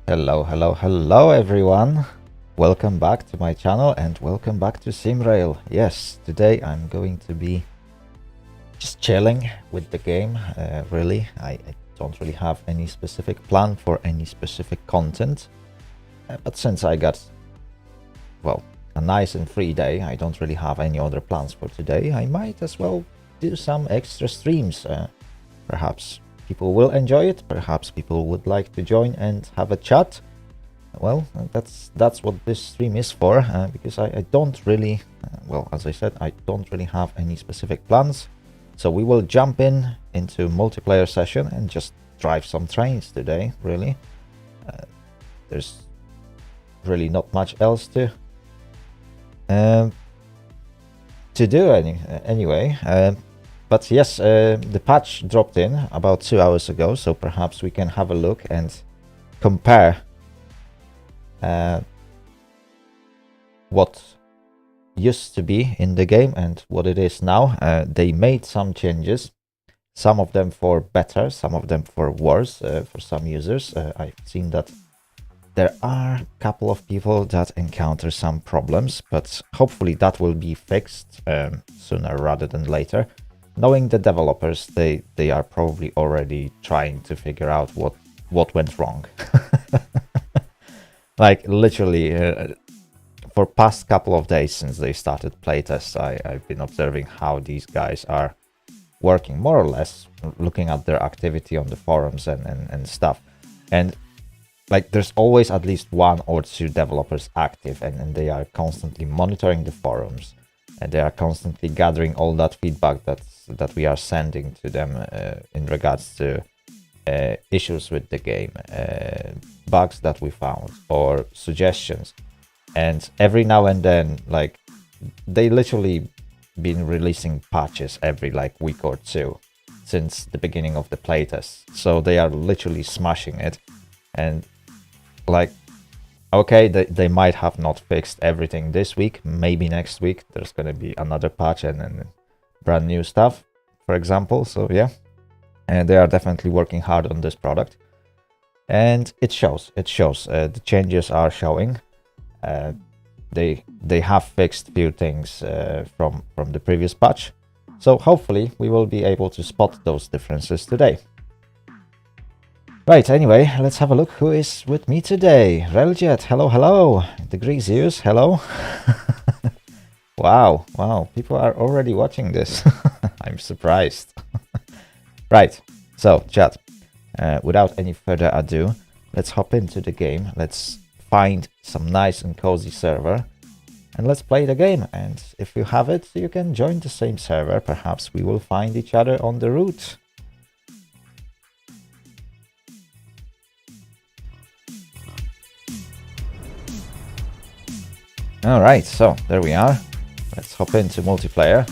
Hello everyone. Welcome back to my channel and welcome back to SimRail. Yes, today I'm going to be just chilling with the game. Really, I don't really have any specific plan for any specific content. But since I got, well, a nice and free day, I don't really have any other plans for today. I might as well do some extra streams. Perhaps people will enjoy it. Perhaps people would like to join and have a chat. Well, that's what this stream is for, because I don't really, well, as I said, I don't really have any specific plans. So we will jump into multiplayer session and just drive some trains today, really. There's really not much else to do anyway. But yes, the patch dropped in about 2 hours ago, so perhaps we can have a look and compare what used to be in the game and what it is now. They made some changes, some of them for better, some of them for worse for some users. I've seen that there are a couple of people that encounter some problems, but hopefully that will be fixed sooner rather than later. Knowing the developers, they are probably already trying to figure out what went wrong. Like literally, for past couple of days since they started playtests, I've been observing how these guys are working, more or less, looking at their activity on the forums and stuff. And like there's always at least 1 or 2 developers active, and they are constantly monitoring the forums, and they are constantly gathering all that feedback that we are sending to them in regards to issues with the game, bugs that we found, or suggestions. And every now and then, like, they literally been releasing patches every like week or 2 since the beginning of the playtest. So they are literally smashing it. And like, okay, they might have not fixed everything this week. Maybe next week there's gonna be another patch and brand new stuff, for example. So yeah, and they are definitely working hard on this product, and it shows. The changes are showing. They have fixed few things from the previous patch, so hopefully we will be able to spot those differences today. Right, anyway, let's have a look who is with me today. Railjet, hello. Degreesius, hello. Wow, people are already watching this. I'm surprised. Right, so chat, without any further ado, let's hop into the game. Let's find some nice and cozy server and let's play the game. And if you have it, you can join the same server. Perhaps we will find each other on the route. Alright, so there we are. Let's hop into multiplayer.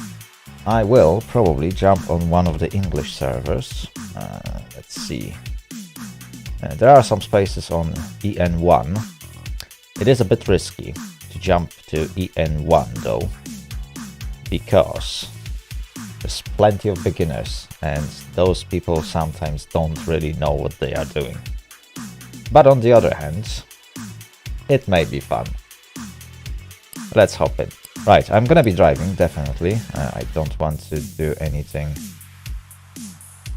I will probably jump on one of the English servers. Let's see. There are some spaces on EN1. It is a bit risky to jump to EN1 though, because there's plenty of beginners and those people sometimes don't really know what they are doing. But on the other hand, it may be fun. Let's hop in. Right, I'm gonna be driving, definitely. I don't want to do anything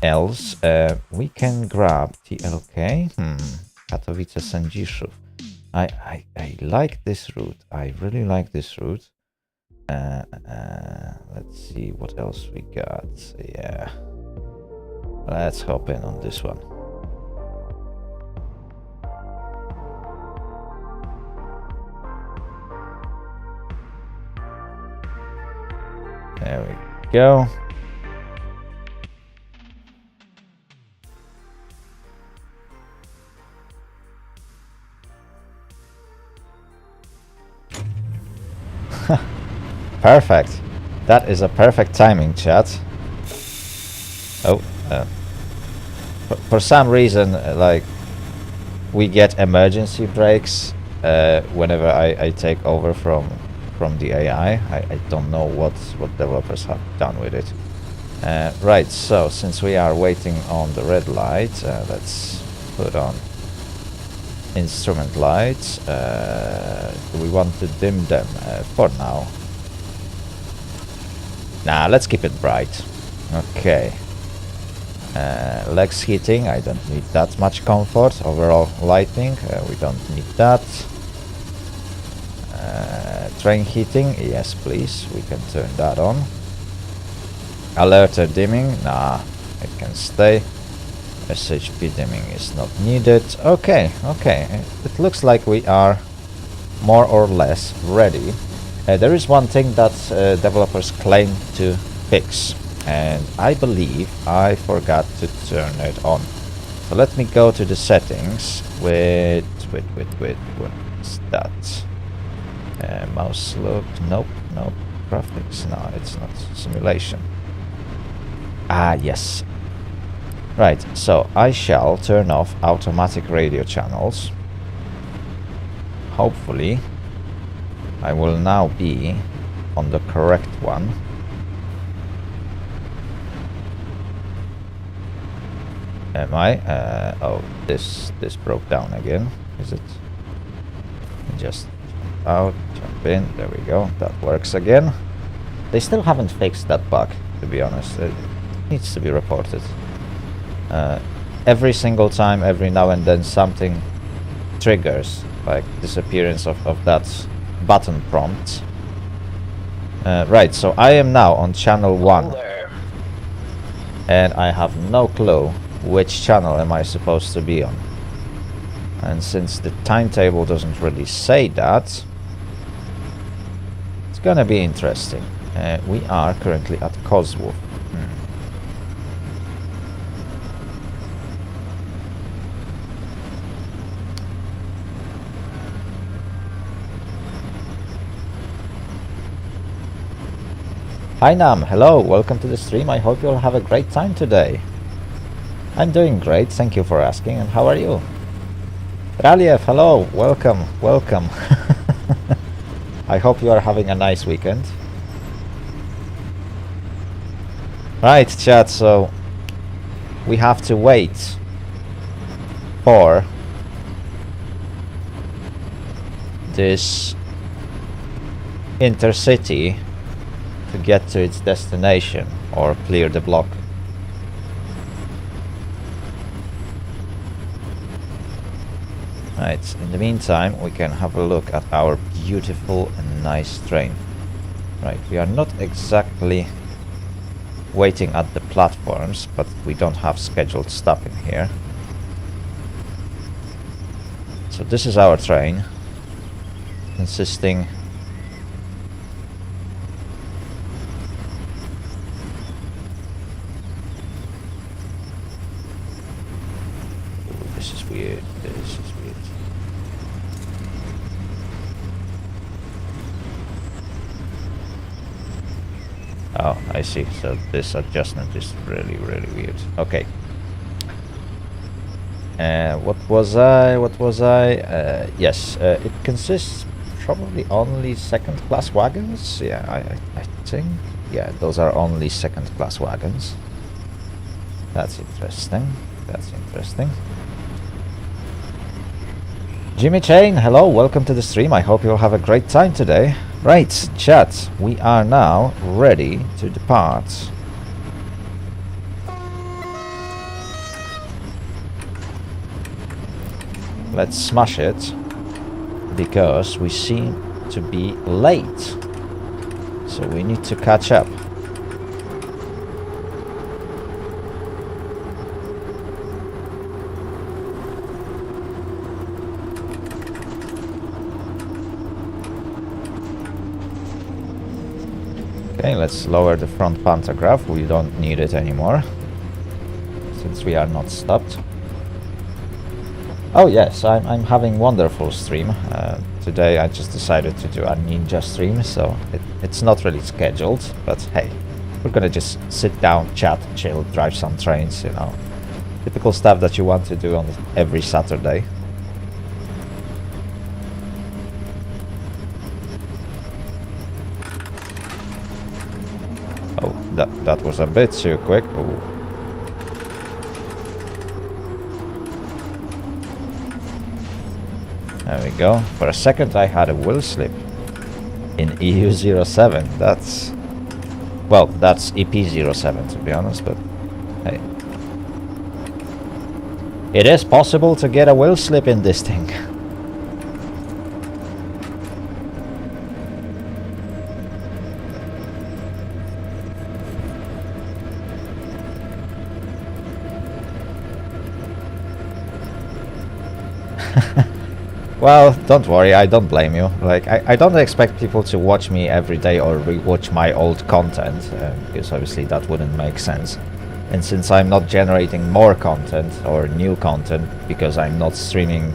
else. We can grab TLK. Katowice Sędziszów. I like this route. I really like this route. Let's see what else we got. Yeah. Let's hop in on this one. There we go. Perfect. That is a perfect timing, chat. Oh, for some reason, like, we get emergency brakes whenever I take over from the AI. I don't know what developers have done with it. Right, so since we are waiting on the red light, let's put on Instrument lights. Do we want to dim them for now? Nah, let's keep it bright. Okay. Legs heating, I don't need that much comfort. Overall lighting, we don't need that. Train heating, yes please, we can turn that on. Alerter dimming, nah, it can stay. SHP dimming is not needed. Okay, it looks like we are more or less ready. There is one thing that developers claim to fix, and I believe I forgot to turn it on. So let me go to the settings with what is that? Mouse look, nope, graphics, no, it's not simulation. Ah, yes. Right, so I shall turn off automatic radio channels. Hopefully, I will now be on the correct one. Am I? Oh, this broke down again. Is it? Just jump out, jump in. There we go. That works again. They still haven't fixed that bug, to be honest. It needs to be reported. Every single time, every now and then, something triggers, like disappearance of that button prompt. Right, so I am now on channel 1. And I have no clue which channel am I supposed to be on. And since the timetable doesn't really say that, it's gonna be interesting. We are currently at Cosworth. Hi Nam, hello, welcome to the stream. I hope you'll have a great time today. I'm doing great, thank you for asking, and how are you? Raliev, hello, welcome. I hope you are having a nice weekend. Right, chat, so we have to wait for this intercity to get to its destination or clear the block. Right, in the meantime we can have a look at our beautiful and nice train. Right, we are not exactly waiting at the platforms, but we don't have scheduled stopping here. So this is our train, consisting this is weird. Oh, I see. So this adjustment is really weird. Okay. What was I? Yes, it consists probably only second-class wagons. Yeah, I think. Yeah, those are only second-class wagons. That's interesting. Jimmy Chain, hello, welcome to the stream. I hope you'll have a great time today. Right, chat, we are now ready to depart. Let's smash it, because we seem to be late. So we need to catch up. Okay, let's lower the front pantograph. We don't need it anymore, since we are not stopped. Oh yes, I'm having wonderful stream. Today I just decided to do a ninja stream, so it's not really scheduled, but hey, we're gonna just sit down, chat, chill, drive some trains, you know. Typical stuff that you want to do on every Saturday. Oh, that was a bit too quick. Ooh. There we go. For a second I had a will slip in EU07. That's... well, that's EP07 to be honest, but hey. It is possible to get a will slip in this thing. Well, don't worry, I don't blame you. Like, I don't expect people to watch me every day or rewatch my old content, because obviously that wouldn't make sense. And since I'm not generating more content or new content because I'm not streaming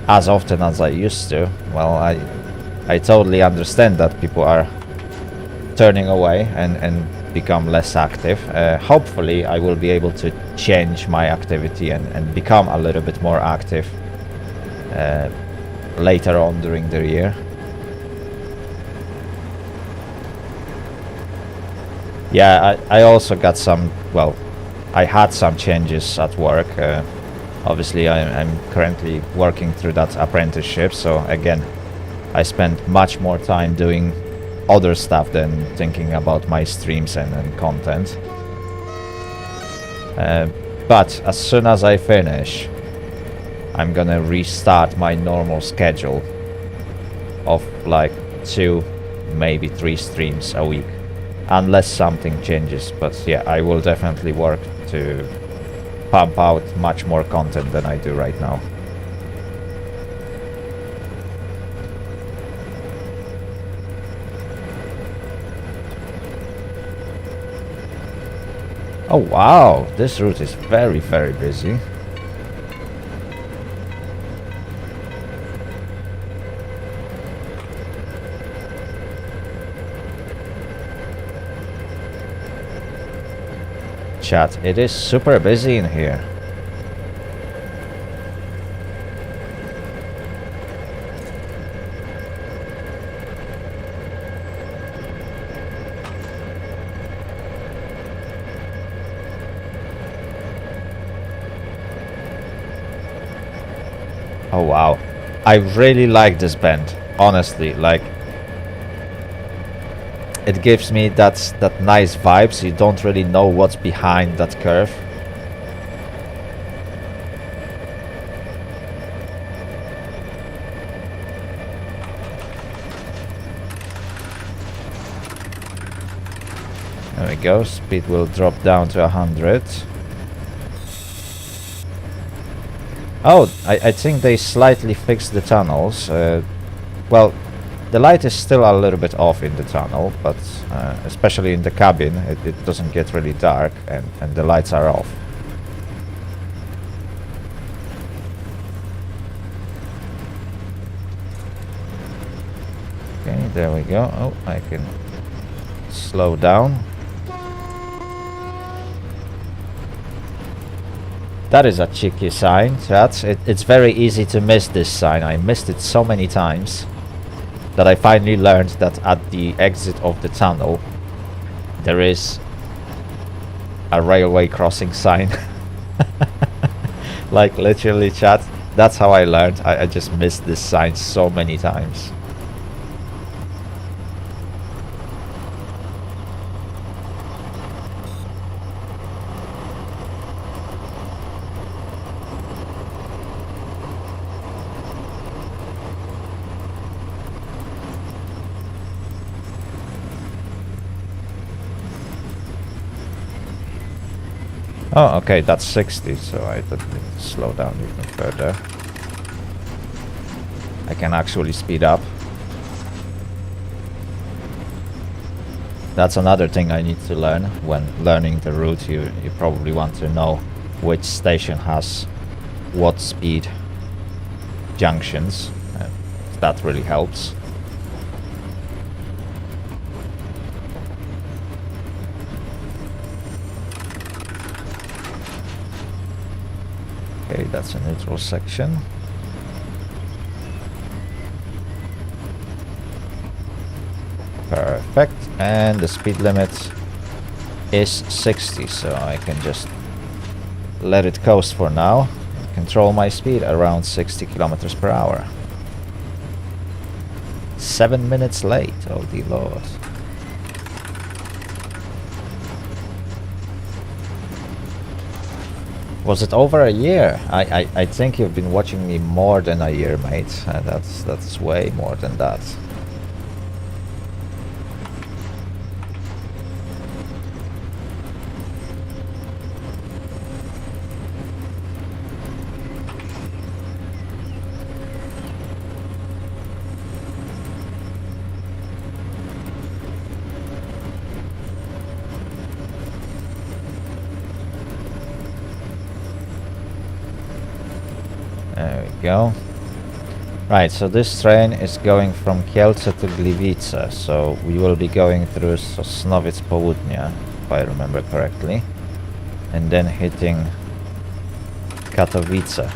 as often as I used to, well, I totally understand that people are turning away and become less active. Hopefully I will be able to change my activity and become a little bit more active later on during the year. Yeah, I also got some, well, I had some changes at work. Obviously I'm currently working through that apprenticeship, so again I spend much more time doing other stuff than thinking about my streams and content. But as soon as I finish, I'm gonna restart my normal schedule of like 2, maybe 3 streams a week, unless something changes. But yeah, I will definitely work to pump out much more content than I do right now. Oh wow, this route is very, very busy. Chat, it is super busy in here. Oh wow, I really like this bend, honestly. Like, it gives me that nice vibe, so you don't really know what's behind that curve. There we go, speed will drop down to 100. Oh, I think they slightly fixed the tunnels. Well, the light is still a little bit off in the tunnel, but especially in the cabin, it doesn't get really dark and the lights are off. Okay, there we go. Oh, I can slow down. That is a cheeky sign, chat. It's very easy to miss this sign. I missed it so many times that I finally learned that at the exit of the tunnel there is a railway crossing sign. Like literally, chat, that's how I learned. I just missed this sign so many times. Oh, okay, that's 60, so I don't need to slow down even further. I can actually speed up. That's another thing I need to learn. When learning the route, you probably want to know which station has what speed junctions. That really helps. Okay, that's a neutral section. Perfect. And the speed limit is 60, so I can just let it coast for now. You control my speed around 60 kilometers per hour. 7 minutes late, oh dear lord. Was it over a year? I think you've been watching me more than a year, mate. That's way more than that. There we go. Right, so this train is going from Kielce to Gliwice, so we will be going through Sosnowiec Południe, if I remember correctly, and then hitting Katowice.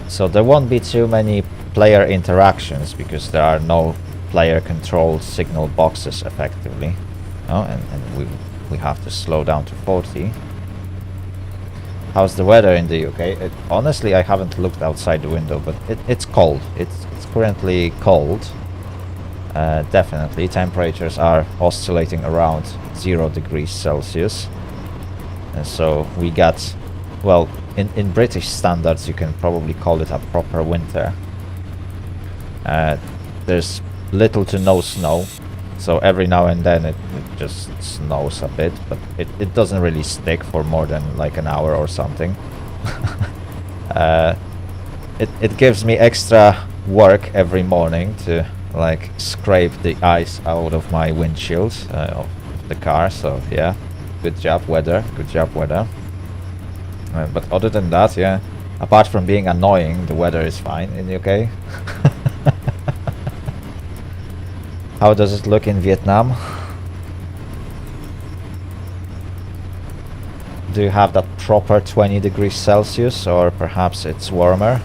So there won't be too many player interactions because there are no player controlled signal boxes effectively. Oh, and we have to slow down to 40. How's the weather in the UK? Honestly, I haven't looked outside the window, but it's cold. It's currently cold. Definitely. Temperatures are oscillating around 0 degrees Celsius. And so we got, well, in British standards, you can probably call it a proper winter. There's little to no snow. So every now and then it just snows a bit, but it doesn't really stick for more than like an hour or something. It gives me extra work every morning to like scrape the ice out of my windshield of the car, so yeah, good job weather, good job weather. But other than that, yeah, apart from being annoying, the weather is fine in the UK. How does it look in Vietnam? Do you have that proper 20 degrees Celsius, or perhaps it's warmer?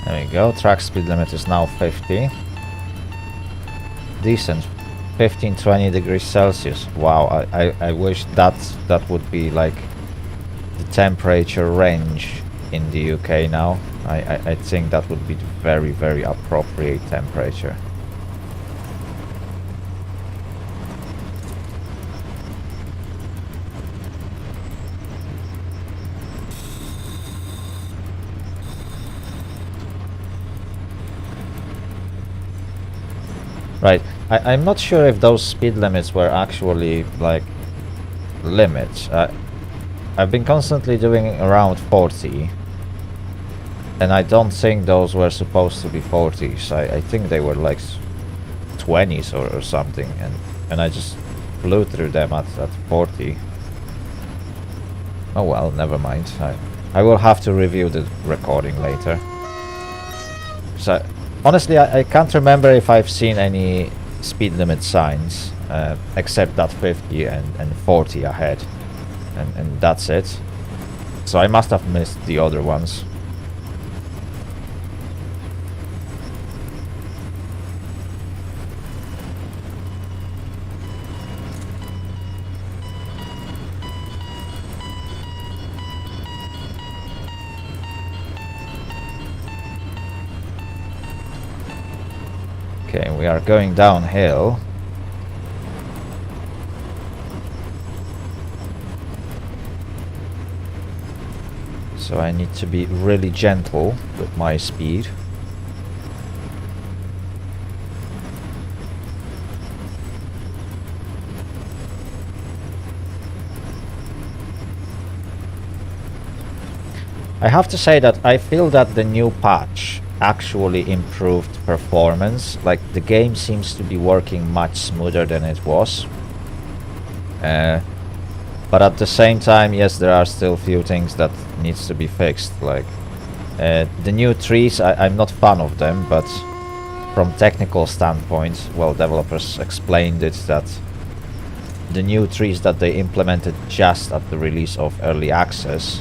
There we go, track speed limit is now 50. Decent. 15-20 degrees Celsius. Wow, I wish that would be like the temperature range in the UK now. I think that would be very, very appropriate temperature. Right, I'm not sure if those speed limits were actually like limits. I've been constantly doing around 40, and I don't think those were supposed to be 40s. I think they were like 20s or something, and I just flew through them at 40. Oh well, never mind. I will have to review the recording later. So honestly, I can't remember if I've seen any speed limit signs, except that 50 and 40 ahead, and that's it. So I must have missed the other ones. Okay, we are going downhill. So I need to be really gentle with my speed. I have to say that I feel that the new patch actually improved performance. Like, the game seems to be working much smoother than it was. But at the same time, yes, there are still few things that needs to be fixed. Like, the new trees, I'm not fan of them, but from technical standpoint, well, developers explained it that the new trees that they implemented just at the release of early access,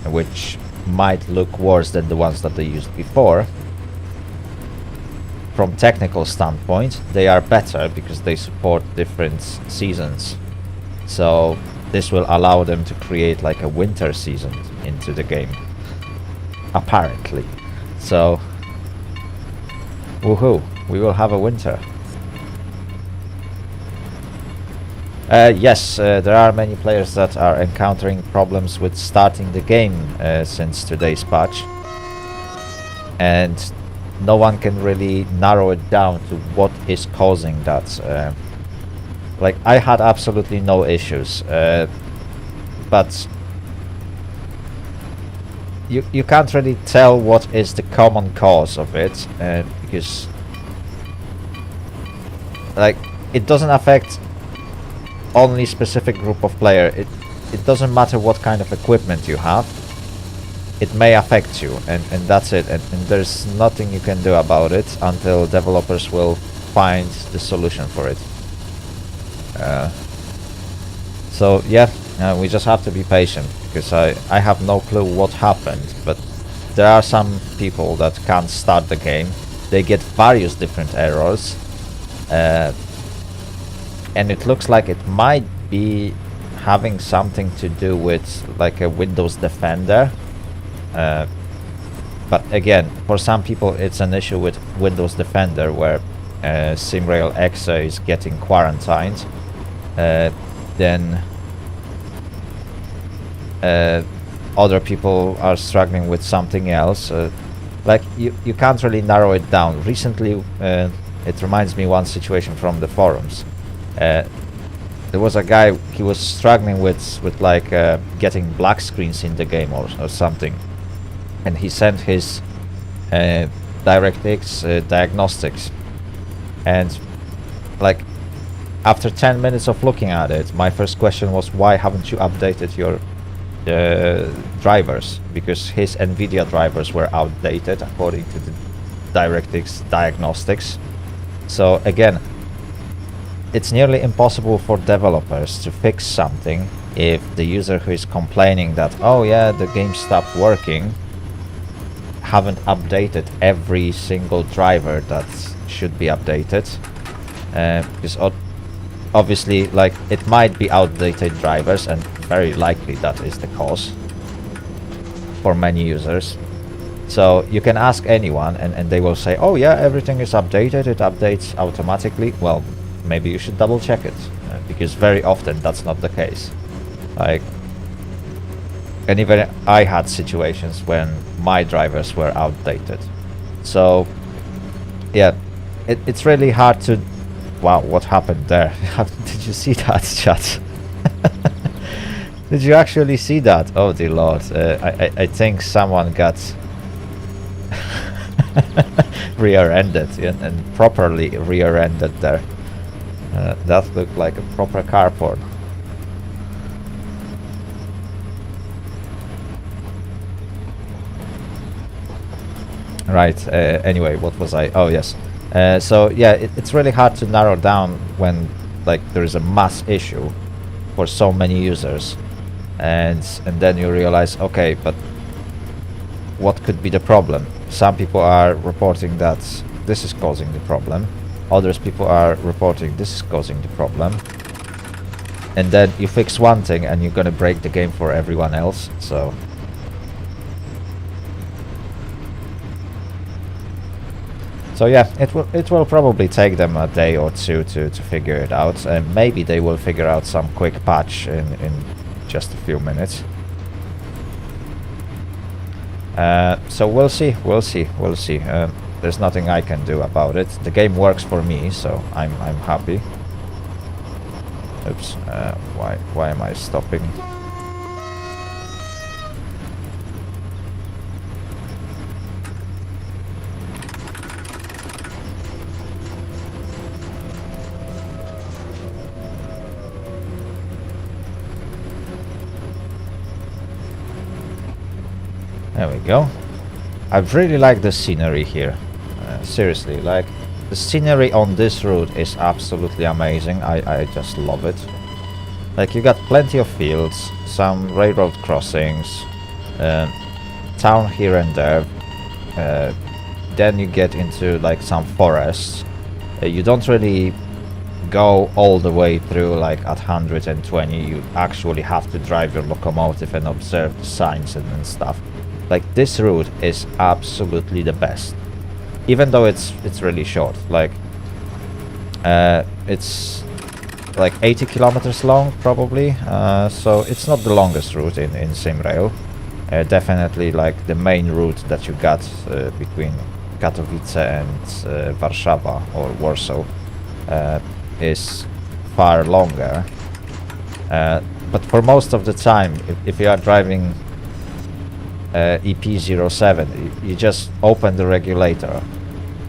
which might look worse than the ones that they used before, from technical standpoint, they are better because they support different seasons. So this will allow them to create like a winter season into the game, apparently. So, woohoo, we will have a winter. Yes, there are many players that are encountering problems with starting the game since today's patch, and no one can really narrow it down to what is causing that. Like, I had absolutely no issues, but you can't really tell what is the common cause of it, because like, it doesn't affect only specific group of player. It doesn't matter what kind of equipment you have, it may affect you, and that's it, and there's nothing you can do about it until developers will find the solution for it. So yeah, we just have to be patient, because I have no clue what happened, but there are some people that can't start the game. They get various different errors, and it looks like it might be having something to do with like a Windows Defender. But again, for some people it's an issue with Windows Defender where SimRail EXE is getting quarantined. Then other people are struggling with something else. Like, you can't really narrow it down. Recently, it reminds me one situation from the forums. There was a guy, he was struggling with like getting black screens in the game or something, and he sent his DirectX diagnostics, and like, after 10 minutes of looking at it, my first question was, why haven't you updated your drivers? Because his NVIDIA drivers were outdated according to the DirectX diagnostics. So again, it's nearly impossible for developers to fix something if the user who is complaining that, oh yeah, the game stopped working, haven't updated every single driver that should be updated. Because obviously, like, it might be outdated drivers, and very likely that is the cause for many users. So you can ask anyone and they will say, oh yeah, everything is updated, it updates automatically. Well, maybe you should double check it, because very often that's not the case. Like, and even I had situations when my drivers were outdated. So yeah, it's really hard to... Wow, what happened there? Did you see that, chat? Did you actually see that? Oh dear lord, I think someone got rear-ended, and properly rear-ended there. That looked like a proper car porn. Right, anyway, what was I... Oh yes. So yeah, it's really hard to narrow down when like there is a mass issue for so many users, and then you realize, okay, but what could be the problem? Some people are reporting that this is causing the problem, others people are reporting this is causing the problem, and then you fix one thing and you're gonna break the game for everyone else. So yeah, it will probably take them a day or two to figure it out, and maybe they will figure out some quick patch in just a few minutes. So we'll see. There's nothing I can do about it. The game works for me, so I'm happy. Oops, why am I stopping? There we go. I really like the scenery here. Seriously, like, the scenery on this route is absolutely amazing. I just love it. Like, you got plenty of fields, some railroad crossings, town here and there. Then you get into like some forests. You don't really go all the way through like at 120. You actually have to drive your locomotive and observe the signs and stuff. Like, this route is absolutely the best, even though it's really short. Like, it's like 80 kilometers long probably, so it's not the longest route in SimRail. Definitely like the main route that you got between Katowice and Warszawa or Warsaw is far longer, but for most of the time, if you are driving EP07, you just open the regulator,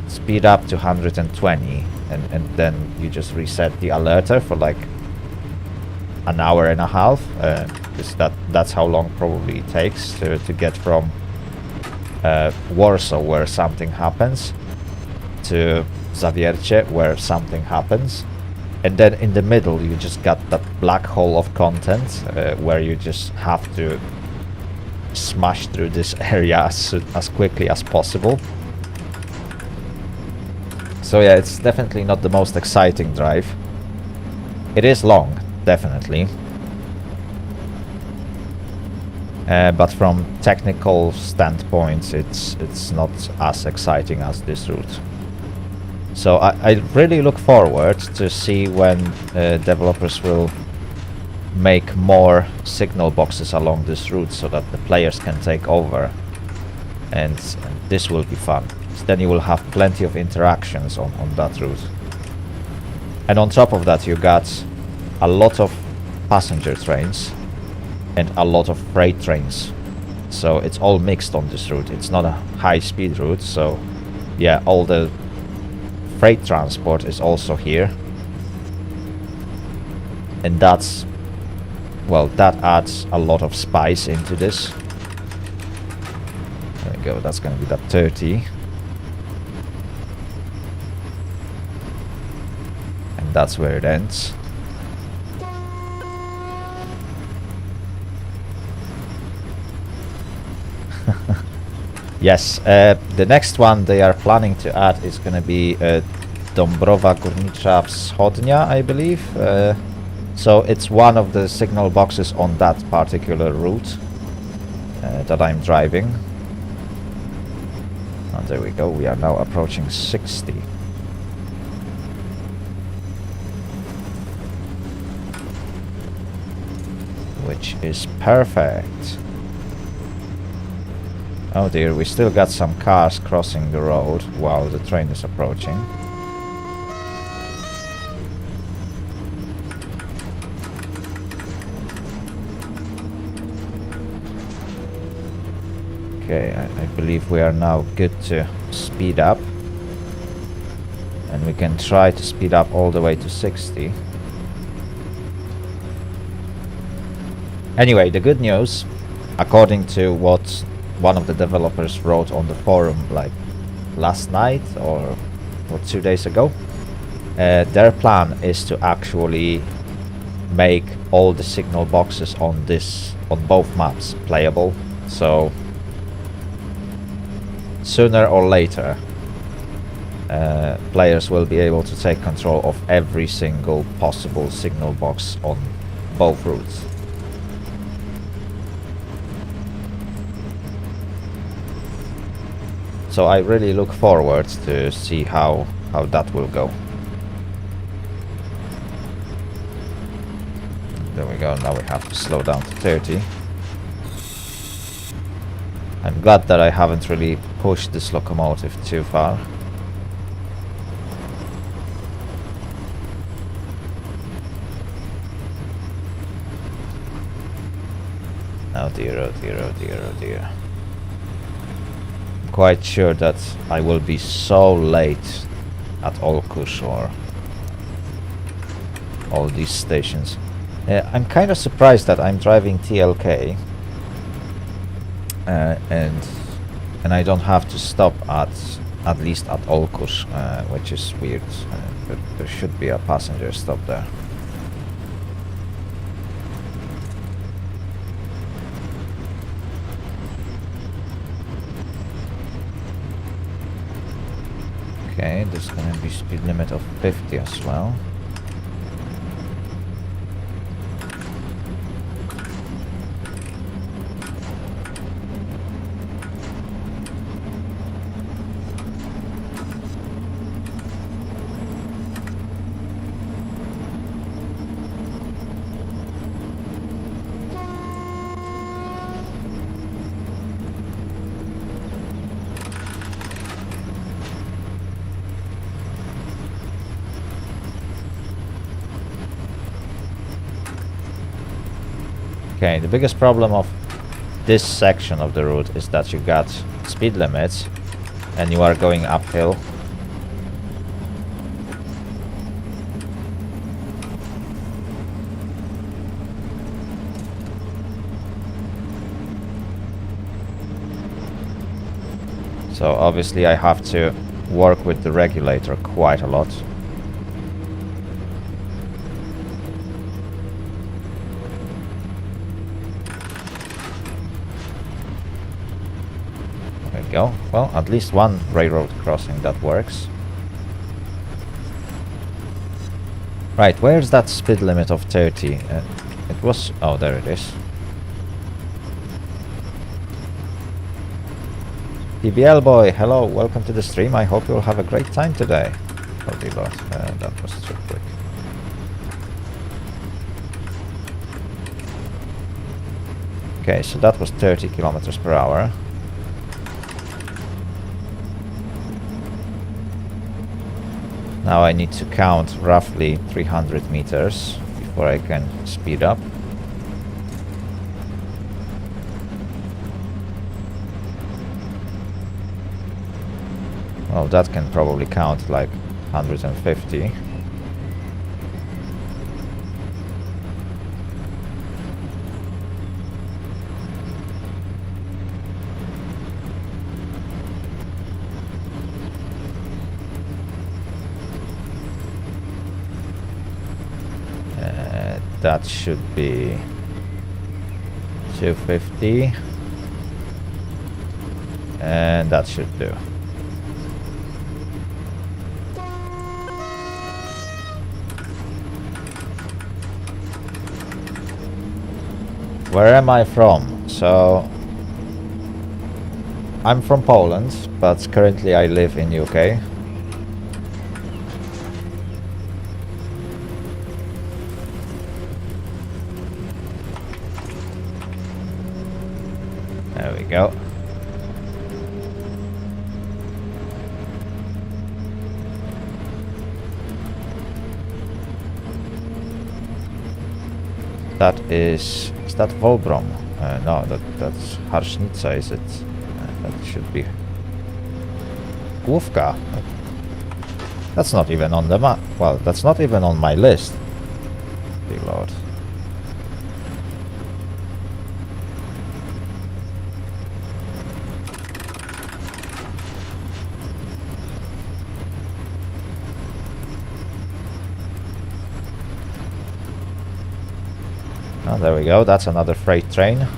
speed up to 120, and then you just reset the alerter for like an hour and a half, because that's how long probably it takes to get from Warsaw, where something happens, to Zawiercie, where something happens, and then in the middle you just got that black hole of content where you just have to smash through this area as quickly as possible. So yeah, it's definitely not the most exciting drive. It is long, definitely, but from technical standpoints, it's not as exciting as this route. So I really look forward to see when developers will make more signal boxes along this route, so that the players can take over, and this will be fun. So then you will have plenty of interactions on that route. And on top of that, you got a lot of passenger trains and a lot of freight trains. So it's all mixed on this route. It's not a high-speed route, so yeah, all the freight transport is also here. And that's, well, that adds a lot of spice into this. There we go, that's gonna be that 30. And that's where it ends. Yes, the next one they are planning to add is gonna be Dąbrowa Górnicza Wschodnia, I believe. So it's one of the signal boxes on that particular route that I'm driving. And there we go, we are now approaching 60. Which is perfect. Oh dear, we still got some cars crossing the road while the train is approaching. Okay, I believe we are now good to speed up. And we can try to speed up all the way to 60. Anyway, the good news, according to what one of the developers wrote on the forum like last night or 2 days ago, their plan is to actually make all the signal boxes on both maps playable. So sooner or later, players will be able to take control of every single possible signal box on both routes. So I really look forward to see how that will go. There we go, now we have to slow down to 30. I'm glad that I haven't really pushed this locomotive too far. Oh dear, oh dear, oh dear, oh dear. Quite sure that I will be so late at Olkusz or all these stations. I'm kind of surprised that I'm driving TLK and I don't have to stop at least at Olkusz, which is weird. There should be a passenger stop there. Okay, there's gonna be speed limit of 50 as well. Okay, the biggest problem of this section of the route is that you got speed limits and you are going uphill. So obviously I have to work with the regulator quite a lot. Go. Well, at least one railroad crossing that works. Right, where's that speed limit of 30? It was... oh, there it is. PBL boy, hello, welcome to the stream. I hope you'll have a great time today. Oh dear lord, that was too quick. Okay, so that was 30 kilometers per hour. Now I need to count roughly 300 meters before I can speed up. Well, that can probably count like 150. That should be 250, and that should do. Where am I from? So I'm from Poland, but currently I live in UK. There we go. That is that Volbrom? No, that's Harsnica, is it? That should be Główka. That's not even on the map. Well, that's not even on my list. Dear lord. Oh, there we go, that's another freight train.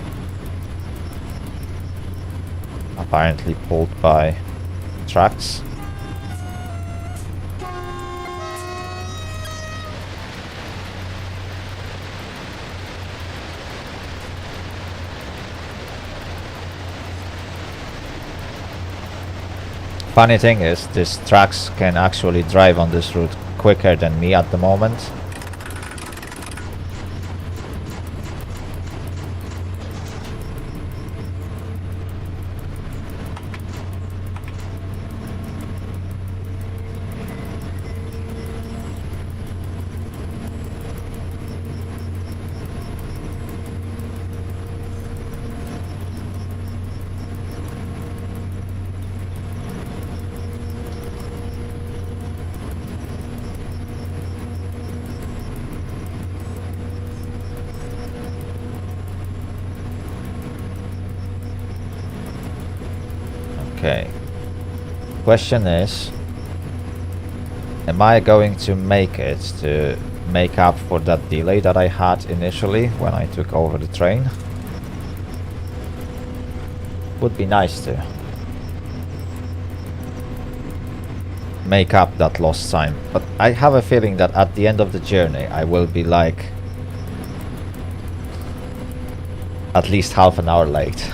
Apparently pulled by trucks. Funny thing is, these trucks can actually drive on this route quicker than me at the moment. Okay. Question is, am I going to make it to make up for that delay that I had initially when I took over the train? Would be nice to make up that lost time, but I have a feeling that at the end of the journey I will be like at least half an hour late.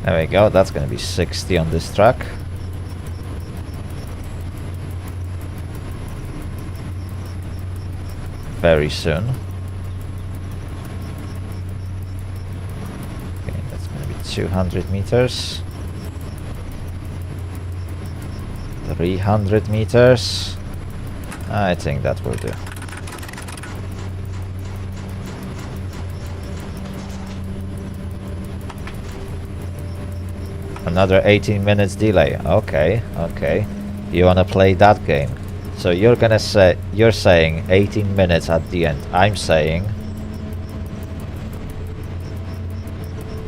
There we go, that's gonna be 60 on this track. Very soon. Okay, that's gonna be 200 meters. 300 meters. I think that will do. Another 18 minutes delay. Okay, okay. You wanna play that game? So you're gonna say, you're saying 18 minutes at the end. I'm saying,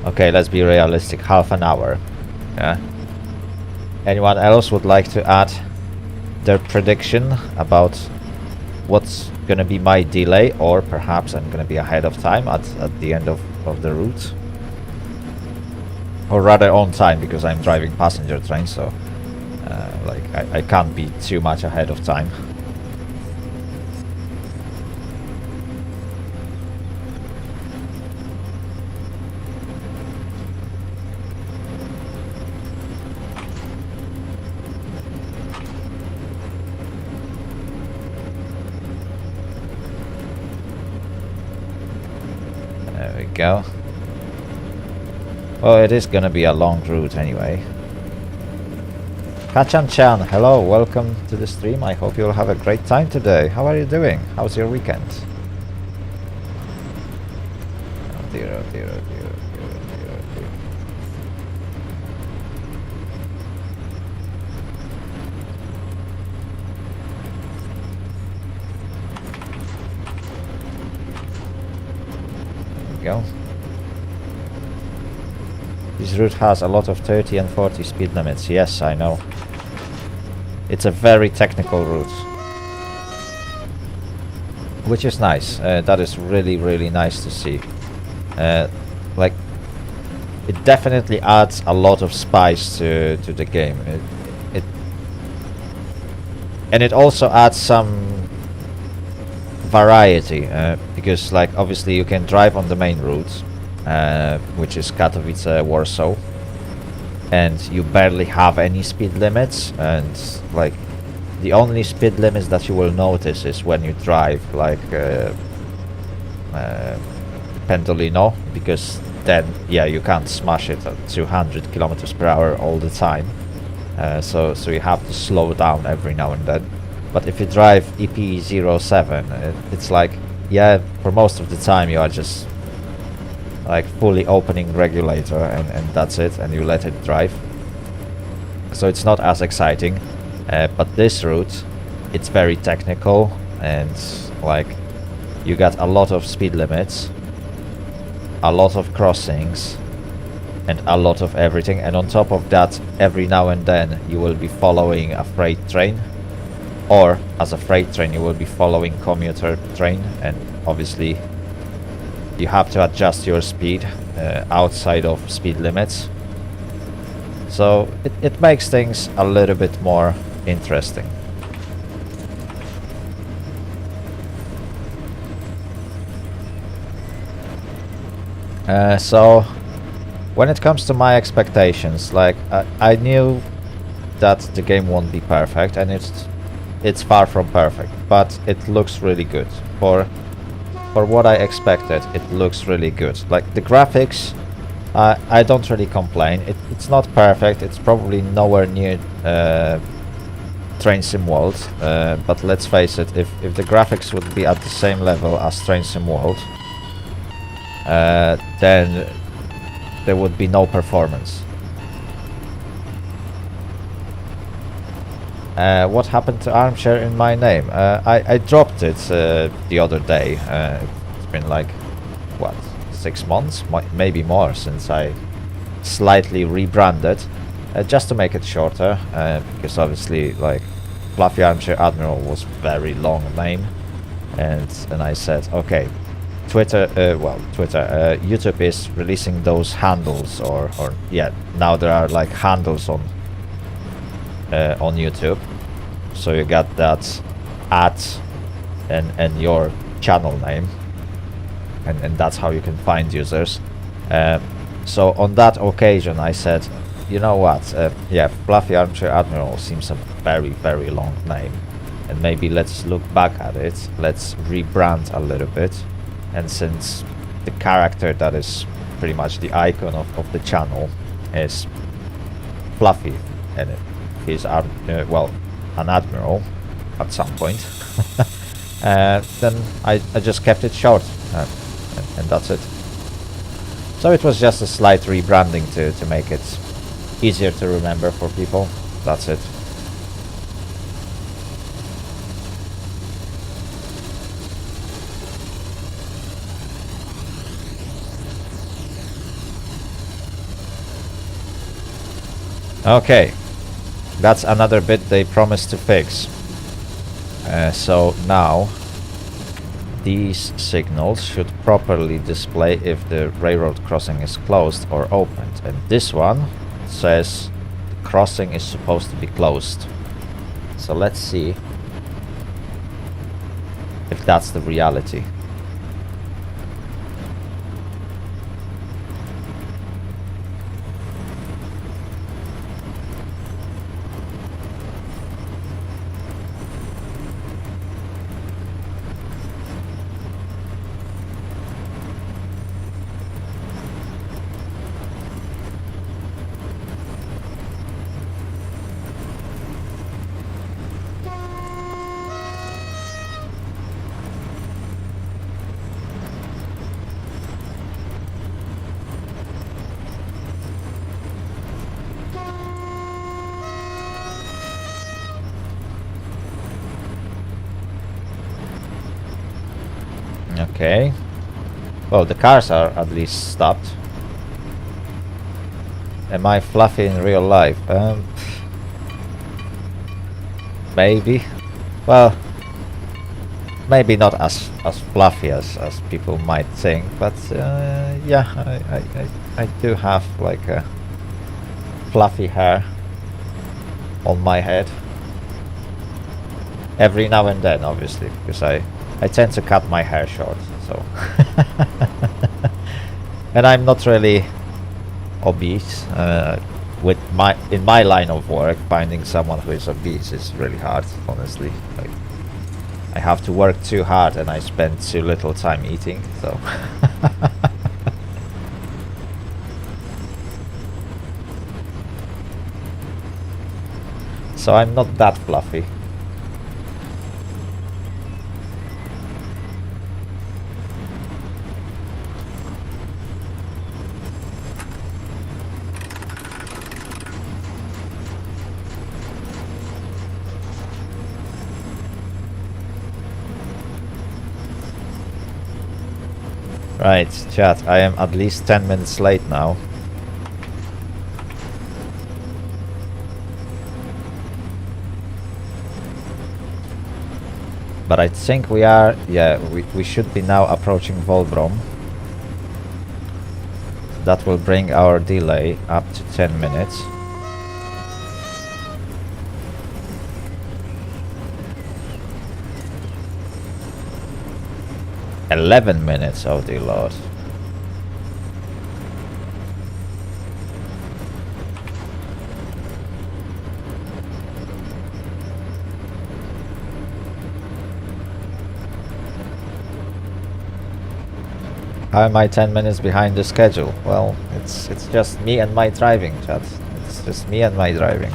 okay, let's be realistic, half an hour. Yeah. Anyone else would like to add their prediction about what's gonna be my delay, or perhaps I'm gonna be ahead of time at the end of the route? Or rather on time, because I'm driving passenger train, so like I can't be too much ahead of time. There we go. Well, it is gonna be a long route anyway. Kachan-chan, hello, welcome to the stream. I hope you'll have a great time today. How are you doing? How's your weekend? Oh dear, oh dear, oh dear, oh dear, oh dear, oh dear. There we go. This route has a lot of 30 and 40 speed limits. Yes, I know. It's a very technical route, which is nice. That is really, really nice to see. Like, it definitely adds a lot of spice to the game. And it also adds some variety, because, like, obviously you can drive on the main route, which is Katowice, Warsaw, and you barely have any speed limits, and like the only speed limits that you will notice is when you drive like Pendolino, because then yeah, you can't smash it at 200 kilometers per hour all the time, so you have to slow down every now and then. But if you drive EP07, it's like, yeah, for most of the time you are just like fully opening regulator and that's it, and you let it drive. So it's not as exciting, but this route, it's very technical, and like you got a lot of speed limits, a lot of crossings, and a lot of everything. And on top of that, every now and then you will be following a freight train, or as a freight train you will be following commuter train, and obviously you have to adjust your speed outside of speed limits. So it makes things a little bit more interesting. So when it comes to my expectations, like I knew that the game won't be perfect, and it's far from perfect, but it looks really good. For what I expected, it looks really good. Like the graphics, I don't really complain. It's not perfect. It's probably nowhere near Train Sim World, but let's face it, if the graphics would be at the same level as Train Sim World, then there would be no performance. What happened to Armchair in my name? I dropped it the other day. been like, what, 6 months, maybe more, since I slightly rebranded, just to make it shorter, because obviously, like, Fluffy Armchair Admiral was very long name, and I said, okay, YouTube is releasing those handles, or yeah, now there are like handles on YouTube, so you got that at and your channel name, and that's how you can find users. So on that occasion I said, you know what, yeah, Fluffy Armchair Admiral seems a very long name, and maybe let's look back at it, let's rebrand a little bit. And since the character that is pretty much the icon of the channel is Fluffy, and he's well, an admiral at some point, then I just kept it short, and that's it. So it was just a slight rebranding to make it easier to remember for people. That's it. Okay, that's another bit they promised to fix. So now these signals should properly display if the railroad crossing is closed or opened, and this one says the crossing is supposed to be closed. So let's see if that's the reality. Okay. Well, the cars are at least stopped. Am I Fluffy in real life? Maybe. Well, maybe not as fluffy as people might think, but yeah, I do have like a fluffy hair on my head. Every now and then, obviously, because I tend to cut my hair short, so and I'm not really obese. In my line of work, finding someone who is obese is really hard, honestly. Like, I have to work too hard and I spend too little time eating, so so I'm not that fluffy. Right, chat, I am at least 10 minutes late now. But I think we are, yeah, we should be now approaching Volbrom. That will bring our delay up to 10 minutes. "11 minutes, oh dear lord." How am I 10 minutes behind the schedule? Well, it's just me and my driving, chat. It's just me and my driving.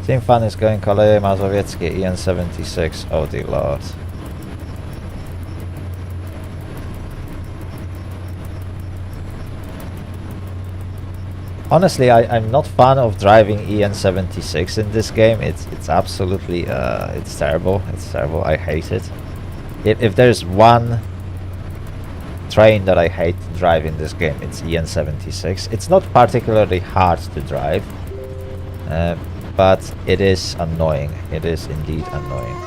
Team Fun is going Koleje Mazowieckie EN76, oh dear lord. Honestly, I'm not fan of driving EN76 in this game. It's absolutely it's terrible. It's terrible. I hate it. If there's one train that I hate to drive in this game, it's EN76. It's not particularly hard to drive, but it is annoying. It is indeed annoying.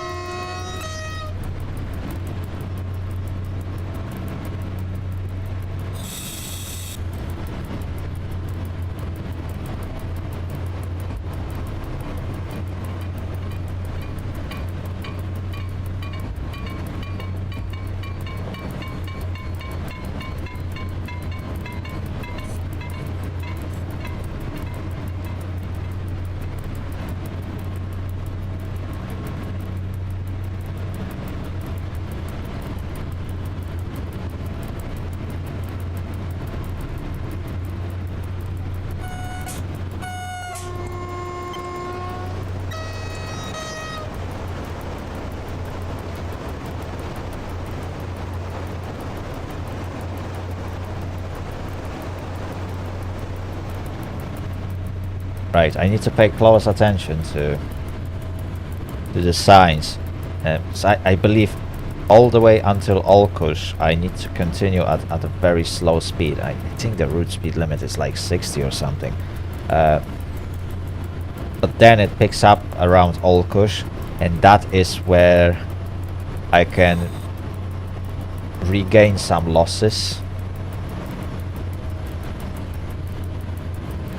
Right, I need to pay close attention to the signs. So I believe all the way until Olkush I need to continue at a very slow speed. I think the route speed limit is like 60 or something. But then it picks up around Olkush, and that is where I can regain some losses.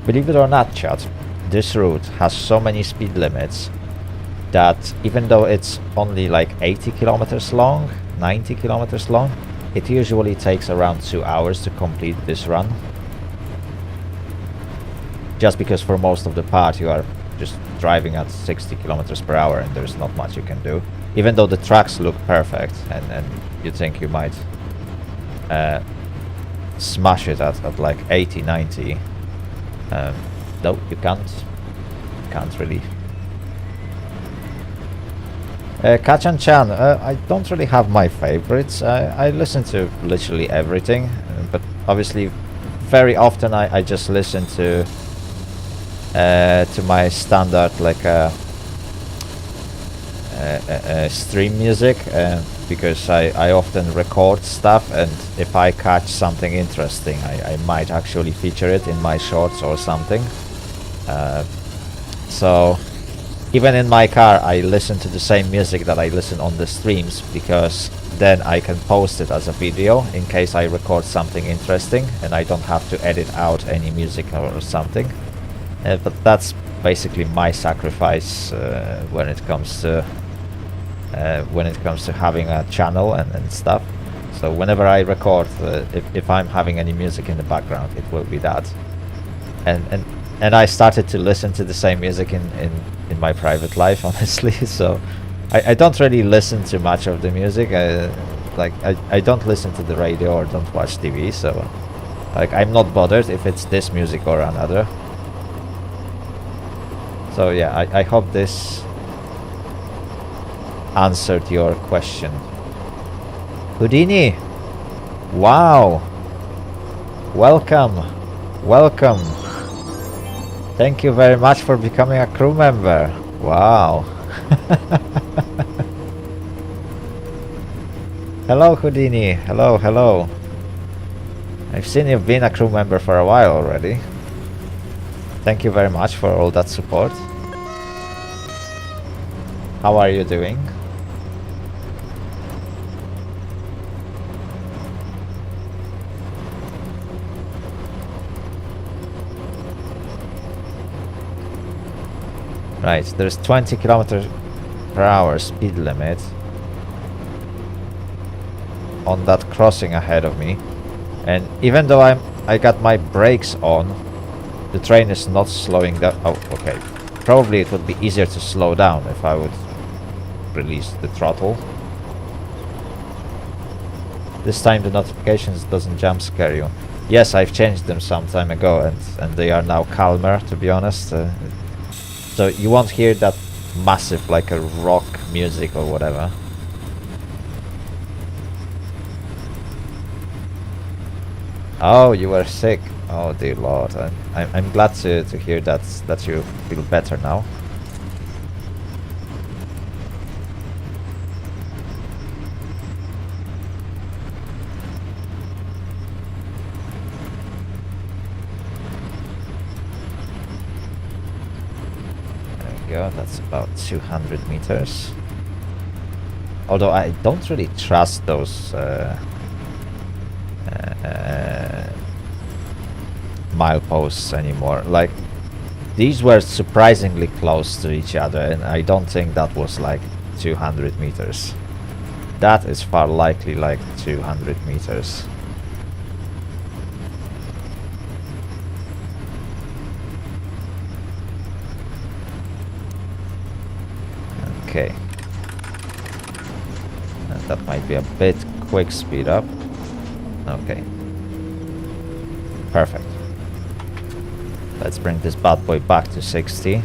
Believe it or not, chat, this route has so many speed limits that even though it's only like 80 kilometers long, 90 kilometers long, it usually takes around 2 hours to complete this run. Just because for most of the part you are just driving at 60 kilometers per hour and there's not much you can do. Even though the tracks look perfect and you think you might smash it at like 80, 90. No, you can't really. Kachan-chan, I don't really have my favorites. I listen to literally everything, but obviously very often I just listen to my standard like stream music, because I often record stuff, and if I catch something interesting I might actually feature it in my shorts or something. So even in my car I listen to the same music that I listen on the streams, because then I can post it as a video in case I record something interesting and I don't have to edit out any music or something. But that's basically my sacrifice when it comes to having a channel and stuff. So whenever I record, if I'm having any music in the background, it will be that. And I started to listen to the same music in my private life, honestly. So I don't really listen to much of the music. Like I don't listen to the radio or don't watch TV. So like I'm not bothered if it's this music or another. So yeah, I hope this answered your question. Houdini! Wow! Welcome! Welcome! Thank you very much for becoming a crew member. Wow! Hello Houdini! Hello, hello! I've seen you've been a crew member for a while already. Thank you very much for all that support. How are you doing? Right, there's 20 kilometers per hour speed limit on that crossing ahead of me, and even though I got my brakes on, the train is not slowing down. Oh, okay. Probably it would be easier to slow down if I would release the throttle. This time the notifications doesn't jump scare you. Yes, I've changed them some time ago, and they are now calmer, to be honest. So you won't hear that massive, like a rock music or whatever. Oh, you were sick. Oh dear Lord. I'm glad to hear that you feel better now. There we go. That's about 200 meters. Although I don't really trust those mileposts anymore. Like, these were surprisingly close to each other, and I don't think that was like 200 meters. That is far likely like 200 meters. Okay. And that might be a bit quick speed up. Okay. Perfect. Let's bring this bad boy back to 60.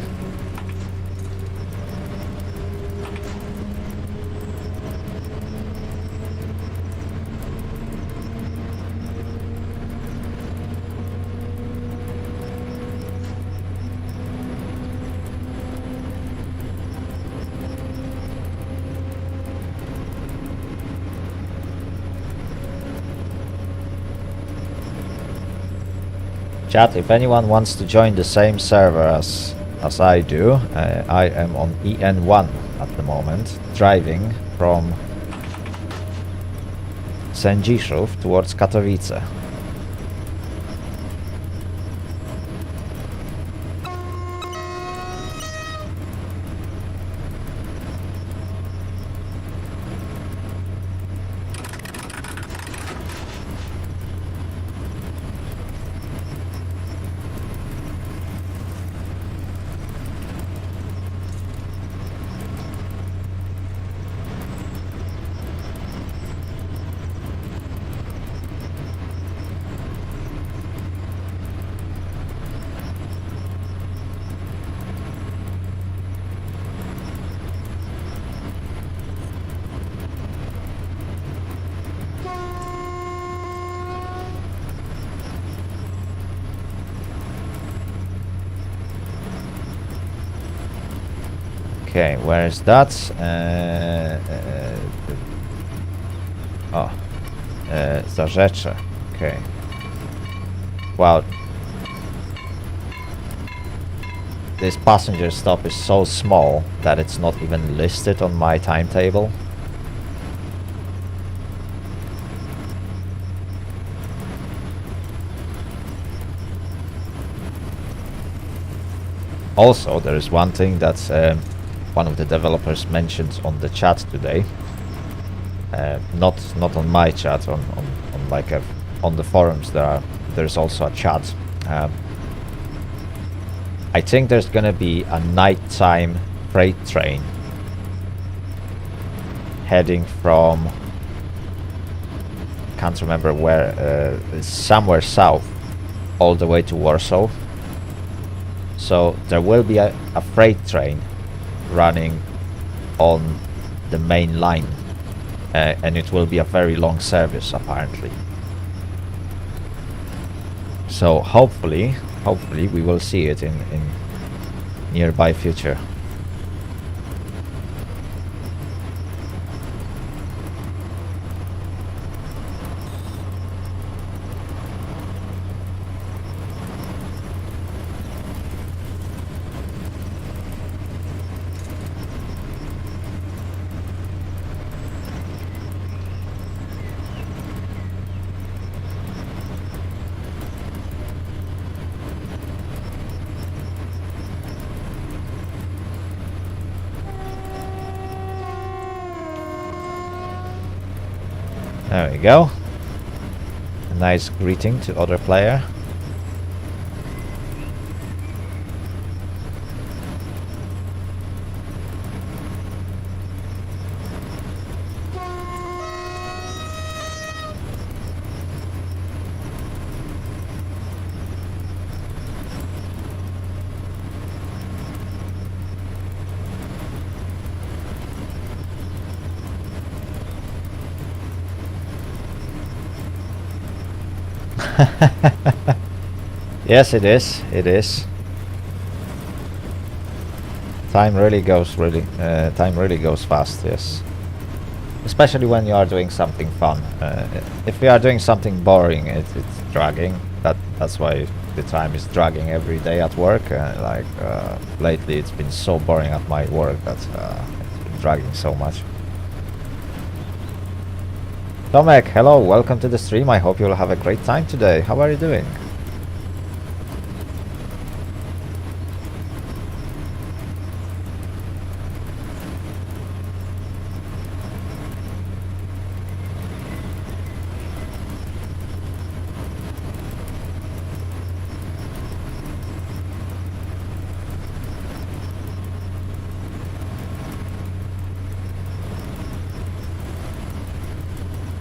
Chat, if anyone wants to join the same server as I do, I am on EN1 at the moment, driving from Sędziszów towards Katowice. Okay, where is that? Zarzecze. Okay. Wow. This passenger stop is so small that it's not even listed on my timetable. Also, there is one thing that one of the developers mentioned on the chat today. Not on my chat, on like on the forums. There's also a chat. I think there's gonna be a nighttime freight train heading from, can't remember where, somewhere south, all the way to Warsaw. So there will be a freight train running on the main line, and it will be a very long service apparently. So hopefully we will see it in nearby future. There we go. A nice greeting to other player. Yes, it is. It is. Time really goes fast. Yes. Especially when you are doing something fun. If we are doing something boring, it's dragging. That's why the time is dragging every day at work. Lately, it's been so boring at my work that it's been dragging so much. Tomek, hello, welcome to the stream. I hope you'll have a great time today. How are you doing?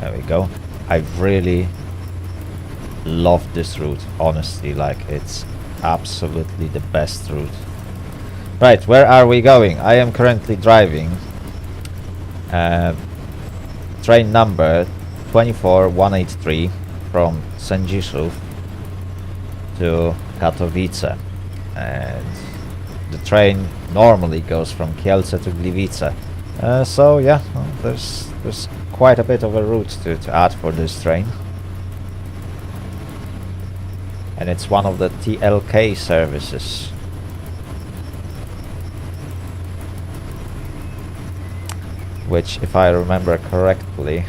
There we go. I really love this route, honestly, like it's absolutely the best route. Right, where are we going? I am currently driving train number 24183 from Sędziszów to Katowice, and the train normally goes from Kielce to Gliwice. So yeah, there's quite a bit of a route to add for this train. And it's one of the TLK services. Which, if I remember correctly,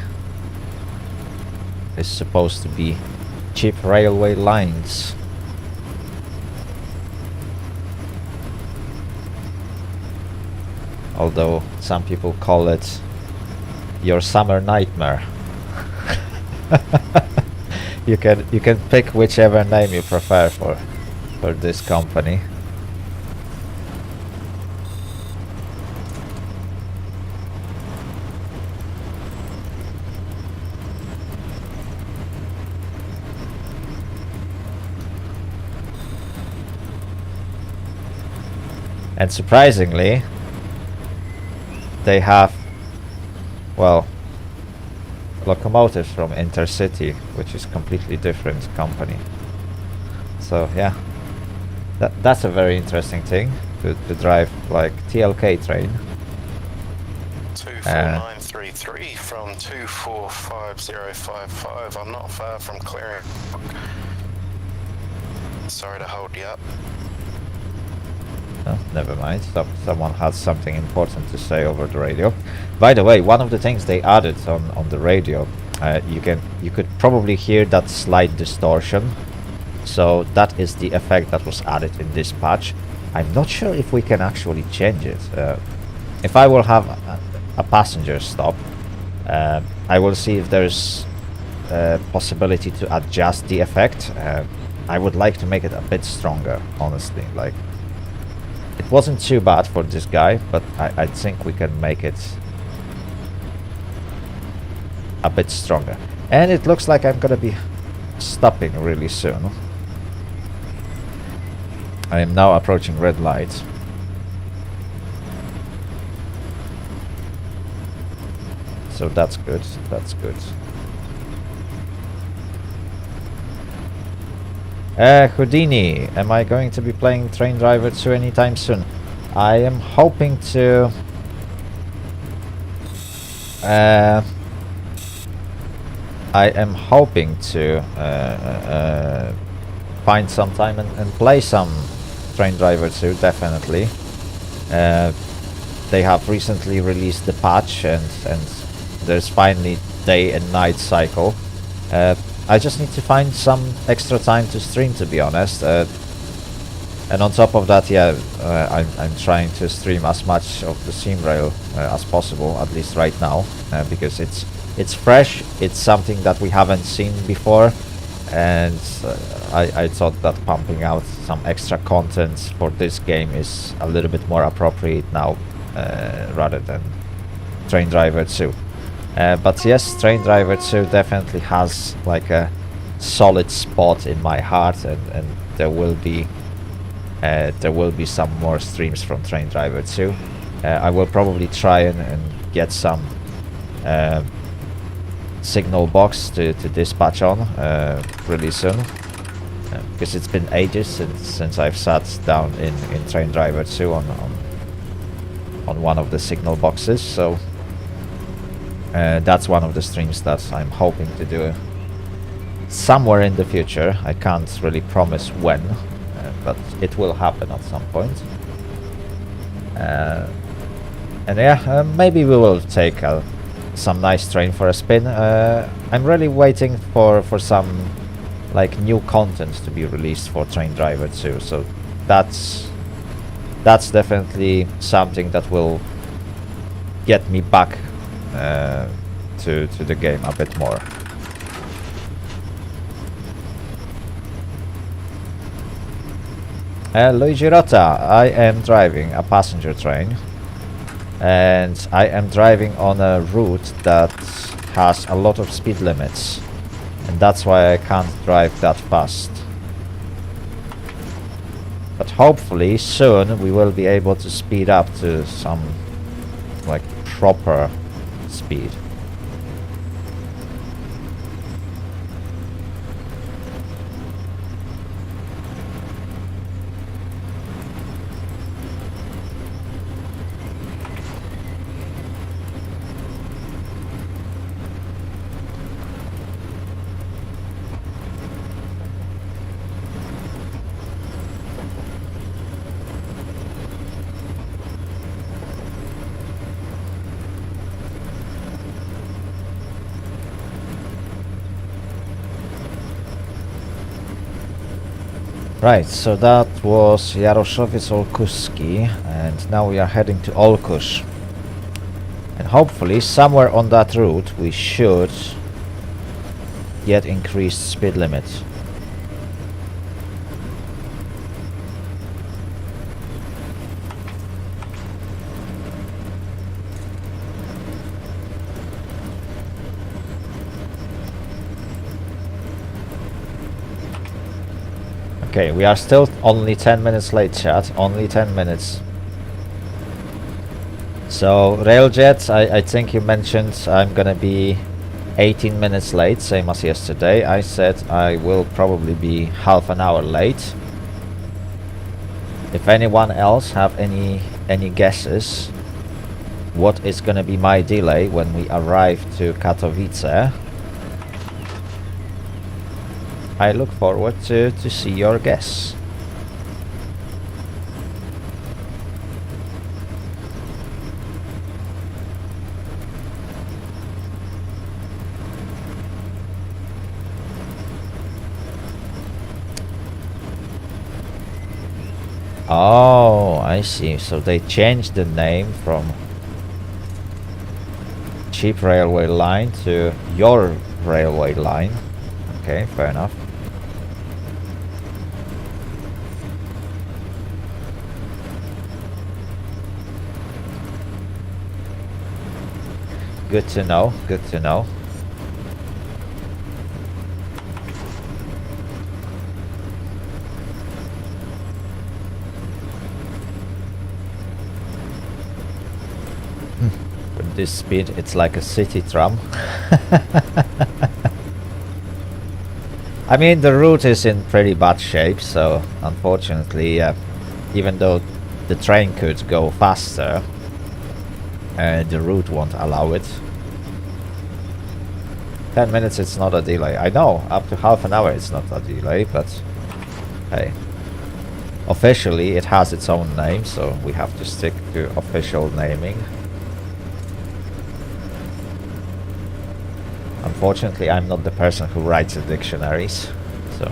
is supposed to be cheap railway lines. Although some people call it your summer nightmare. you can pick whichever name you prefer for this company. And surprisingly, they have, well, locomotives from Intercity, which is completely different company. So yeah, that's a very interesting thing to drive like TLK train. 24933 from 245055. I'm not far from clearing. Sorry to hold you up. Oh, never mind. Someone has something important to say over the radio. By the way, one of the things they added on the radio, you could probably hear that slight distortion. So that is the effect that was added in this patch. I'm not sure if we can actually change it. If I will have a passenger stop, I will see if there's a possibility to adjust the effect. I would like to make it a bit stronger, honestly. Like, it wasn't too bad for this guy, but I think we can make it a bit stronger. And it looks like I'm gonna be stopping really soon. I am now approaching red light. So that's good, that's good. Houdini, am I going to be playing Train Driver 2 anytime soon? I am hoping to find some time and play some Train Driver 2, definitely. They have recently released the patch, and there's finally day and night cycle. I just need to find some extra time to stream, to be honest. And on top of that, yeah, I'm trying to stream as much of the SimRail as possible, at least right now, because it's fresh. It's something that we haven't seen before, and I thought that pumping out some extra content for this game is a little bit more appropriate now, rather than Train Driver 2. But yes, Train Driver 2 definitely has like a solid spot in my heart, and there will be some more streams from Train Driver 2. I will probably try and get some signal box to dispatch on really soon. Because it's been ages since I've sat down in Train Driver 2 on one of the signal boxes, so that's one of the streams that I'm hoping to do somewhere in the future. I can't really promise when, but it will happen at some point. And yeah, maybe we will take some nice train for a spin. I'm really waiting for some like new content to be released for Train Driver 2, so that's definitely something that will get me back to the game a bit more. Luigi Rota, I am driving a passenger train, and I am driving on a route that has a lot of speed limits, and that's why I can't drive that fast. But hopefully soon we will be able to speed up to some like proper speed. Right, so that was Jaroszowiec-Olkuski, and now we are heading to Olkusz. And hopefully somewhere on that route we should get increased speed limit. Okay, we are still only 10 minutes late, chat. Only 10 minutes. So, Railjet, I think you mentioned I'm gonna be 18 minutes late, same as yesterday. I said I will probably be half an hour late. If anyone else have any guesses what is gonna be my delay when we arrive to Katowice, I look forward to see your guess. Oh, I see. So they changed the name from Cheap Railway Line to Your Railway Line. Okay, fair enough. Good to know, good to know. With this speed, it's like a city tram. I mean, the route is in pretty bad shape, so unfortunately, even though the train could go faster, the route won't allow it. 10 minutes, it's not a delay. I know, up to half an hour it's not a delay, but hey. Officially it has its own name, so we have to stick to official naming. Unfortunately, I'm not the person who writes the dictionaries, so...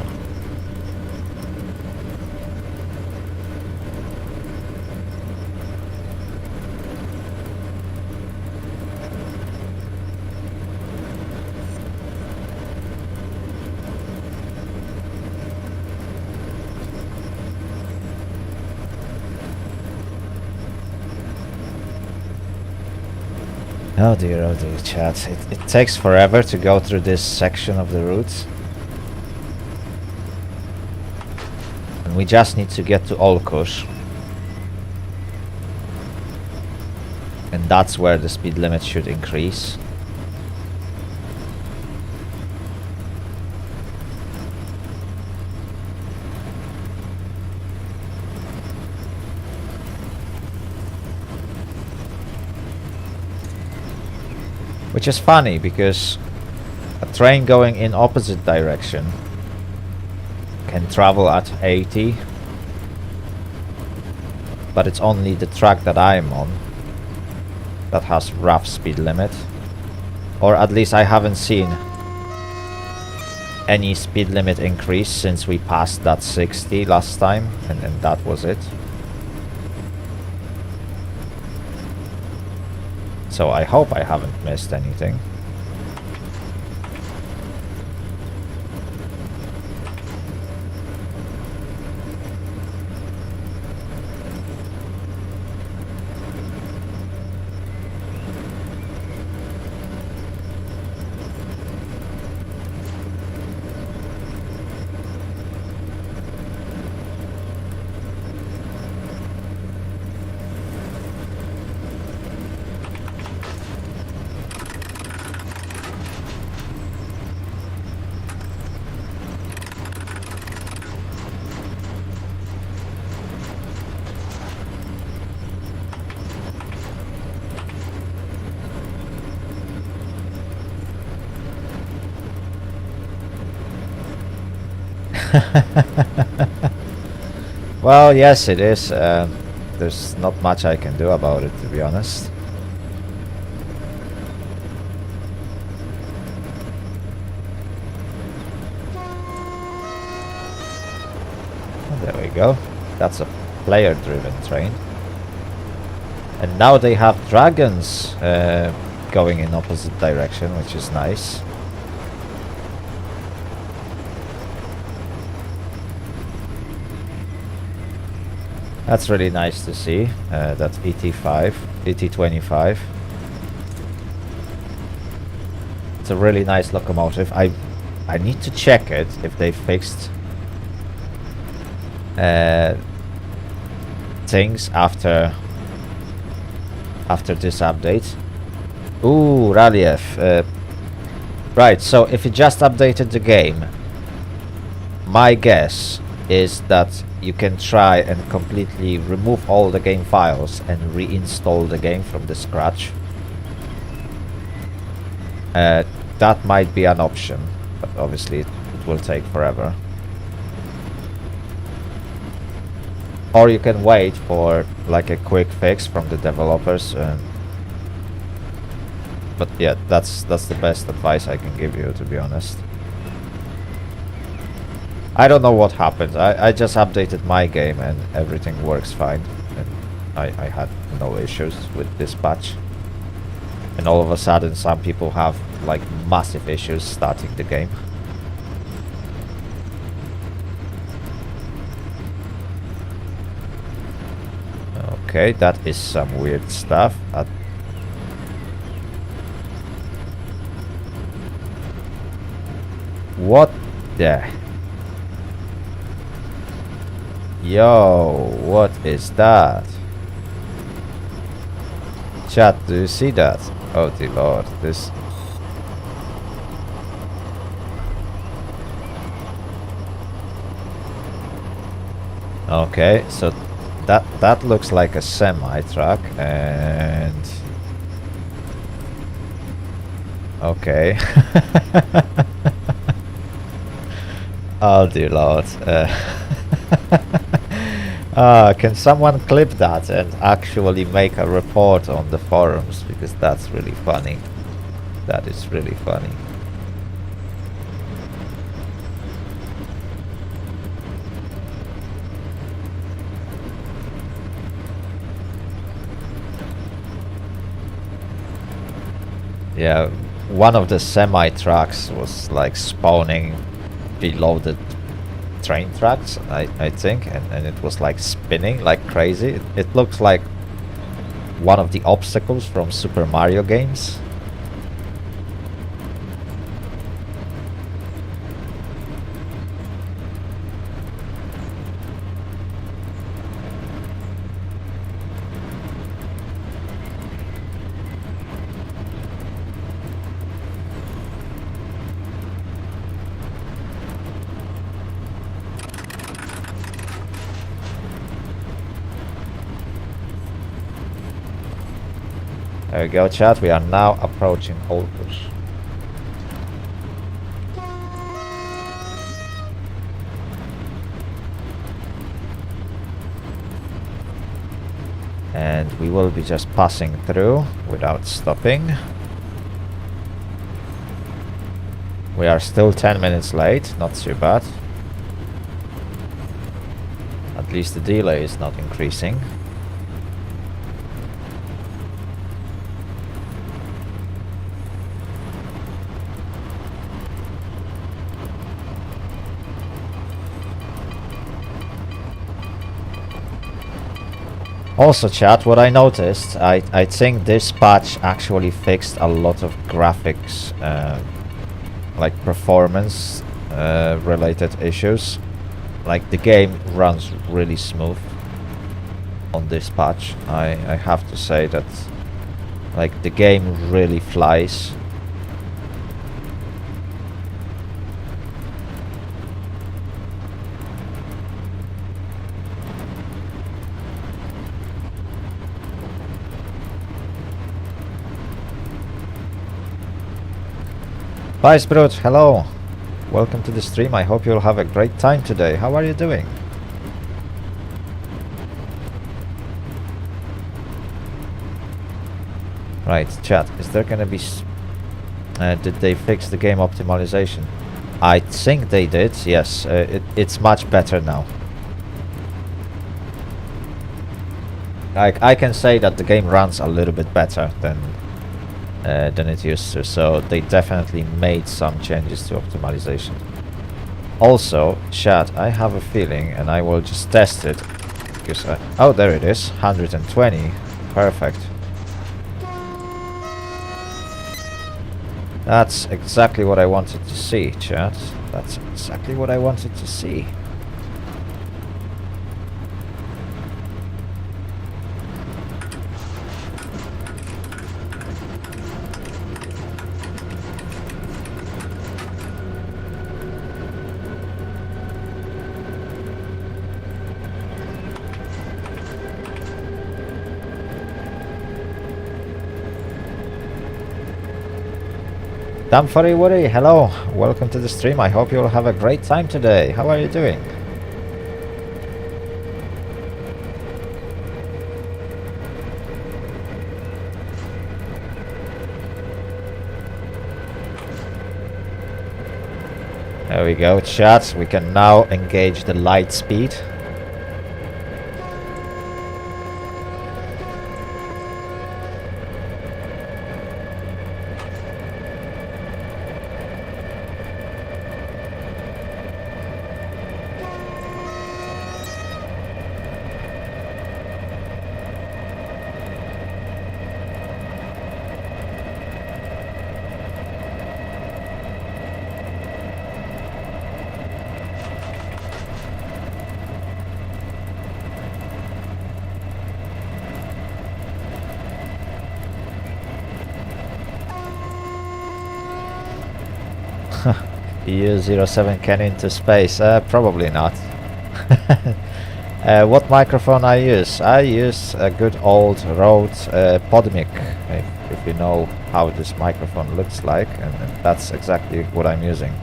oh dear, chat. It takes forever to go through this section of the route. And we just need to get to Olkusz. And that's where the speed limit should increase. Which is funny because a train going in opposite direction can travel at 80, but it's only the track that I'm on that has rough speed limit, or at least I haven't seen any speed limit increase since we passed that 60 last time, and that was it. So I hope I haven't missed anything. Well, yes, it is. There's not much I can do about it, to be honest. There we go. That's a player-driven train. And now they have dragons going in opposite direction, which is nice. That's really nice to see. That's ET25. It's a really nice locomotive. I need to check it if they fixed things after this update. Ooh, relief. Right, so if it just updated the game, my guess is that you can try and completely remove all the game files and reinstall the game from the scratch. That might be an option, but obviously it will take forever. Or you can wait for like a quick fix from the developers. But yeah, that's the best advice I can give you, to be honest. I don't know what happened. I just updated my game and everything works fine. And I had no issues with this patch. And all of a sudden some people have like massive issues starting the game. Okay, that is some weird stuff. What the... Yo, what is that? Chat, do you see that? Oh dear lord, this... Okay, so that looks like a semi-truck, and... Okay. Oh dear lord. Can someone clip that and actually make a report on the forums, because that's really funny. That is really funny. Yeah, one of the semi-trucks was like spawning below the train tracks, I think, and it was like spinning like crazy. It looks like one of the obstacles from Super Mario games. There we go, chat. We are now approaching Olkush. And we will be just passing through without stopping. We are still 10 minutes late, not too bad. At least the delay is not increasing. Also, chat, what I noticed, I think this patch actually fixed a lot of graphics, like performance related issues. Like the game runs really smooth on this patch. I have to say that, like, the game really flies. Vice Brute, hello! Welcome to the stream, I hope you'll have a great time today. How are you doing? Right, chat, is there gonna be... did they fix the game optimization? I think they did, yes. It's much better now. I can say that the game runs a little bit better than it used to, so they definitely made some changes to optimization. Also, chat, I have a feeling, and I will just test it, because oh, there it is, 120, perfect. That's exactly what I wanted to see, chat. That's exactly what I wanted to see. Damfurry Woody, hello, welcome to the stream. I hope you'll have a great time today. How are you doing? There we go, chat. We can now engage the light speed. EU07 can into space? Probably not. What microphone I use? I use a good old Rode PodMic, if you know how this microphone looks like, and that's exactly what I'm using.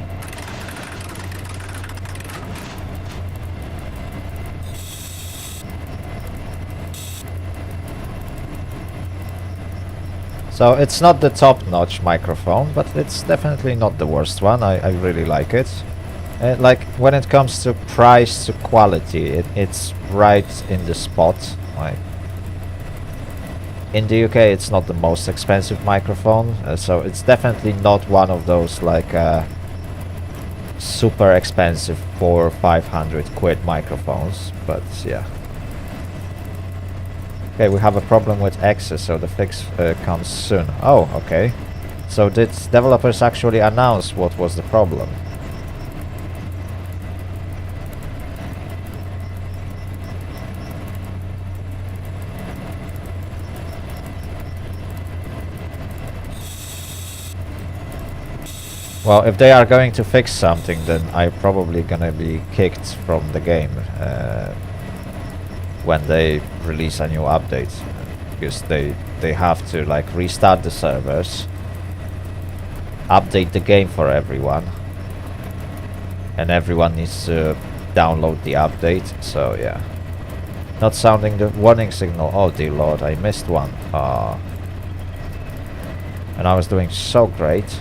So it's not the top-notch microphone, but it's definitely not the worst one. I really like it. Like, when it comes to price to quality, it's right in the spot. Like, in the UK, it's not the most expensive microphone, so it's definitely not one of those like super expensive 400 or 500 quid microphones. But yeah. Okay, we have a problem with access, so the fix comes soon. Oh, okay. So did developers actually announce what was the problem? Well, if they are going to fix something, then I'm probably gonna be kicked from the game when they release a new update, because they have to like restart the servers, update the game for everyone, and everyone needs to download the update. So yeah, not sounding the warning signal. Oh dear lord, I missed one. And I was doing so great.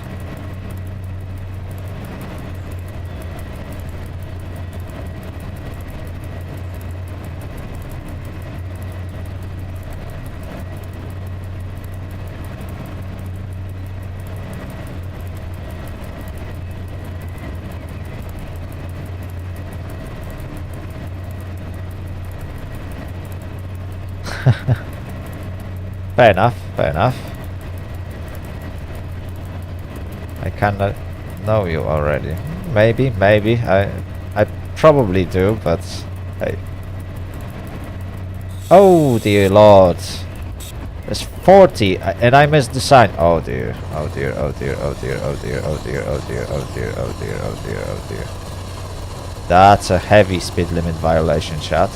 Fair enough, fair enough. I kinda know you already. Maybe. I probably do, but I... Oh dear lord. There's 40 and I missed the sign. Oh dear, oh dear, oh dear, oh dear, oh dear, oh dear, oh dear, oh dear, oh dear, oh dear, oh dear. That's a heavy speed limit violation, chat.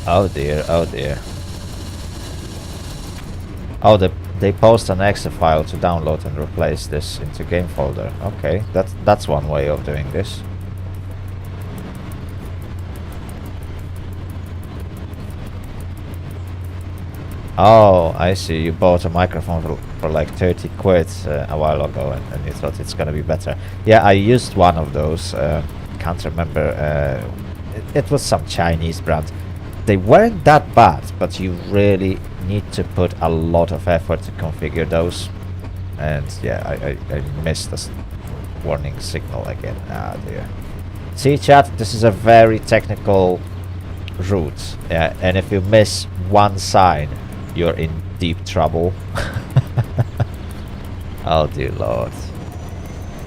Oh dear, oh dear. Oh, they post an exe file to download and replace this into game folder. Okay, that's one way of doing this. Oh, I see. You bought a microphone for like 30 quid a while ago, and you thought it's gonna be better. Yeah, I used one of those. Can't remember. It was some Chinese brand. They weren't that bad, but you really need to put a lot of effort to configure those. And yeah, I missed this warning signal again. Ah dear. See chat, this is a very technical route. Yeah, and if you miss one sign, you're in deep trouble. Oh dear lord.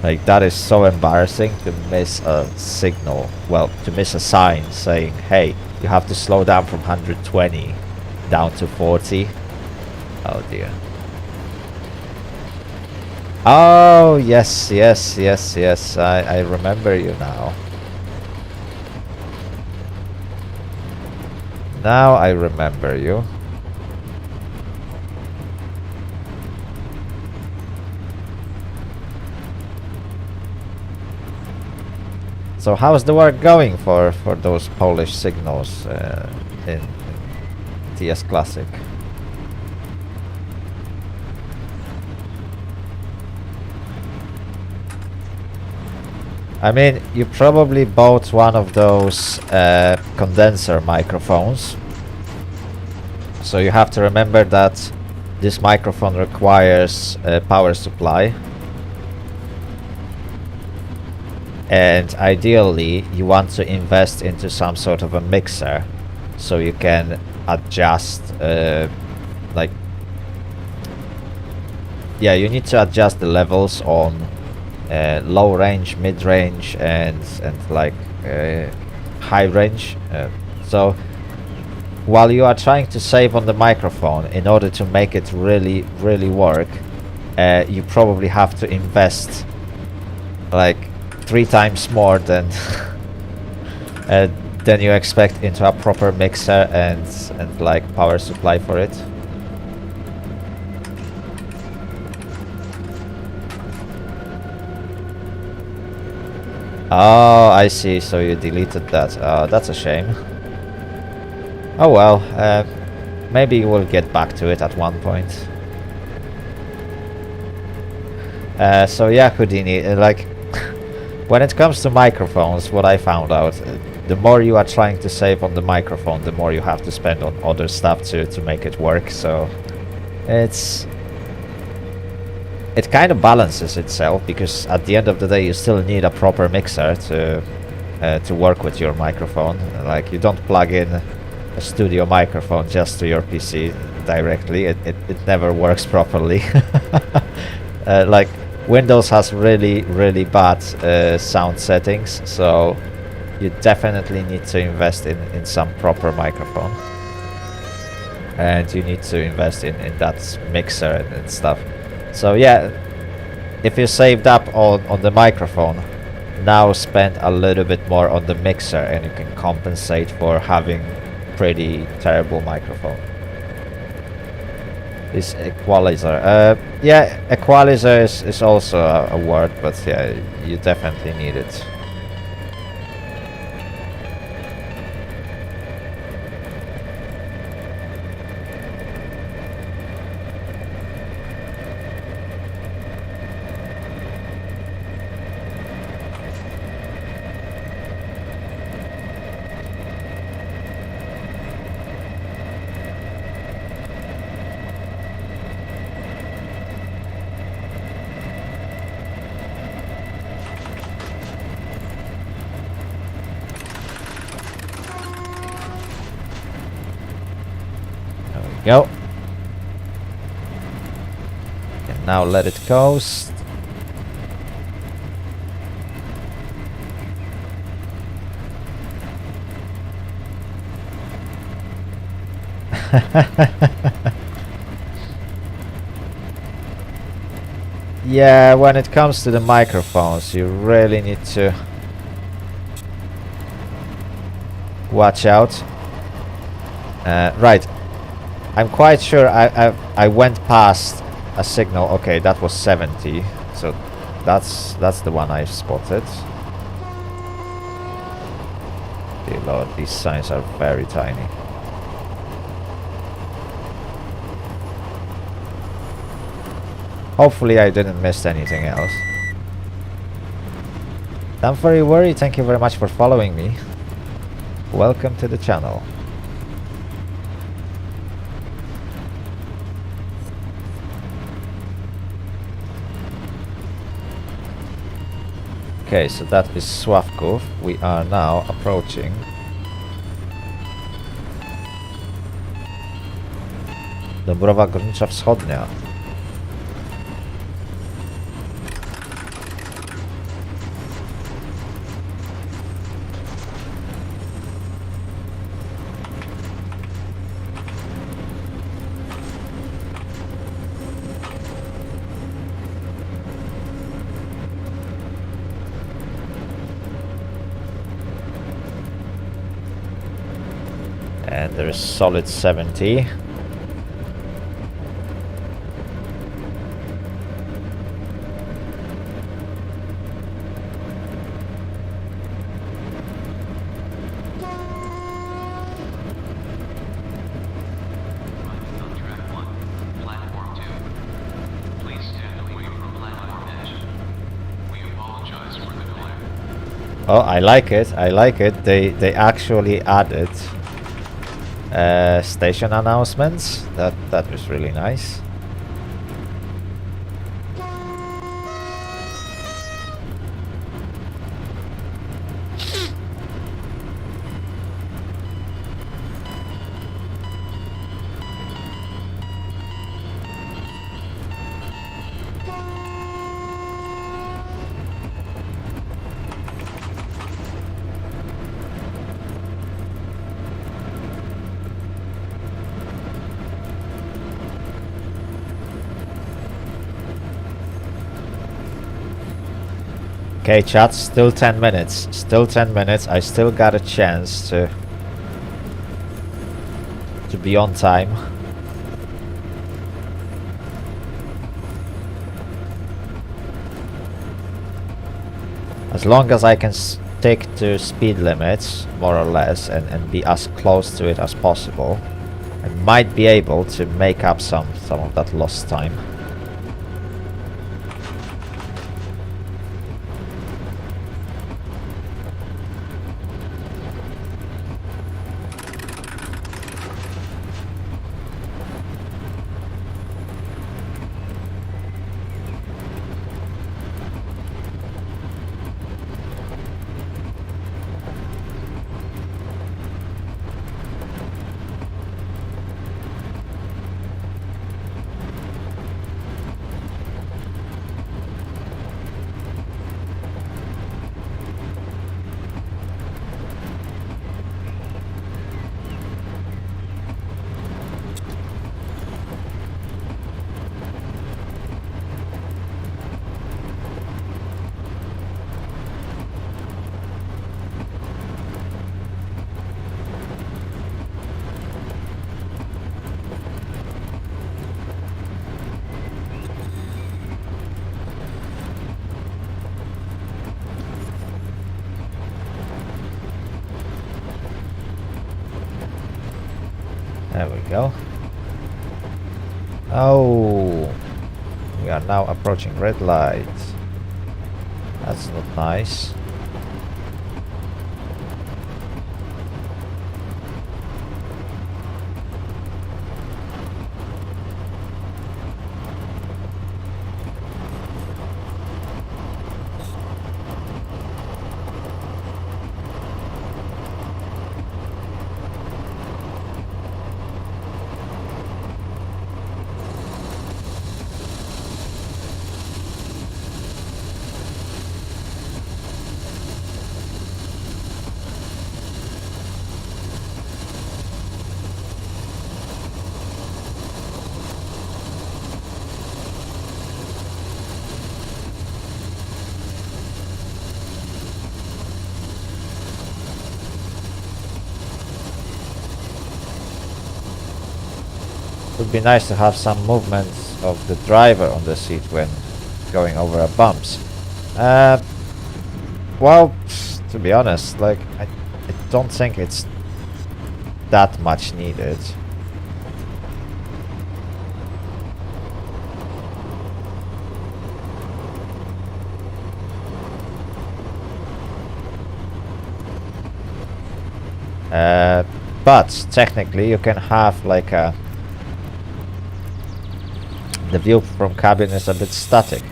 Like, that is so embarrassing to miss a signal. Well, to miss a sign saying, hey, you have to slow down from 120 down to 40. Oh dear. Oh, yes, yes, yes, yes. I remember you now. Now I remember you. So how's the work going for those Polish signals in TS Classic? I mean, you probably bought one of those condenser microphones. So you have to remember that this microphone requires a power supply. And ideally, you want to invest into some sort of a mixer so you can adjust, like... Yeah, you need to adjust the levels on low range, mid range, and like high range. So while you are trying to save on the microphone in order to make it really work, you probably have to invest like 3 times more than than you expect into a proper mixer and like power supply for it. Oh, I see. So you deleted that. That's a shame. Oh well. Maybe we'll get back to it at one point. So yeah, Houdini, like when it comes to microphones, what I found out, the more you are trying to save on the microphone, the more you have to spend on other stuff to make it work. So it kind of balances itself, because at the end of the day you still need a proper mixer to work with your microphone. Like, you don't plug in a studio microphone just to your PC directly. It never works properly. Like, Windows has really bad sound settings, so you definitely need to invest in some proper microphone. And you need to invest in that mixer and stuff. So yeah, if you saved up on the microphone, now spend a little bit more on the mixer and you can compensate for having pretty terrible microphone. This equalizer, yeah, equalizer is also a word, but yeah, you definitely need it. Go. And now let it coast. Yeah, when it comes to the microphones, you really need to watch out. Right. I'm quite sure I went past a signal. Okay, that was 70, so that's the one I spotted. Dear Lord, these signs are very tiny. Hopefully I didn't miss anything else. Don't very worry, thank you very much for following me. Welcome to the channel. Okay, so that is Sławków. We are now approaching Dąbrowa Górnicza Wschodnia. And there is solid 70. Oh, I like it. I like it. They actually added station announcements. That was really nice. Okay, chat, still 10 minutes. Still 10 minutes. I still got a chance to be on time. As long as I can stick to speed limits, more or less, and be as close to it as possible, I might be able to make up some of that lost time. go. Oh, we are now approaching red light. That's not nice. Would be nice to have some movement of the driver on the seat when going over bumps. Well, to be honest, like I don't think it's that much needed. But technically you can have like a the view from cabin is a bit static.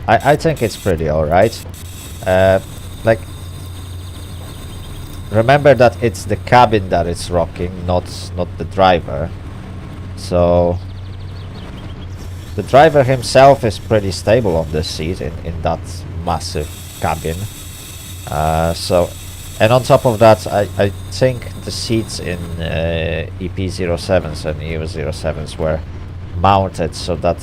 I think it's pretty alright. Like, remember that it's the cabin that is rocking, not the driver. So the driver himself is pretty stable on the seat in that massive cabin. And on top of that, I think the seats in EP07s and EU07s were mounted so that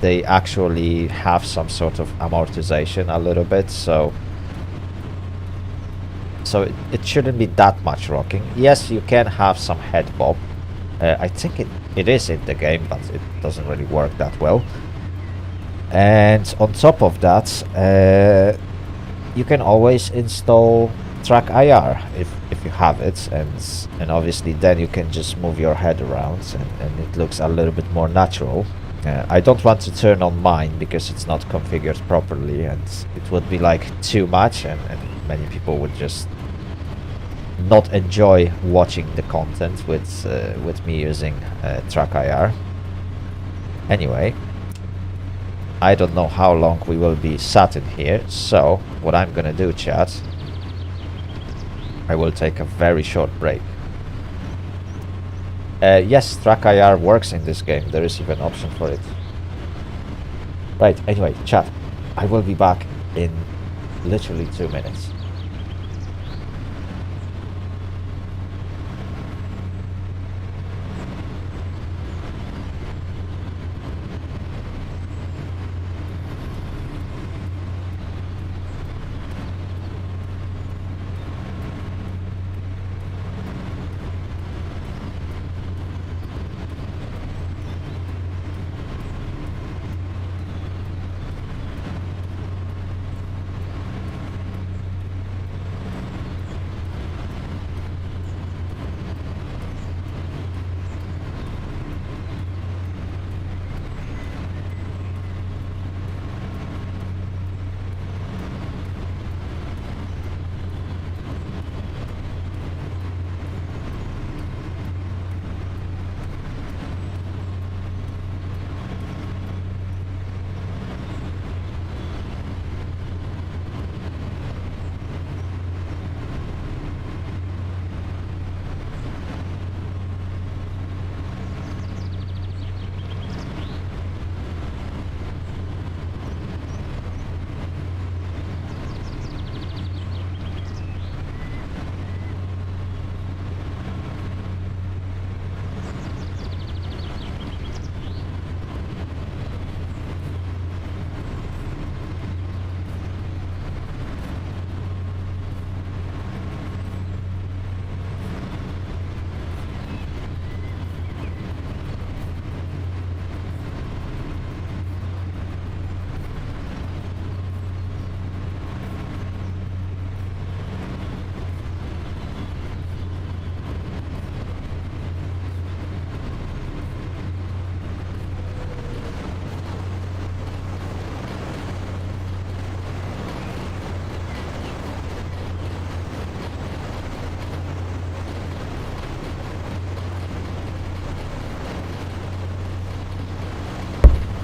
they actually have some sort of amortization a little bit, so it shouldn't be that much rocking. Yes, you can have some head bob. I think it is in the game, but it doesn't really work that well. And on top of that, you can always install track IR if you have it, and obviously then you can just move your head around and it looks a little bit more natural. I don't want to turn on mine because it's not configured properly, and it would be like too much, and many people would just not enjoy watching the content with me using track IR. Anyway, I don't know how long we will be sat in here, so what I'm gonna do, chat, I will take a very short break. Yes, track IR works in this game. There is even an option for it. Right, anyway, chat, I will be back in literally 2 minutes.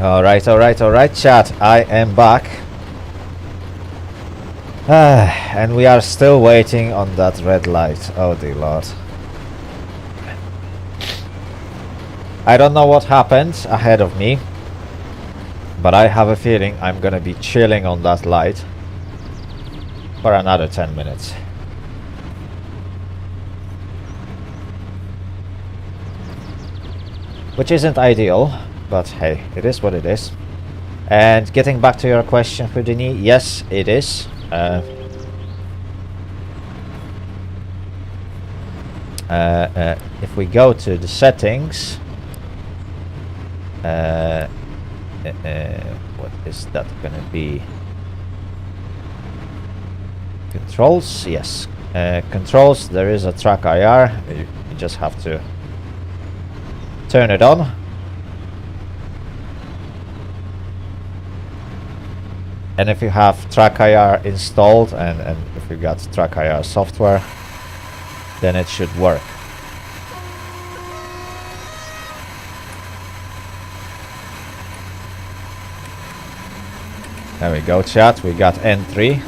Alright, chat. I am back. And we are still waiting on that red light. Oh dear lord. I don't know what happened ahead of me, but I have a feeling I'm gonna be chilling on that light for another 10 minutes. Which isn't ideal, but hey, it is what it is. And getting back to your question, Houdini, yes, it is. If we go to the settings, what is that gonna be? Controls, yes. Controls, there is a track IR. You just have to turn it on. And if you have track IR installed and if you got track IR software, then it should work. There we go, chat. We got N3.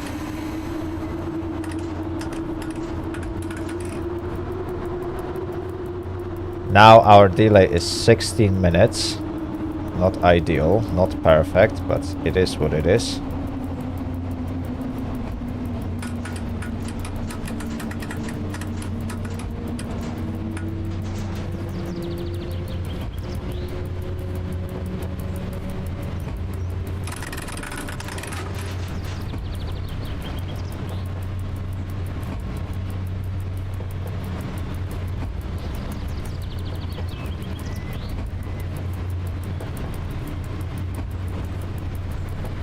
Now our delay is 16 minutes. Not ideal, not perfect, but it is what it is.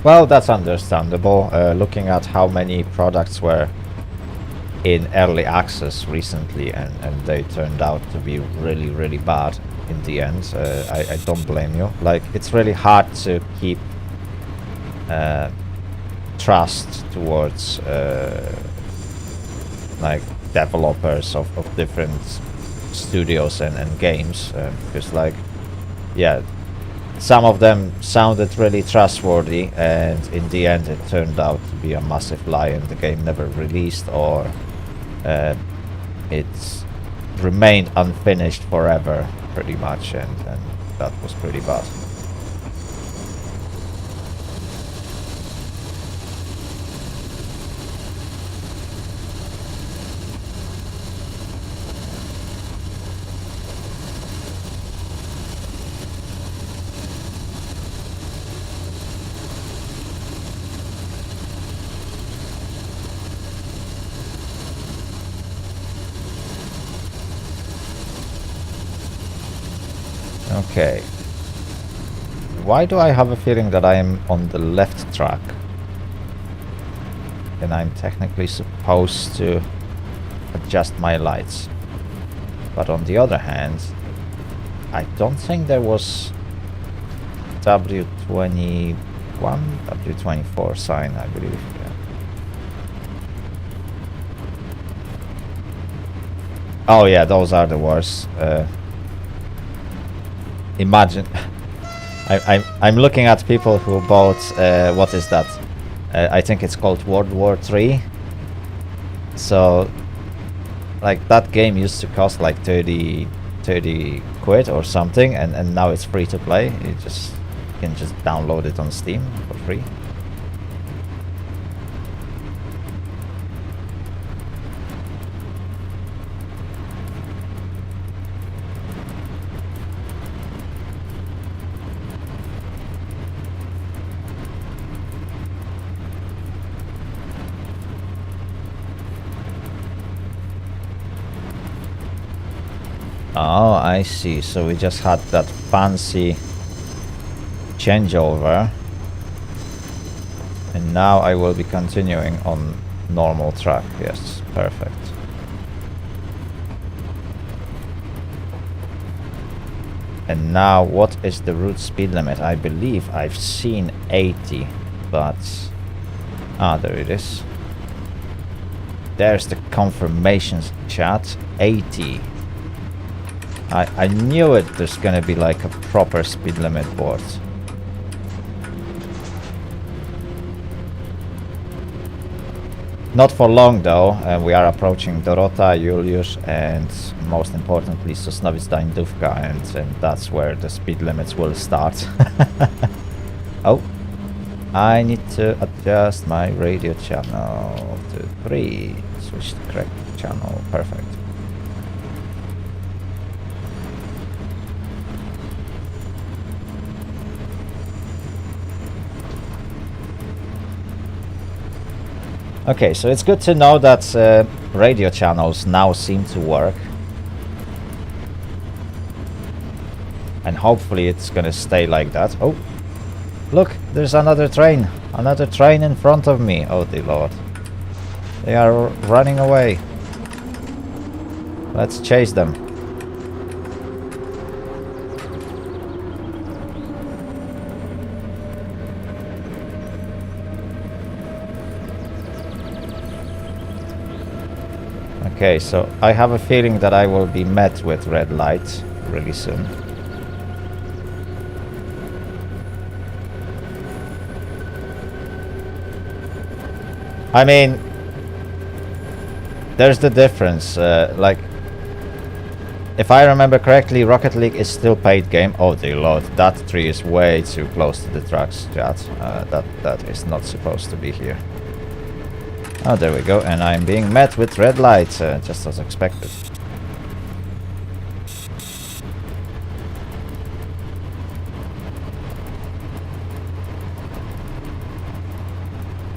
Well, that's understandable, looking at how many products were in early access recently and they turned out to be really, really bad in the end. I don't blame you. Like, it's really hard to keep trust towards like developers of different studios and games, because like, yeah, some of them sounded really trustworthy and in the end it turned out to be a massive lie and the game never released, or it's remained unfinished forever pretty much, and that was pretty bad. Okay. Why do I have a feeling that I am on the left track? And I'm technically supposed to adjust my lights. But on the other hand, I don't think there was W21, W24 sign, I believe. Yeah. Oh yeah, those are the worst. Imagine, I'm looking at people who bought what is that? I think it's called World War 3. So, like, that game used to cost like 30 quid or something, and now it's free to play. You can just download it on Steam for free. Oh, I see. So we just had that fancy changeover. And now I will be continuing on normal track. Yes, perfect. And now what is the route speed limit? I believe I've seen 80, but... Ah, there it is. There's the confirmations chat. 80. I knew it. There's gonna be like a proper speed limit board. Not for long though. We are approaching Dorota, Julius, and most importantly Sosnowiec-Dąbrówka, and that's where the speed limits will start. Oh, I need to adjust my radio channel to 3. Switch to correct channel. Perfect. Okay, so it's good to know that radio channels now seem to work. And hopefully it's gonna stay like that. Oh, look, there's another train. Another train in front of me. Oh dear lord. They are running away. Let's chase them. Okay, so I have a feeling that I will be met with red lights really soon. I mean, there's the difference. Like, if I remember correctly, Rocket League is still paid game. Oh dear lord, that tree is way too close to the tracks, chat. That is not supposed to be here. Oh, there we go, and I'm being met with red lights, just as expected.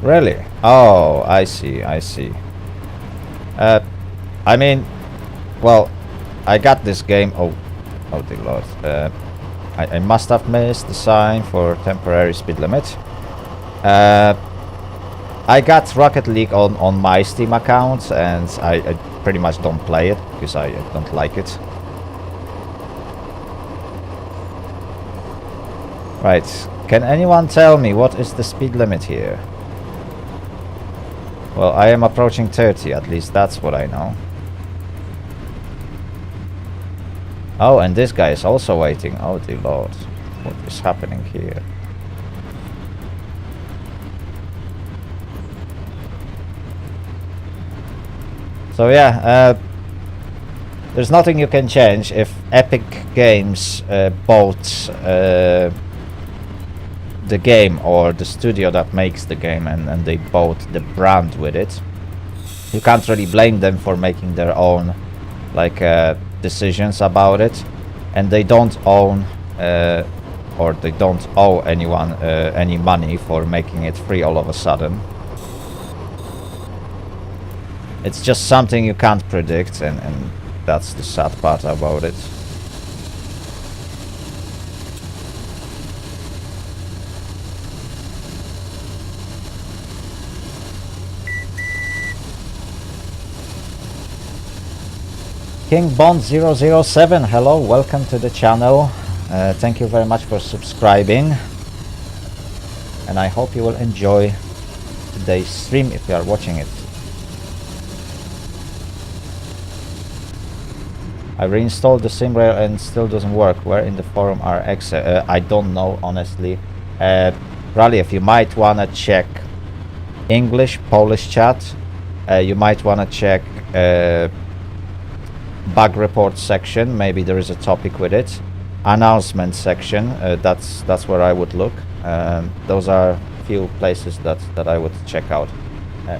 Really? Oh, I see, I see. I mean, well, I got this game. Oh dear lord. I must have missed the sign for temporary speed limit. I got Rocket League on my Steam account, and I pretty much don't play it because I don't like it. Right, can anyone tell me what is the speed limit here? Well, I am approaching 30, at least that's what I know. Oh, and this guy is also waiting. Oh dear lord, what is happening here? So yeah, there's nothing you can change. If Epic Games bought the game, or the studio that makes the game, and they bought the brand with it, you can't really blame them for making their own like decisions about it, and they don't own or they don't owe anyone any money for making it free all of a sudden. It's just something you can't predict, and that's the sad part about it. King Bond 007, hello, welcome to the channel. Thank you very much for subscribing, and I hope you will enjoy today's stream if you are watching it. I reinstalled the SimRail and still doesn't work. Where in the forum are exe? I don't know, honestly. Rally, if you might wanna check English, Polish chat, you might wanna check bug report section. Maybe there is a topic with it. Announcement section. That's where I would look. Those are few places that I would check out.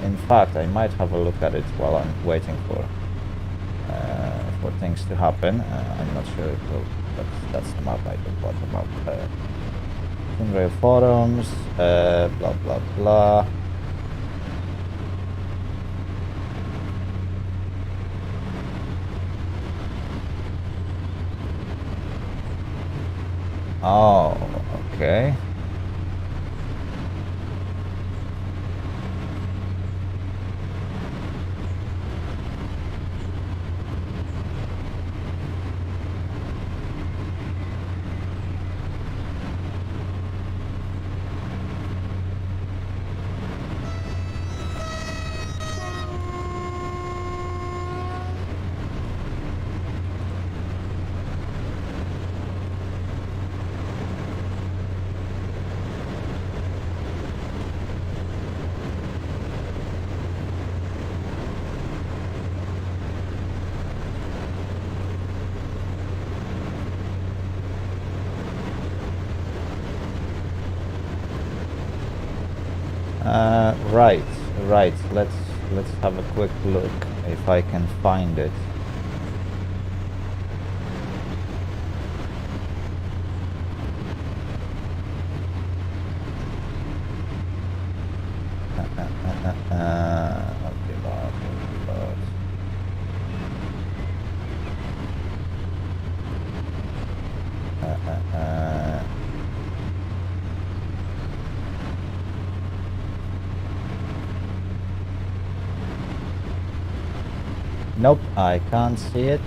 In fact, I might have a look at it while I'm waiting for things to happen. I'm not sure if that's the map I don't want about. SimRail forums, blah blah blah. Oh, okay. Right. Let's have a quick look if I can find it. Okay, Lord. Nope, I can't see it.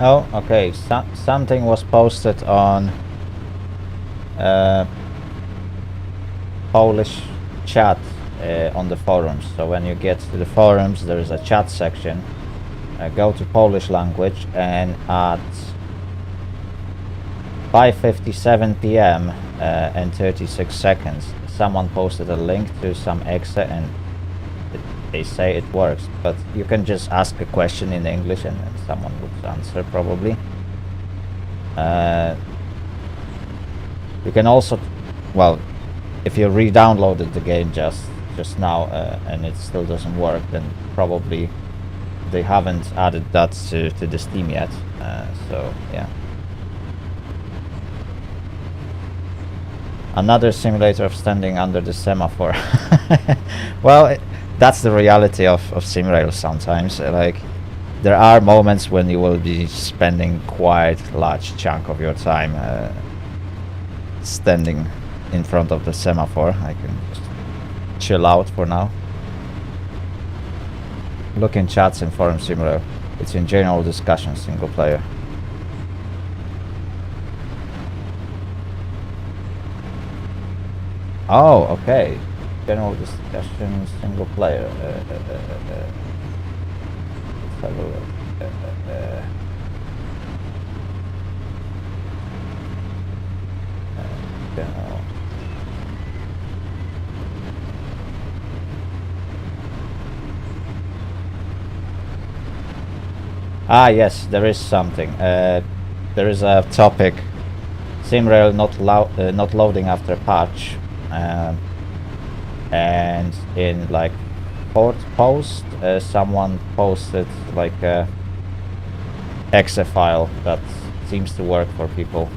Oh, okay. Something was posted on Polish chat on the forums. So when you get to the forums, there is a chat section. Go to Polish language, and at 5:57 p.m. And 36 seconds, someone posted a link to some exe, and they say it works. But you can just ask a question in English, and someone would answer probably. You can also, well, if you re-downloaded the game just now and it still doesn't work, then probably they haven't added that to the Steam yet. So yeah. Another simulator of standing under the semaphore. Well, that's the reality of SimRail sometimes. Like, there are moments when you will be spending quite large chunk of your time standing in front of the semaphore. I can just chill out for now. Look in chats in forum SimRail. It's in general discussion, single player. Oh, okay. General discussion, single player. Let's have a look. General. Ah, yes, there is something. There is a topic. SimRail not loading after patch. And in like fourth post, someone posted like a exe file that seems to work for people.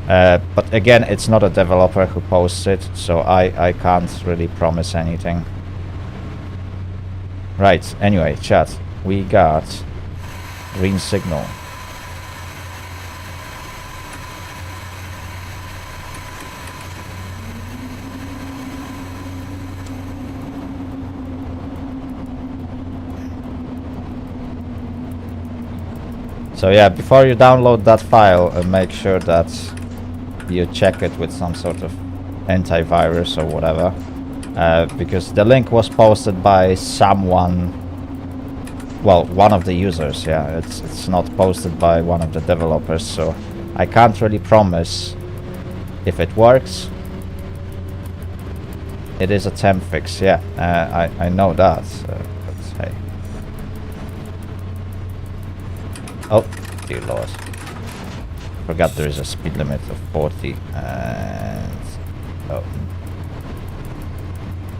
But again, it's not a developer who posts it, so I can't really promise anything. Right, anyway, chat, we got green signal. So yeah, before you download that file, make sure that you check it with some sort of antivirus or whatever, because the link was posted by someone, well, one of the users. Yeah, it's not posted by one of the developers, so I can't really promise if it works. It is a temp fix, yeah, I know that, but hey. Oh, dear lord. Forgot there is a speed limit of 40 and...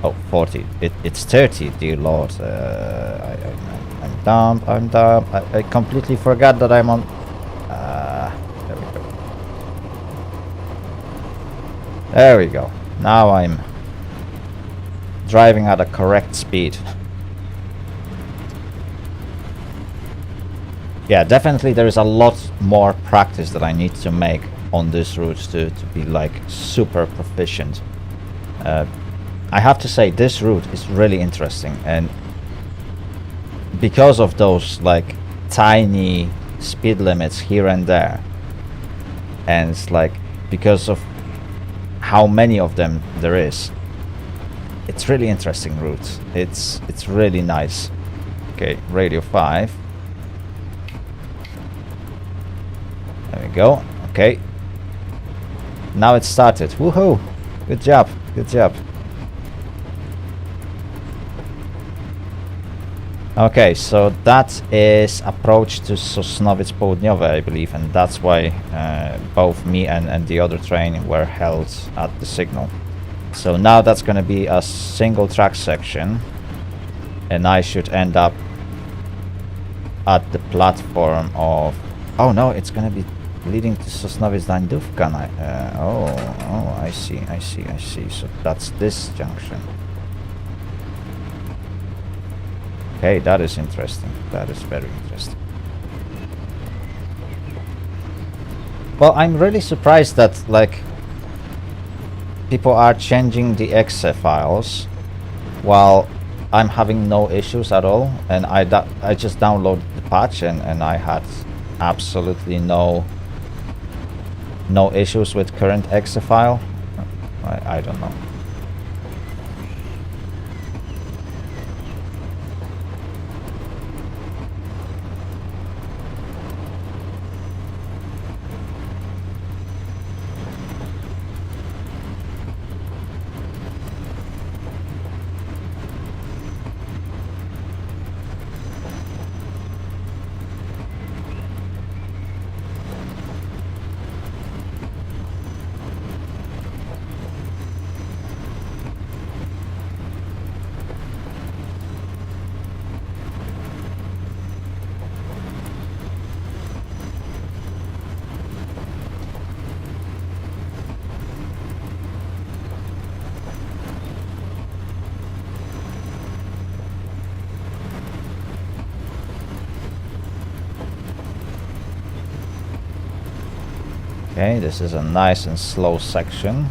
Oh, 40. It's 30, dear lord. I'm dumb, I completely forgot that I'm on... there we go. There we go. Now I'm driving at a correct speed. Yeah, definitely there is a lot more practice that I need to make on this route to be like super proficient. I have to say this route is really interesting, and because of those like tiny speed limits here and there, and it's like, because of how many of them there is, it's really interesting route. It's really nice. Okay, radio 5. There we go. Okay, now it started. Woohoo! Good job, good job. Okay, so that is approach to Sosnowiec Południowe, I believe, and that's why both me and the other train were held at the signal. So now that's going to be a single track section, and I should end up at the platform of... Oh no, it's going to be leading to Sosnowiec Dańdówka. Oh, I see. So that's this junction. Okay, that is interesting. That is very interesting. Well, I'm really surprised that, like, people are changing the exe files while I'm having no issues at all. And I just downloaded the patch and I had absolutely no issues with current exe file. I don't know. Okay, this is a nice and slow section.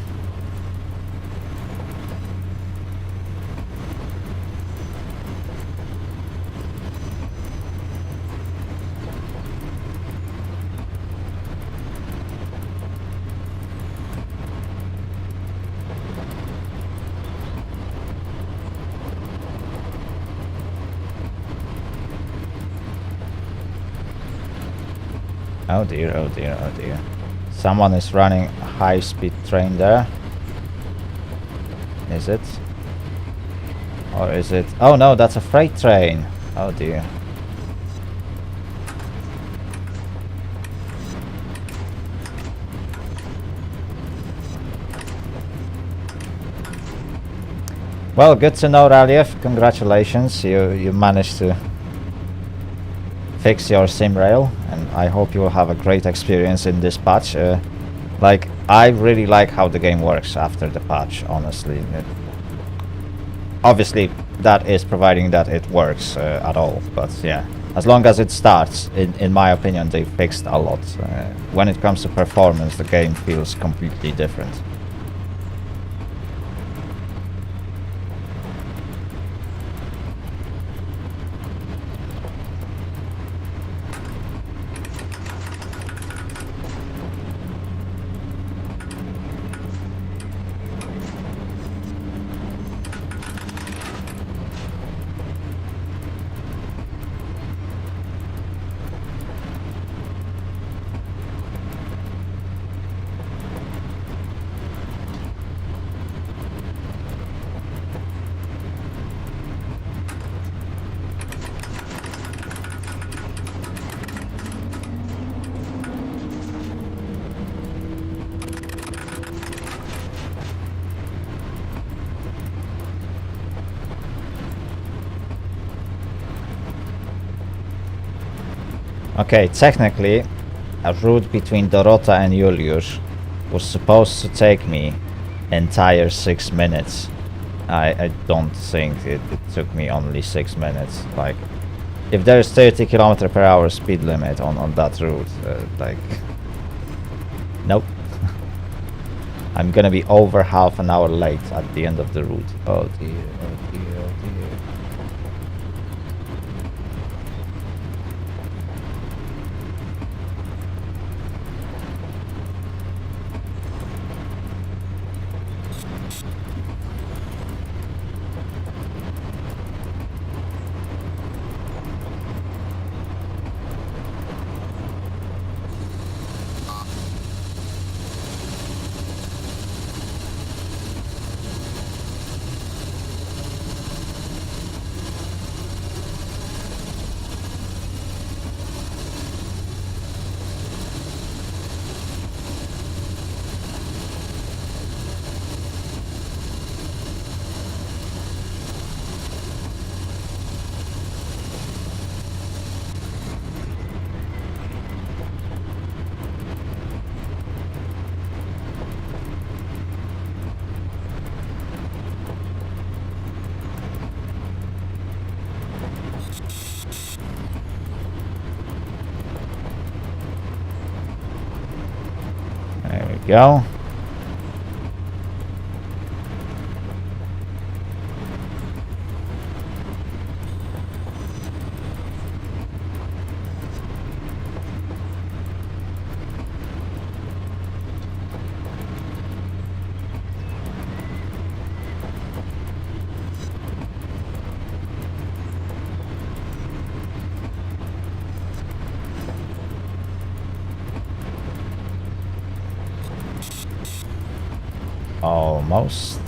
Oh dear, oh dear, oh dear. Someone is running a high-speed train there. Is it? Or is it... Oh no, that's a freight train. Oh dear. Well, good to know, Raliev. Congratulations. You managed to fix your SimRail, and I hope you will have a great experience in this patch. Like, I really like how the game works after the patch, honestly. Obviously, that is providing that it works at all, but yeah, as long as it starts, in my opinion, they fixed a lot. When it comes to performance, the game feels completely different. Okay, technically, a route between Dorota and Juliusz was supposed to take me entire 6 minutes. I don't think it took me only 6 minutes. Like, if there's 30 km/h speed limit on that route, like, nope. I'm gonna be over half an hour late at the end of the route. Oh dear, oh dear, oh dear. go. Almost.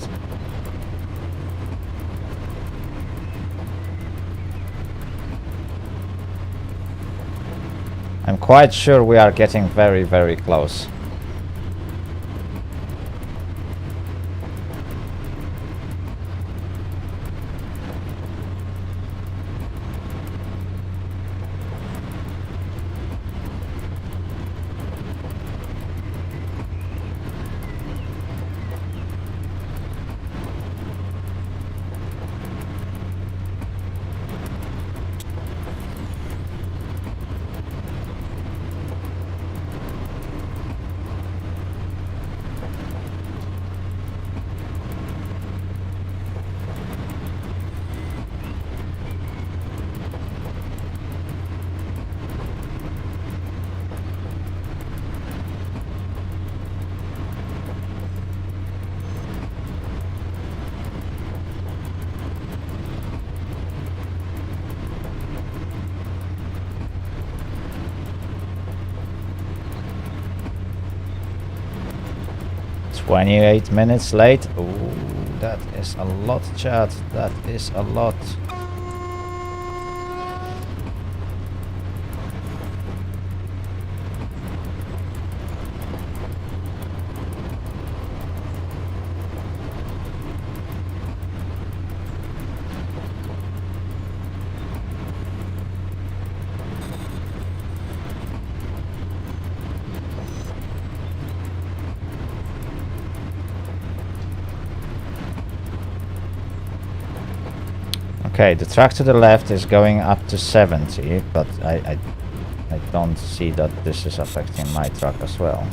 I'm quite sure we are getting very, very close. "28 minutes late." Ooh, that is a lot, chat. That is a lot. Okay, the track to the left is going up to 70, but I don't see that this is affecting my truck as well.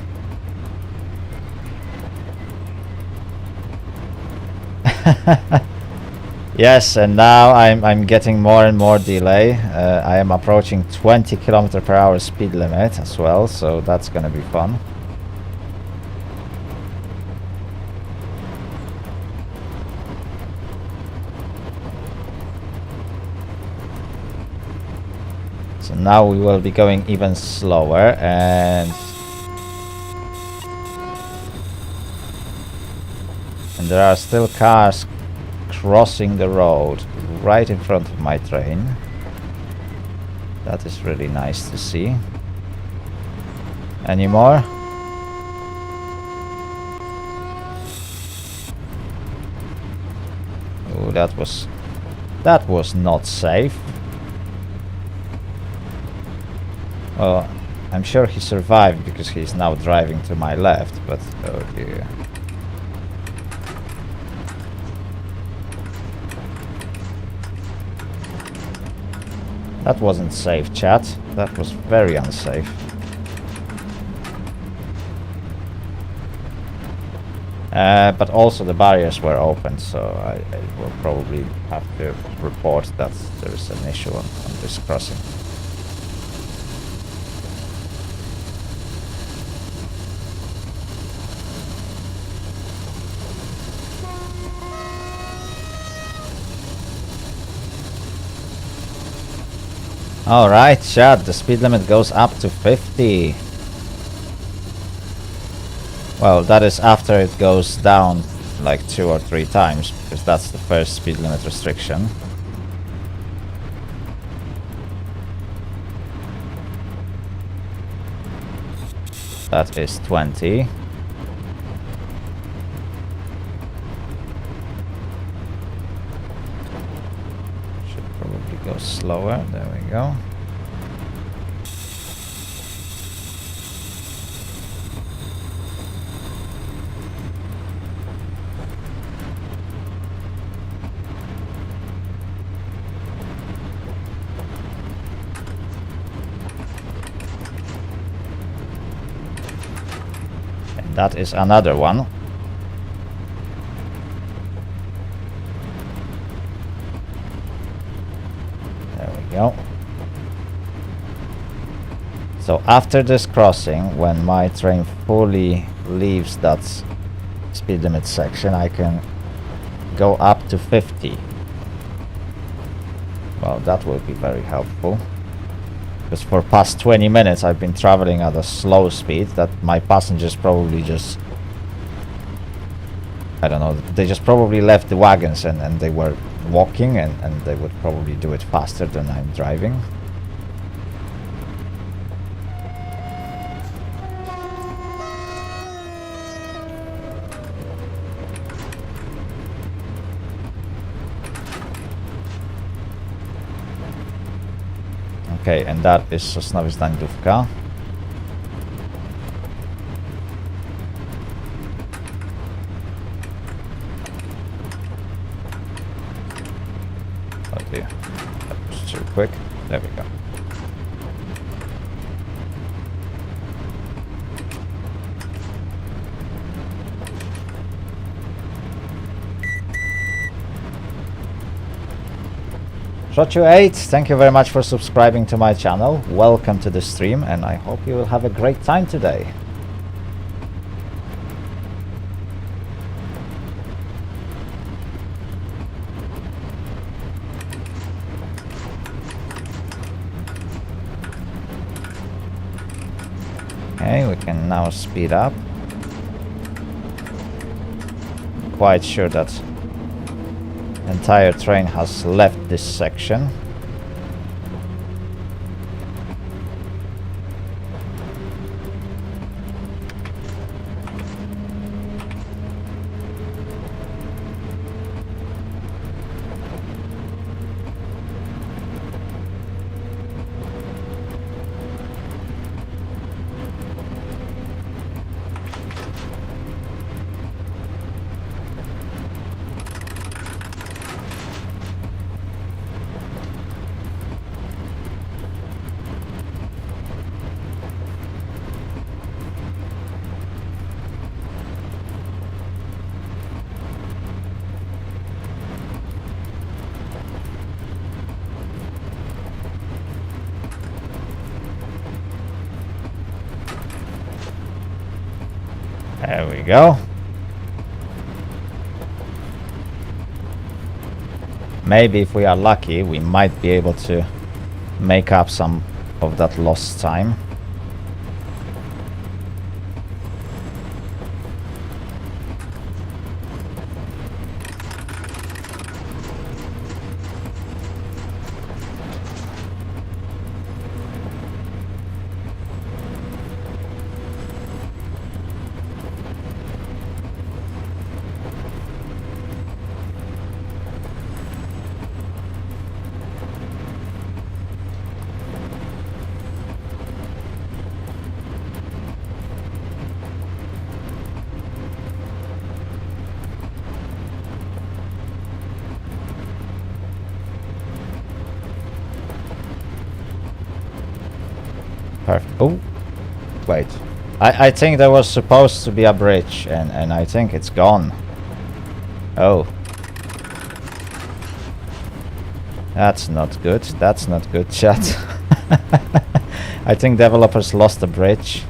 Yes, and now I'm getting more and more delay. I am approaching 20 km/h speed limit as well, so that's gonna be fun. So now we will be going even slower, and there are still cars crossing the road right in front of my train. That is really nice to see. Any more? Oh, that was not safe. Well, I'm sure he survived because he's now driving to my left, but oh dear. That wasn't safe, chat. That was very unsafe. But also the barriers were open, so I will probably have to report that there is an issue on this crossing. Alright, chat, the speed limit goes up to 50. Well, that is after it goes down like 2 or 3 times, because that's the first speed limit restriction. That is 20. Go slower, there we go. And That is another one. There we go. So after this crossing, when my train fully leaves that speed limit section, I can go up to 50. Well, that will be very helpful. Because for past 20 minutes I've been traveling at a slow speed that my passengers probably just... I don't know, they just probably left the wagons and they were walking and they would probably do it faster than I'm driving. Okay, and that is Sosnowiec Znajdówka. Oh dear, that was too quick. There we go. Shochu8, thank you very much for subscribing to my channel. Welcome to the stream, and I hope you will have a great time today. Okay, we can now speed up. Quite sure that entire train has left this section. There we go. Maybe if we are lucky, we might be able to make up some of that lost time. Perfect. Oh, wait. I think there was supposed to be a bridge, and I think it's gone. Oh. That's not good. That's not good, chat. I think developers lost the bridge.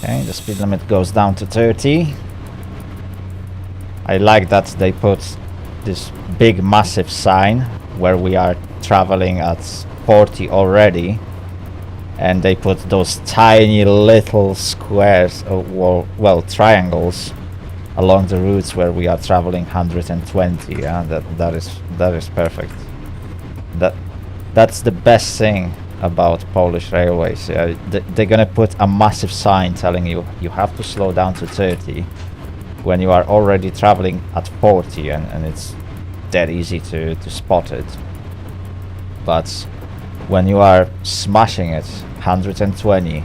Okay, the speed limit goes down to 30. I like that they put this big massive sign where we are traveling at 40 already, and they put those tiny little squares, well, triangles along the routes where we are traveling 120. Yeah, that is perfect. That's the best thing about Polish railways. They're gonna put a massive sign telling you you have to slow down to 30 when you are already traveling at 40, and it's that easy to spot it. But when you are smashing it 120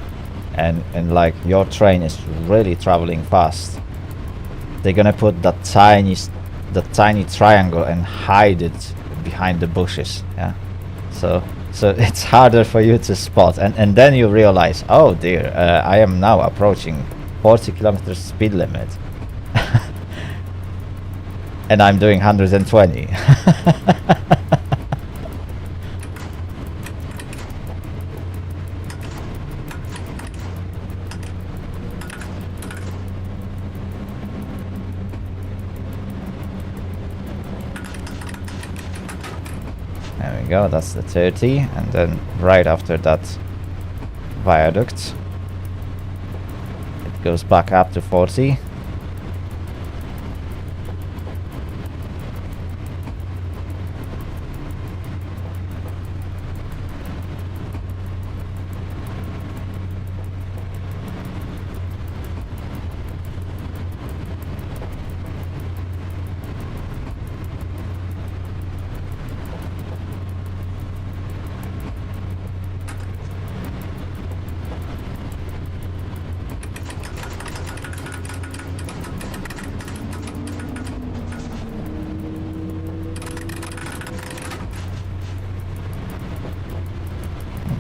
and like your train is really traveling fast, they're gonna put that tiny triangle and hide it behind the bushes. Yeah, so it's harder for you to spot, and then you realize, oh dear, I am now approaching 40 kilometers speed limit and I'm doing 120. There we go, that's the 30, and then right after that viaduct it goes back up to 40.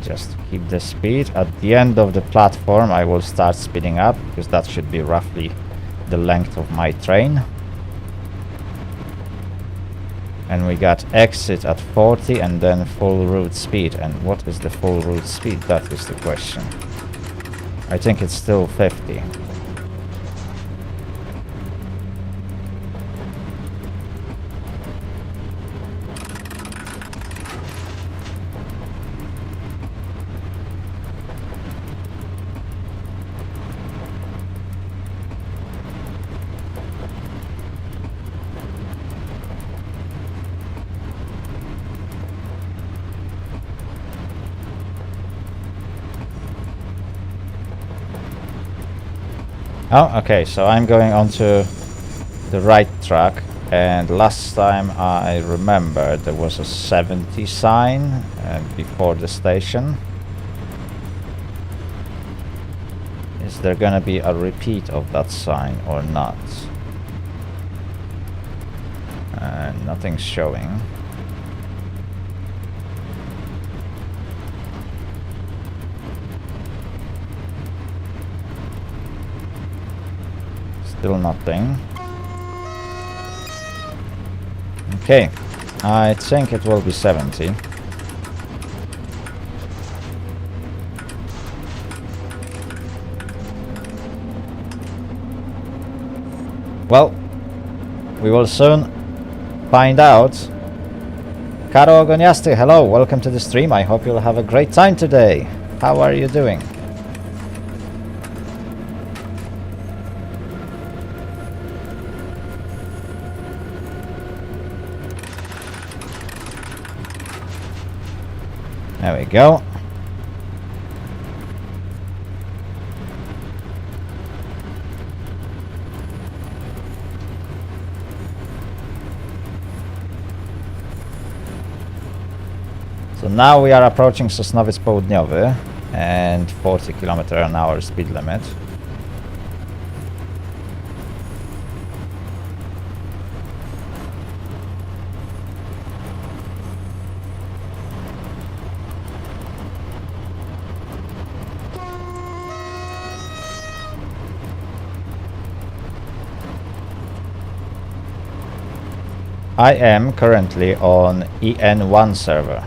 Just to keep the speed. At the end of the platform I will start speeding up, because that should be roughly the length of my train. And we got exit at 40 and then full route speed. And what is the full route speed? That is the question. I think it's still 50. Oh, okay, so I'm going onto the right track, and last time I remember there was a 70 sign before the station. Is there gonna be a repeat of that sign or not? Nothing's showing. Still nothing. Okay, I think it will be 70. Well, we will soon find out. Karo Ogoniasty, hello, welcome to the stream. I hope you'll have a great time today. How are you doing? There we go. So now we are approaching Sosnowiec Południowy and 40 km/h speed limit. I am currently on EN1 server.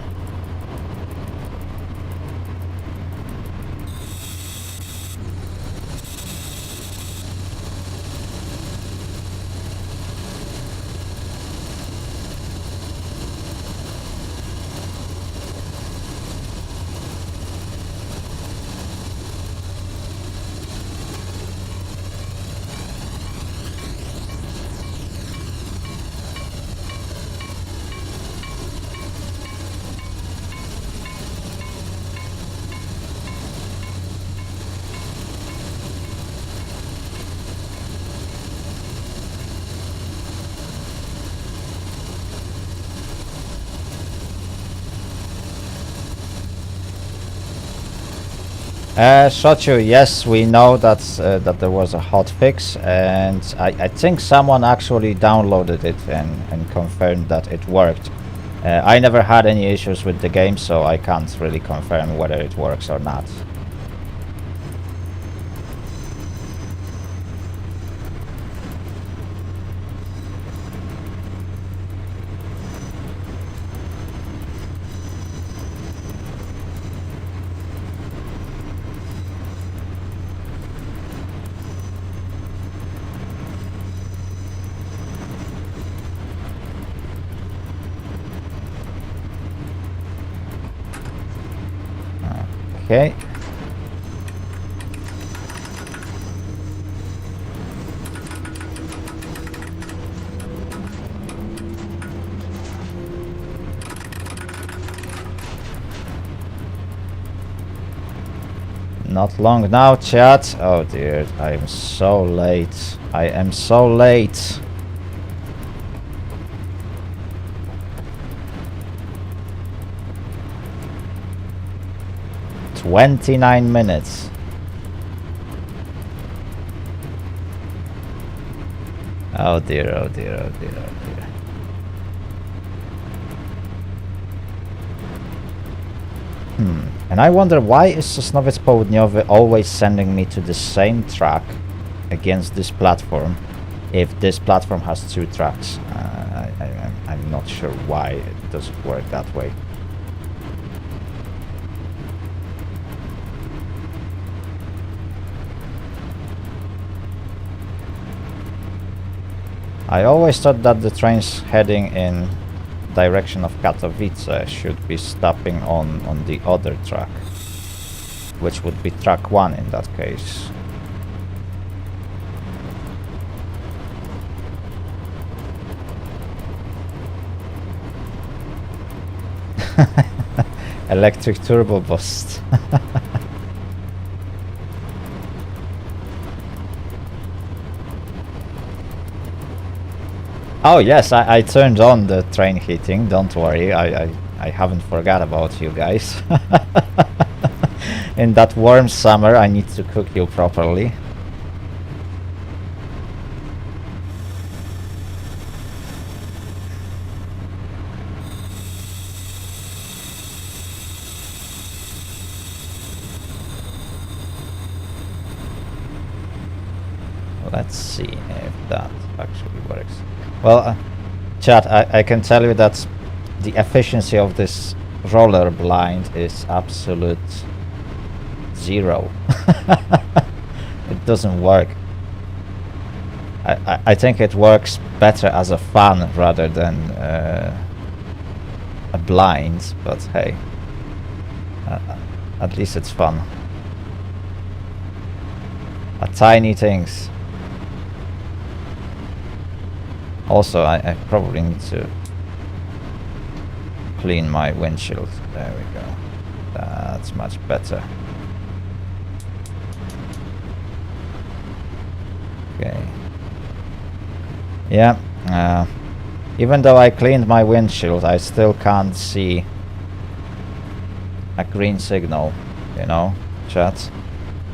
Shochu, yes, we know that there was a hotfix, and I think someone actually downloaded it and confirmed that it worked. I never had any issues with the game, so I can't really confirm whether it works or not. Okay. Not long now, chat. Oh dear, I am so late. I am so late. $29. Oh dear, oh dear, oh dear, oh dear. And I wonder, why is Sosnowiec Południowy always sending me to the same track against this platform if this platform has 2 tracks? I'm not sure why it doesn't work that way. I always thought that the trains heading in direction of Katowice should be stopping on the other track, which would be track 1 in that case. Electric turbo boost. Oh yes, I turned on the train heating, don't worry, I haven't forgot about you guys. In that warm summer I need to cook you properly. Let's see if that actually works. Well, chat, I can tell you that the efficiency of this roller blind is absolute 0. It doesn't work. I think it works better as a fan rather than a blind, but hey, at least it's fun. Tiny things. Also, I probably need to clean my windshield. There we go. That's much better. Okay. Yeah. Even though I cleaned my windshield, I still can't see a green signal, you know, chat.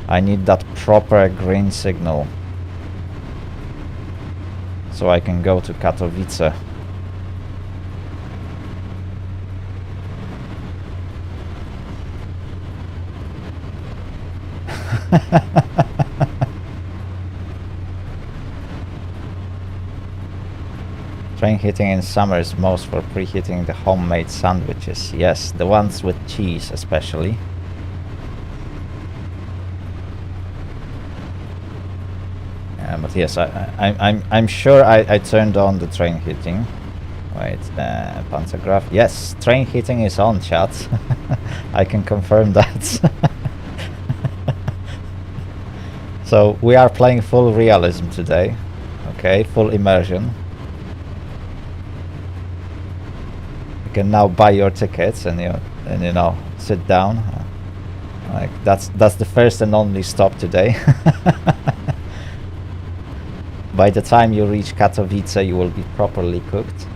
I need that proper green signal so I can go to Katowice. Train heating in summer is most for preheating the homemade sandwiches. Yes, the ones with cheese especially. But yes, I'm sure I turned on the train heating. Wait, pantograph. Yes, train heating is on, chat. I can confirm that. So we are playing full realism today. Okay, full immersion. You can now buy your tickets and you know sit down. Like that's the first and only stop today. By the time you reach Katowice, you will be properly cooked.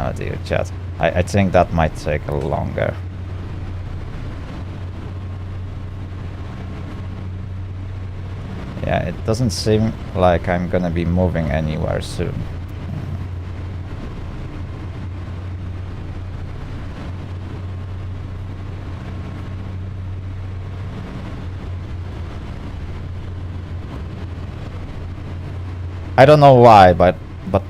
Oh dear, chat. I think that might take a longer. Yeah, it doesn't seem like I'm gonna be moving anywhere soon. I don't know why, but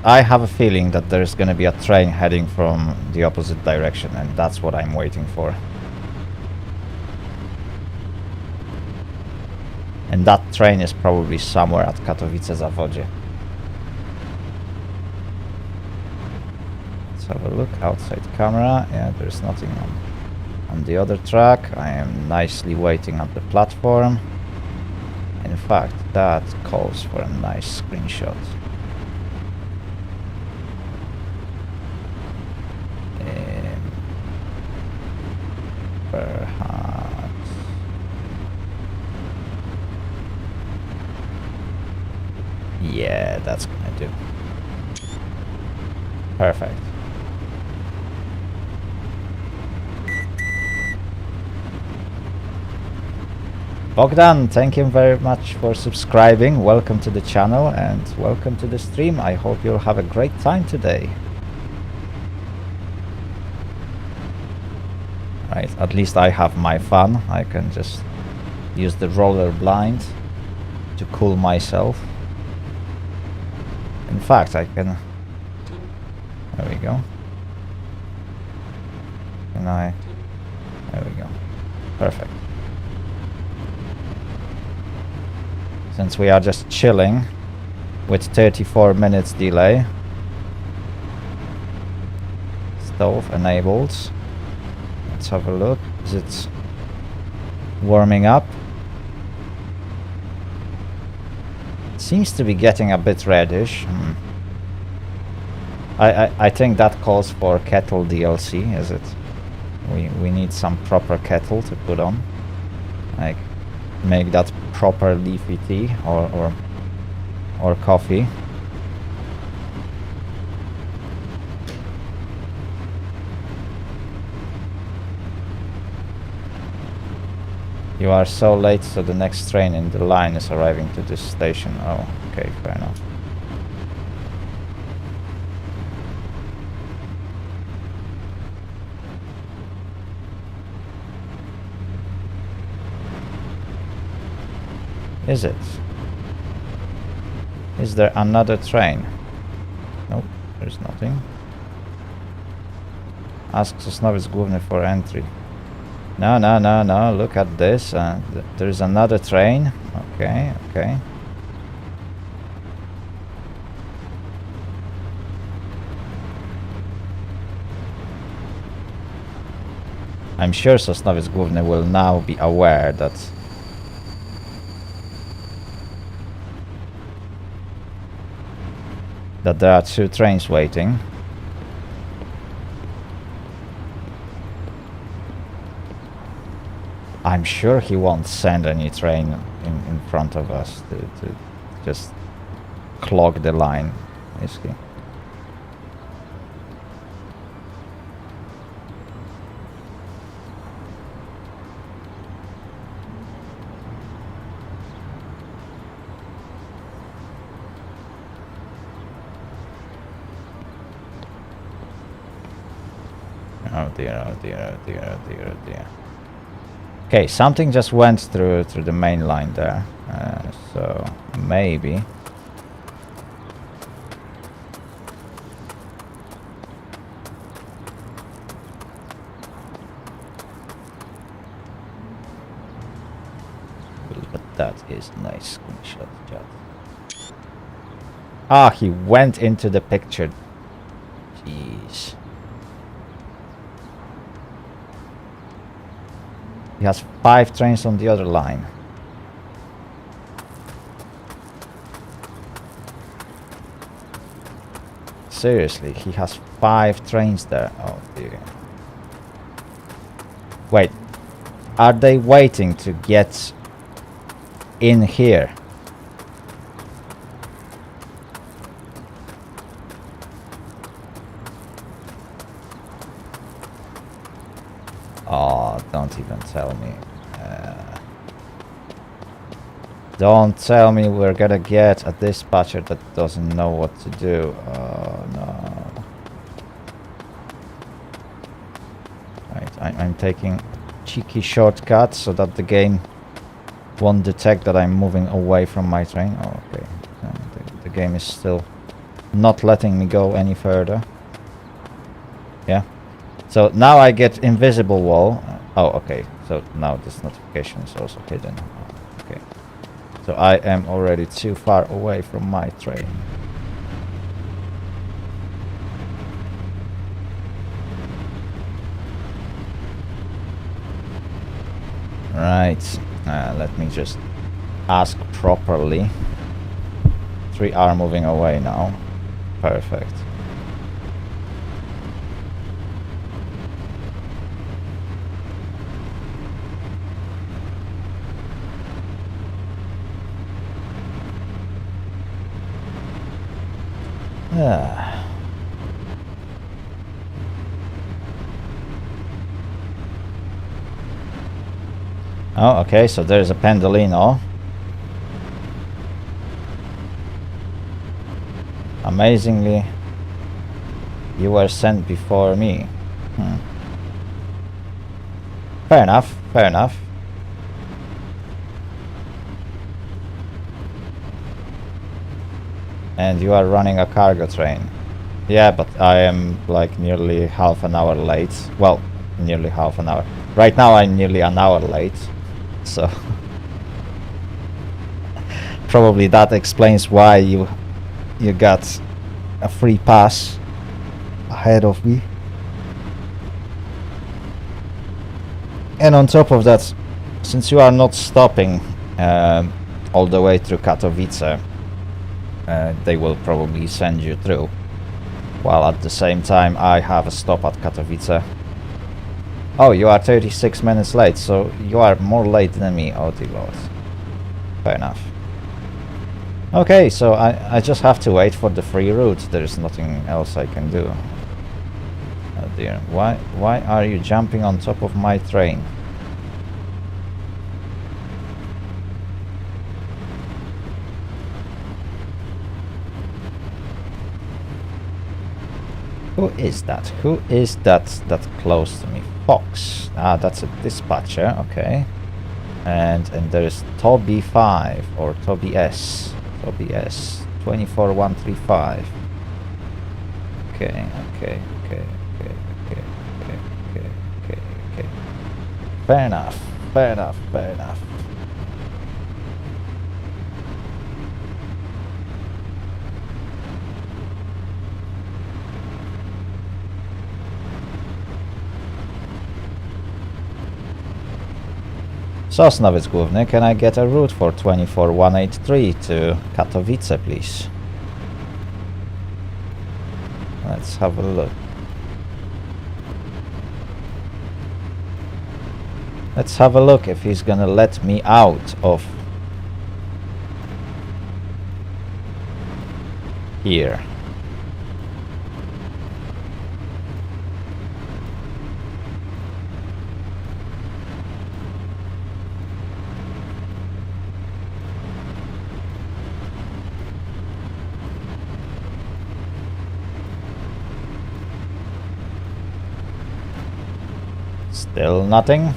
I have a feeling that there's gonna be a train heading from the opposite direction, and that's what I'm waiting for. And that train is probably somewhere at Katowice-Zawodzie. Let's have a look. Outside camera. Yeah, there's nothing on the other track. I am nicely waiting at the platform. In fact, that calls for a nice screenshot. Perhaps. Yeah, that's gonna do. Perfect. Bogdan, thank you very much for subscribing. Welcome to the channel and welcome to the stream. I hope you'll have a great time today. Right, at least I have my fun. I can just use the roller blind to cool myself. In fact, I can... There we go. Can I... There we go. Perfect. Since we are just chilling with 34 minutes delay. Stove enabled. Let's have a look. Is it warming up? It seems to be getting a bit reddish. I think that calls for kettle DLC, is it? We need some proper kettle to put on. Like, make that proper leafy tea or coffee. You are so late, so the next train in the line is arriving to this station. Oh, okay, fair enough. Is it? Is there another train? Nope, there's nothing. Ask Sosnowiec Główny for entry. No, no, no, no, look at this. There's another train. Okay, okay. I'm sure Sosnowiec Główny will now be aware that there are two trains waiting. I'm sure he won't send any train in front of us to just clog the line, is he? Oh dear, oh dear, oh dear, oh dear, oh dear. Okay, something just went through the main line there, so maybe. But that is nice screenshot, chat. Ah, he went into the picture. Jeez. He has 5 trains on the other line. Seriously, he has 5 trains there. Oh dear. Wait, are they waiting to get in here? Oh, don't even tell me. Don't tell me we're gonna get a dispatcher that doesn't know what to do. Oh no. Right, I'm taking cheeky shortcuts so that the game won't detect that I'm moving away from my train. Oh, okay. The game is still not letting me go any further. Yeah. So now I get invisible wall. Oh, okay. So now this notification is also hidden. Okay. So I am already too far away from my train. Right. Let me just ask properly. 3 are moving away now. Perfect. Oh, okay, so there's a Pendolino. Amazingly, you were sent before me. Fair enough, fair enough. And you are running a cargo train. Yeah, but I am like nearly half an hour late. Well, nearly half an hour. Right now I'm nearly an hour late. So probably that explains why you got a free pass ahead of me. And on top of that, since you are not stopping all the way through Katowice, they will probably send you through. While at the same time I have a stop at Katowice. Oh, you are 36 minutes late, so you are more late than me. Oh dear lord. Fair enough. Okay, so I just have to wait for the free route. There is nothing else I can do. Oh dear. Why are you jumping on top of my train? Who is that? Who is that close to me? Fox. Ah, that's a dispatcher. Okay. And there is Toby 5 or Toby S. Toby S. 24135. Okay. Fair enough. Sosnowiec Główny, can I get a route for 24183 to Katowice, please? Let's have a look. Let's have a look if he's gonna let me out of here. Still nothing.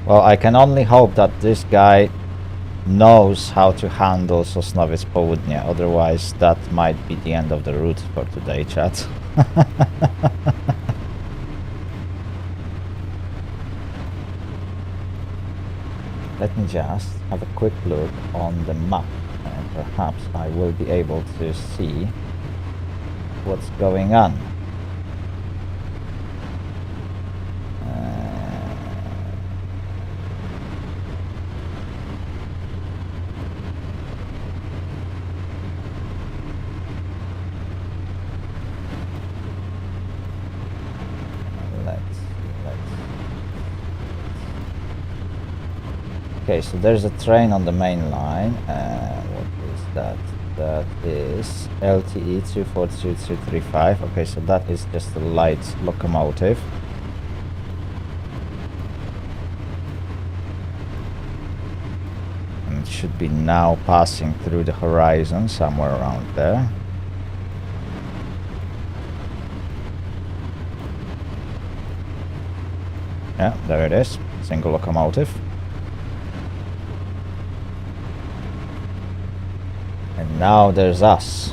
Well, I can only hope that this guy knows how to handle Sosnowiec Południe, otherwise that might be the end of the route for today, chat. Let me just have a quick look on the map, and perhaps I will be able to see what's going on. Okay, so there's a train on the main line. What is that? That is LTE 242235. Okay, so that is just a light locomotive. And it should be now passing through the horizon somewhere around there. Yeah, there it is. Single locomotive. And now there's us.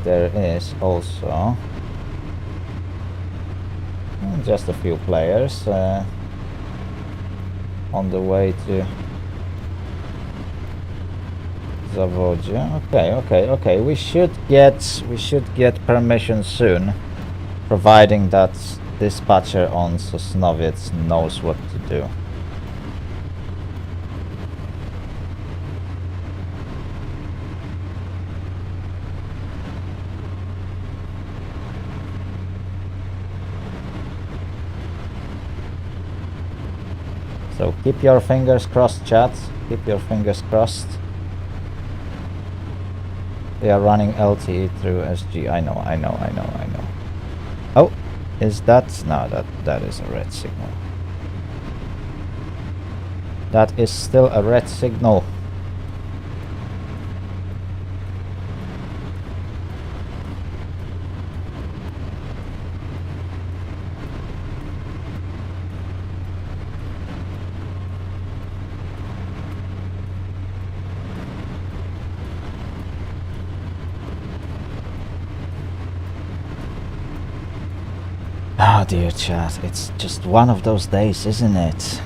There is also just a few players on the way to Zawodzie. Okay. We should get permission soon, providing that dispatcher on Sosnowiec knows what to do. So keep your fingers crossed, chat. Keep your fingers crossed. They are running LTE through SG. I know. Oh, is that? No, that is a red signal. That is still a red signal. Oh dear chat, it's just one of those days, isn't it?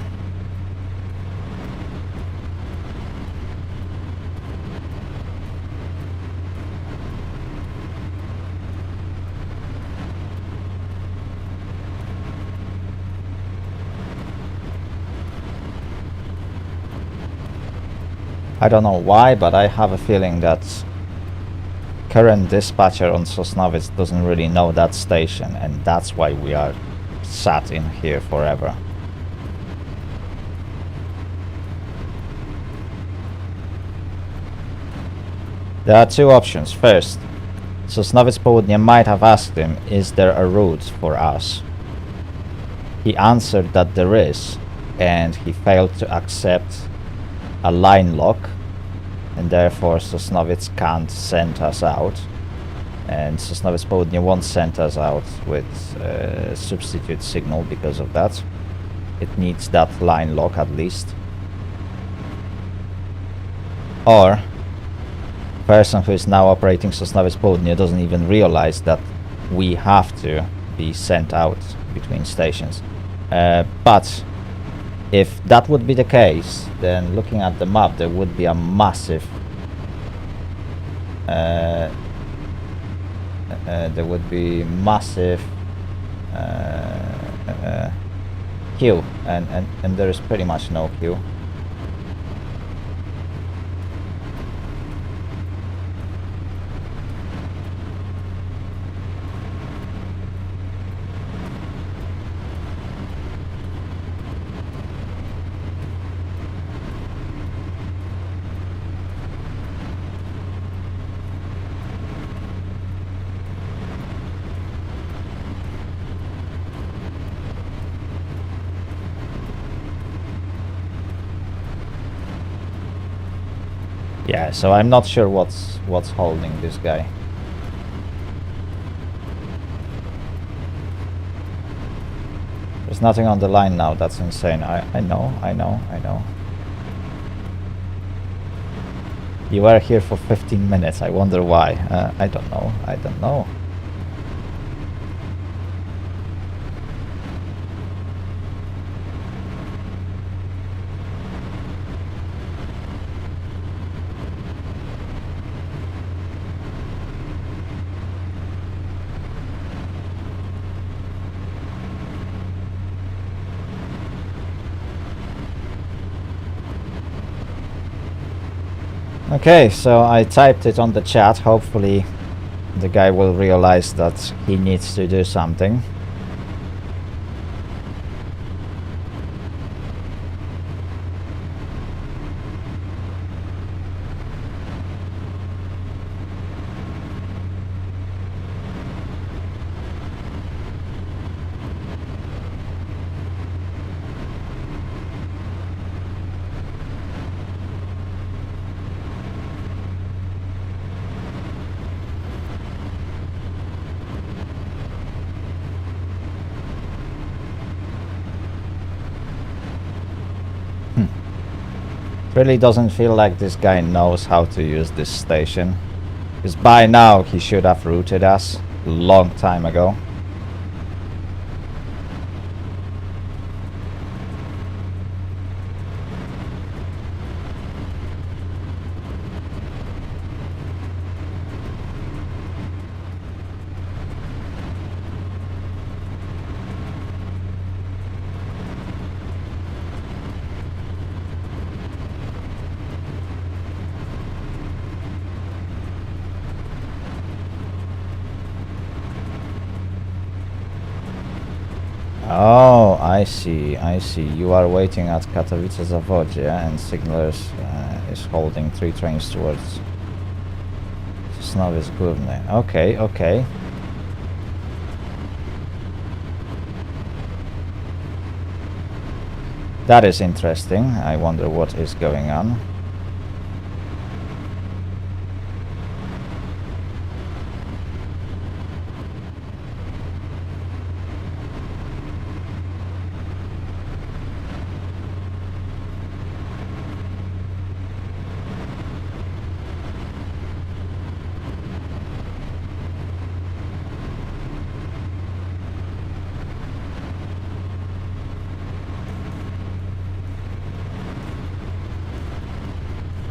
I don't know why, but I have a feeling that current dispatcher on Sosnowiec doesn't really know that station, and that's why we are sat in here forever. There are two options. First, Sosnowiec Południe might have asked him, is there a route for us? He answered that there is, and he failed to accept a line lock, and therefore Sosnowiec can't send us out, and Sosnowiec Południe won't send us out with substitute signal because of that. It needs that line lock at least. Or person who is now operating Sosnowiec Południe doesn't even realize that we have to be sent out between stations. But if that would be the case, then looking at the map, there would be a massive queue, and there is pretty much no queue. Yeah, so I'm not sure what's holding this guy. There's nothing on the line now. That's insane. I know. You were here for 15 minutes. I wonder why. I don't know. Okay, so I typed it on the chat. Hopefully the guy will realize that he needs to do something. Really doesn't feel like this guy knows how to use this station. Because by now he should have routed us a long time ago. Oh, I see, I see. You are waiting at Katowice Zawodzie and Signalers is holding 3 trains towards Sosnowiec Główny. Okay, okay. That is interesting. I wonder what is going on.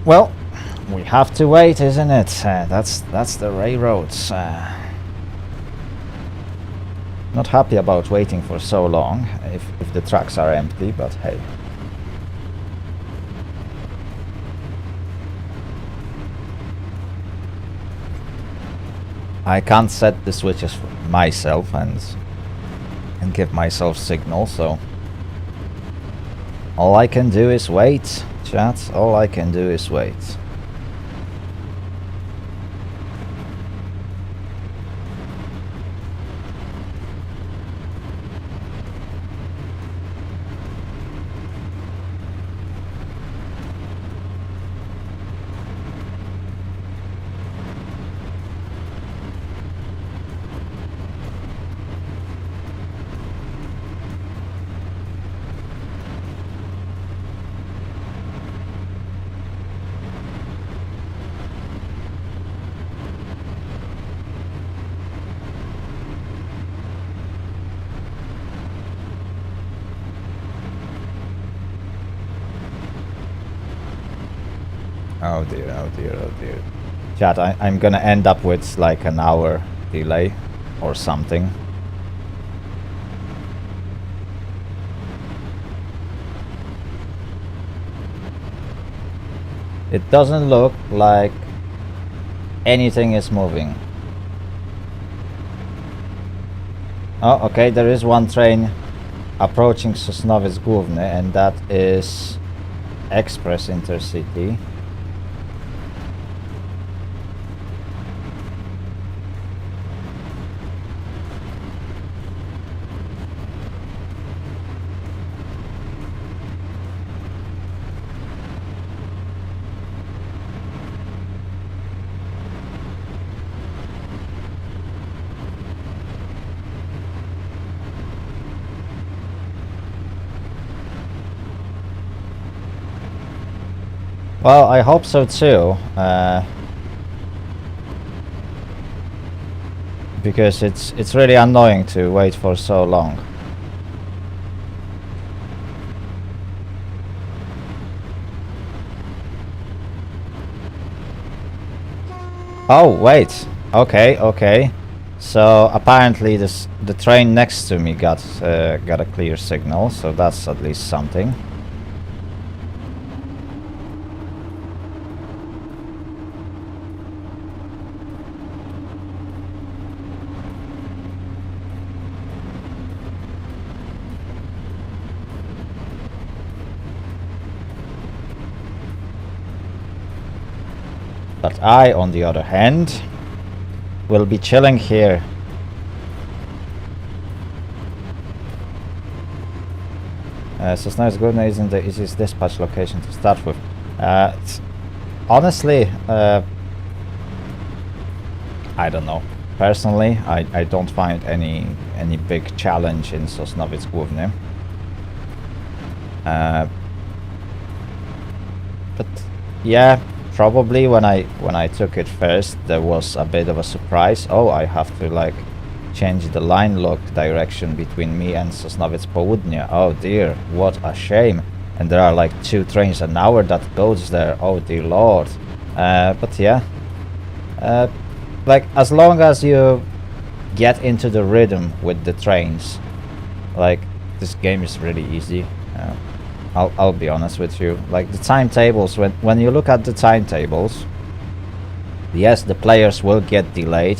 Well, we have to wait, isn't it? That's the railroads. Not happy about waiting for so long if the tracks are empty, but hey. I can't set the switches for myself and give myself signal, so all I can do is wait. Chat, all I can do is wait. Oh dear, oh dear, oh dear. Chat, I'm gonna end up with like an hour delay or something. It doesn't look like anything is moving. Oh, okay, there is one train approaching Sosnowiec Główny, and that is Express Intercity. Well, I hope so too, because it's really annoying to wait for so long. Oh wait, okay, okay. So apparently the train next to me got a clear signal, so that's at least something. But I, on the other hand, will be chilling here. Sosnowiec Główny isn't the easiest dispatch location to start with. Honestly, I don't know. Personally, I don't find any big challenge in Sosnowiec Główny. Yeah, probably when I took it first, there was a bit of a surprise. Oh, I have to like change the line lock direction between me and Sosnowiec Południe. Oh dear, what a shame. And there are like 2 trains an hour that goes there. Oh dear lord. But yeah, like as long as you get into the rhythm with the trains, like this game is really easy. I'll be honest with you. Like the timetables, when you look at the timetables, yes, the players will get delayed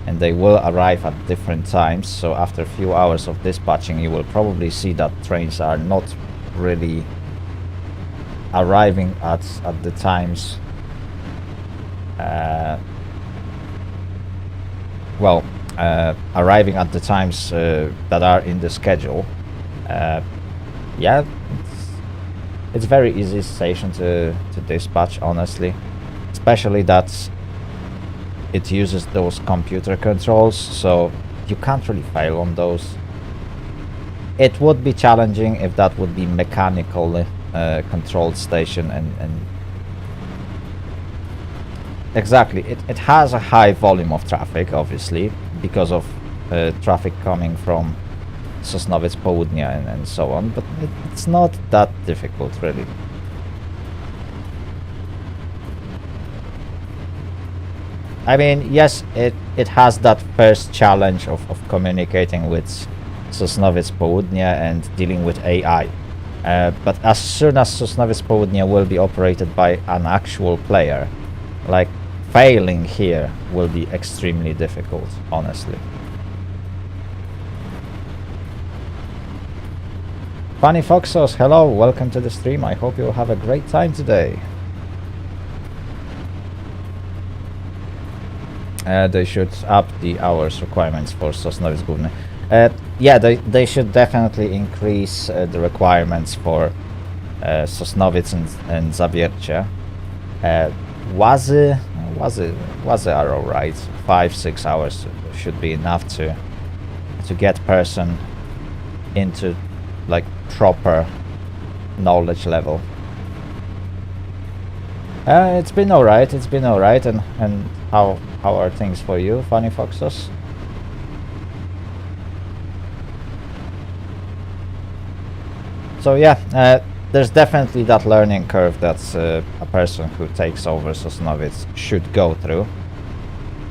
and they will arrive at different times. So after a few hours of dispatching, you will probably see that trains are not really arriving at the times. Arriving at the times that are in the schedule. Yeah, it's very easy station to dispatch, honestly, especially that it uses those computer controls, so you can't really fail on those. It would be challenging if that would be mechanically controlled station, and exactly, it has a high volume of traffic, obviously, because of traffic coming from Sosnowiec Południe and so on, but it's not that difficult, really. I mean, yes, it has that first challenge of communicating with Sosnowiec Południe and dealing with AI. But as soon as Sosnowiec Południe will be operated by an actual player, like, failing here will be extremely difficult, honestly. Funny Foxos, hello, welcome to the stream. I hope you'll have a great time today. They should up the hours requirements for Sosnowiec Główny. Yeah, they should definitely increase the requirements for Sosnowiec and Zawiercie. Łazy are alright. 5-6 hours should be enough to get person into like proper knowledge level. It's been alright, and how are things for you, Funny Foxos? So yeah, there's definitely that learning curve that a person who takes over Sosnowiec should go through.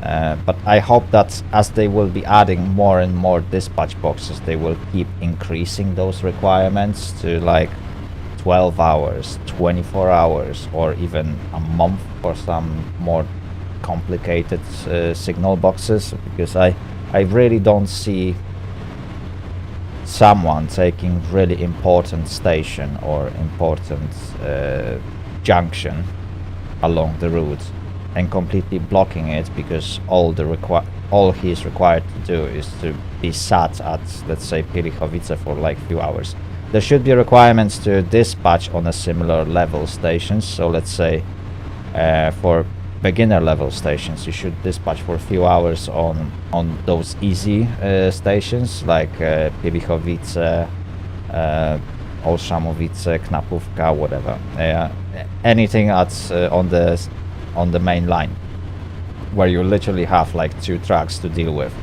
But I hope that as they will be adding more and more dispatch boxes, they will keep increasing those requirements to like 12 hours, 24 hours, or even a month for some more complicated signal boxes, because I really don't see someone taking really important station or important junction along the route and completely blocking it, because all he's required to do is to be sat at, let's say, Pilichowice for like few hours. There should be requirements to dispatch on a similar level stations. So let's say for beginner level stations, you should dispatch for a few hours on those easy stations like Pilichowice, Olszamowice, Knapówka, whatever. Anything that's on the main line, where you literally have like 2 tracks to deal with.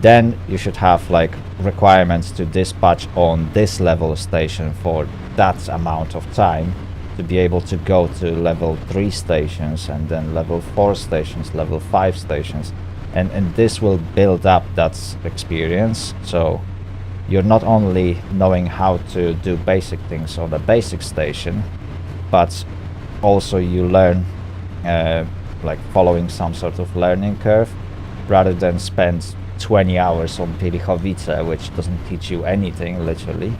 Then you should have like requirements to dispatch on this level station for that amount of time to be able to go to level 3 stations, and then level 4 stations, level 5 stations, and this will build up that experience. So you're not only knowing how to do basic things on the basic station, but also you learn like following some sort of learning curve, rather than spend 20 hours on Pilichowice, which doesn't teach you anything, literally,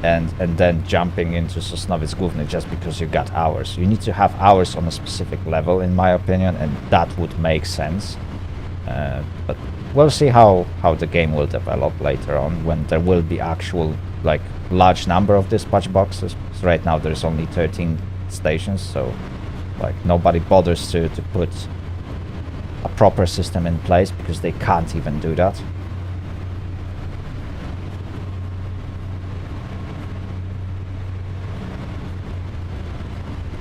and then jumping into Sosnowiec Główny just because you got hours. You need to have hours on a specific level, in my opinion, and that would make sense. But we'll see how the game will develop later on, when there will be actual like large number of dispatch boxes. So right now there's only 13 stations, so like nobody bothers to put a proper system in place, because they can't even do that.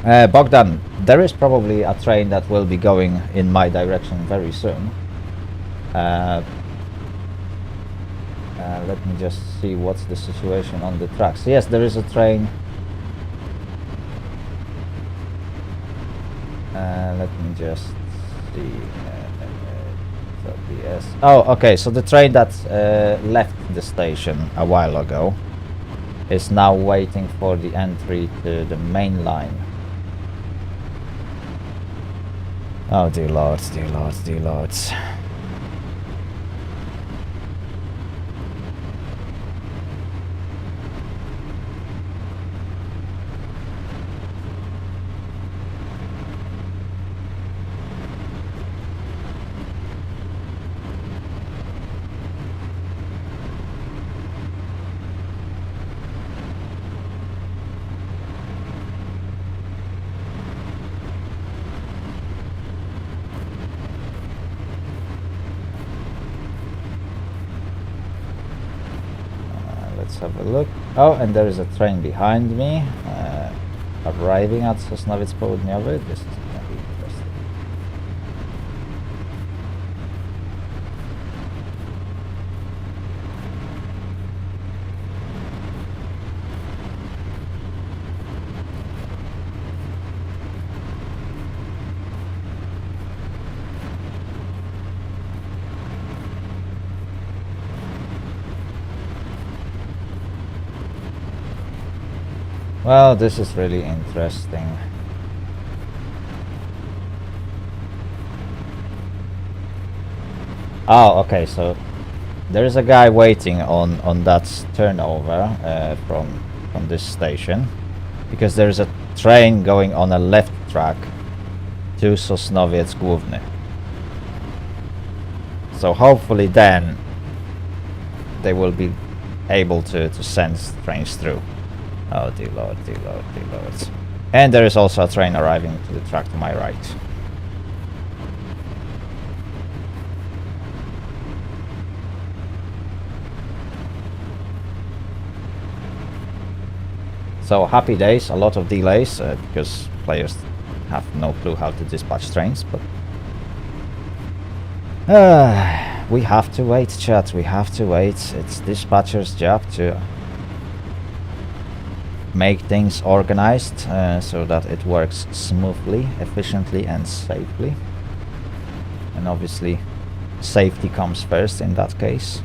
Bogdan, there is probably a train that will be going in my direction very soon. Let me just see what's the situation on the tracks. Yes, there is a train. Let me just see. Oh, okay. So the train that left the station a while ago is now waiting for the entry to the main line. Oh dear lords, dear lords, dear lords. Let's have a look. Oh, and there is a train behind me, arriving at Sosnowiec Południowy. This is going to be interesting. Well, this is really interesting. Oh, okay, so there is a guy waiting on that turnover from this station, because there is a train going on a left track to Sosnowiec Główny. So hopefully then they will be able to send trains through. Oh dear lord, dear lord, dear lord. And there is also a train arriving to the track to my right. So happy days, a lot of delays because players have no clue how to dispatch trains, but we have to wait, chat, we have to wait. It's dispatcher's job to make things organized so that it works smoothly, efficiently and safely. And obviously safety comes first in that case.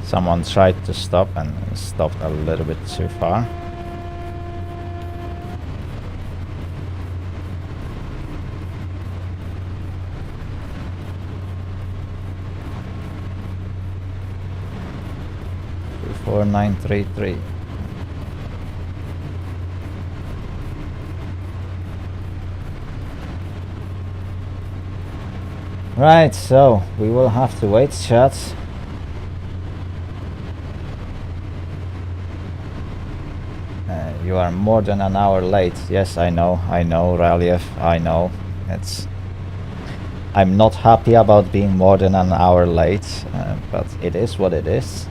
Someone tried to stop and stopped a little bit too far. Four nine three three. Right, so we will have to wait, chat. You are more than an hour late. Yes, I know, Raliev, I know. I'm not happy about being more than an hour late, but it is what it is.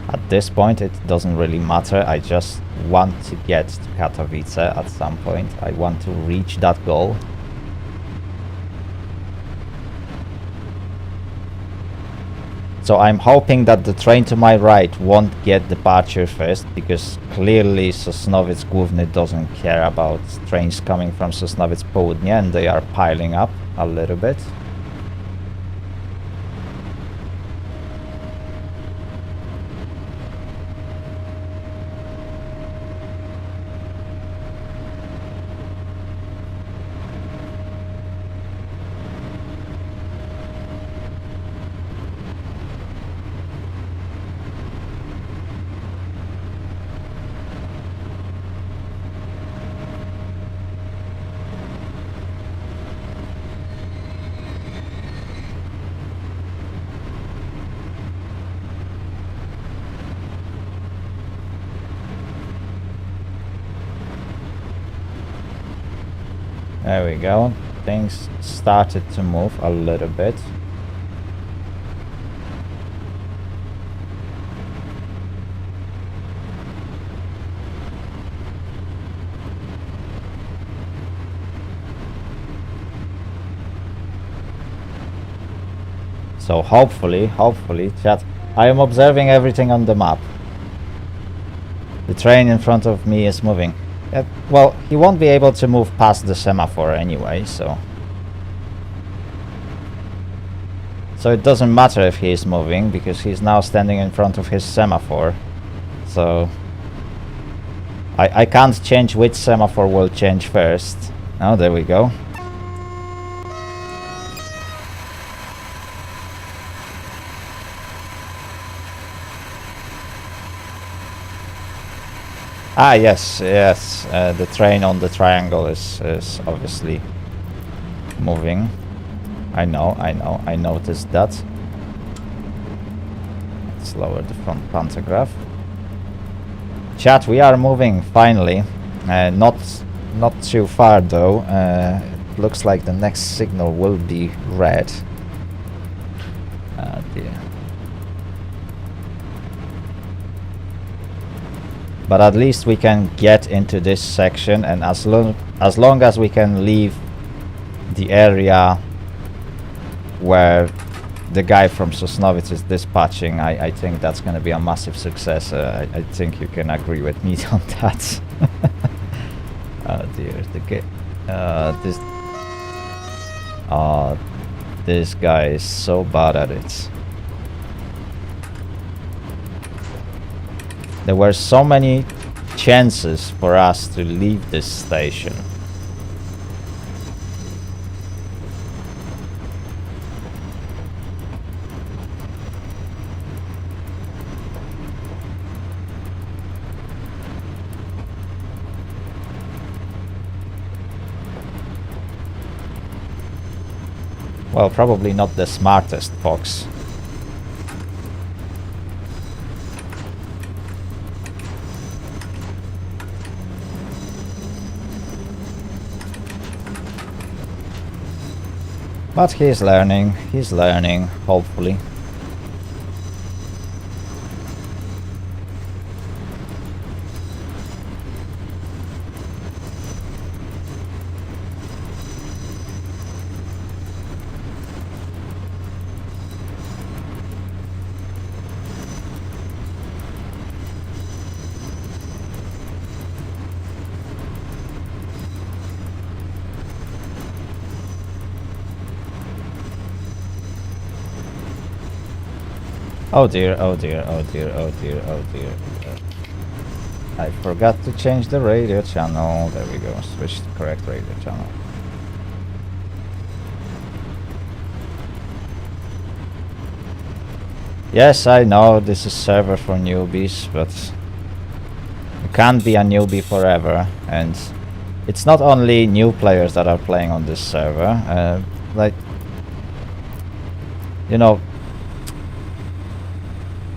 At this point, it doesn't really matter. I just want to get to Katowice at some point. I want to reach that goal. So I'm hoping that the train to my right won't get departure first, because clearly Sosnowiec Główny doesn't care about trains coming from Sosnowiec Południe, and they are piling up a little bit. There we go. Things started to move a little bit. So hopefully, chat, I am observing everything on the map. The train in front of me is moving. Well, he won't be able to move past the semaphore anyway, so... So it doesn't matter if he is moving, because he's now standing in front of his semaphore. So... I can't change which semaphore will change first. Oh, there we go. Ah, yes, yes. The train on the triangle is obviously moving. I noticed that. Let's lower the front pantograph. Chat, we are moving finally. Not too far though. It looks like the next signal will be red. Oh dear. But at least we can get into this section, and as long as we can leave the area where the guy from Sosnowiec is dispatching, I think that's going to be a massive success. I think you can agree with me on that. Oh dear, this guy is so bad at it. There were so many chances for us to leave this station. Well, probably not the smartest fox. But he's learning, hopefully. Oh dear, oh dear, oh dear, oh dear, oh dear. I forgot to change the radio channel. There we go, switch to correct radio channel. Yes, I know this is server for newbies, but you can't be a newbie forever, and it's not only new players that are playing on this server. Like, you know,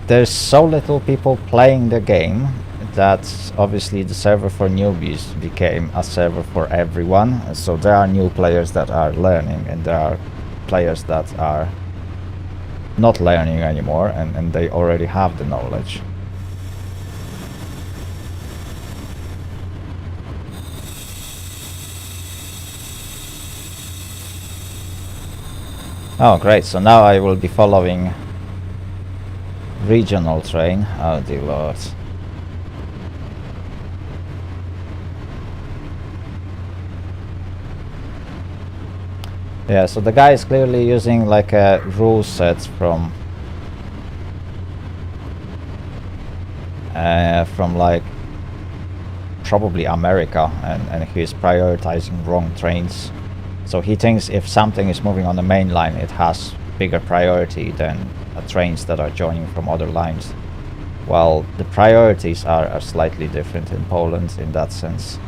there's so little people playing the game that obviously the server for newbies became a server for everyone. So there are new players that are learning, and there are players that are not learning anymore, and they already have the knowledge. Oh great, so now I will be following regional train. Oh dear lord. Yeah, so the guy is clearly using like a rule set from like probably America, and he's prioritizing wrong trains. So he thinks if something is moving on the main line, it has bigger priority than trains that are joining from other lines. Well, the priorities are slightly different in Poland in that sense.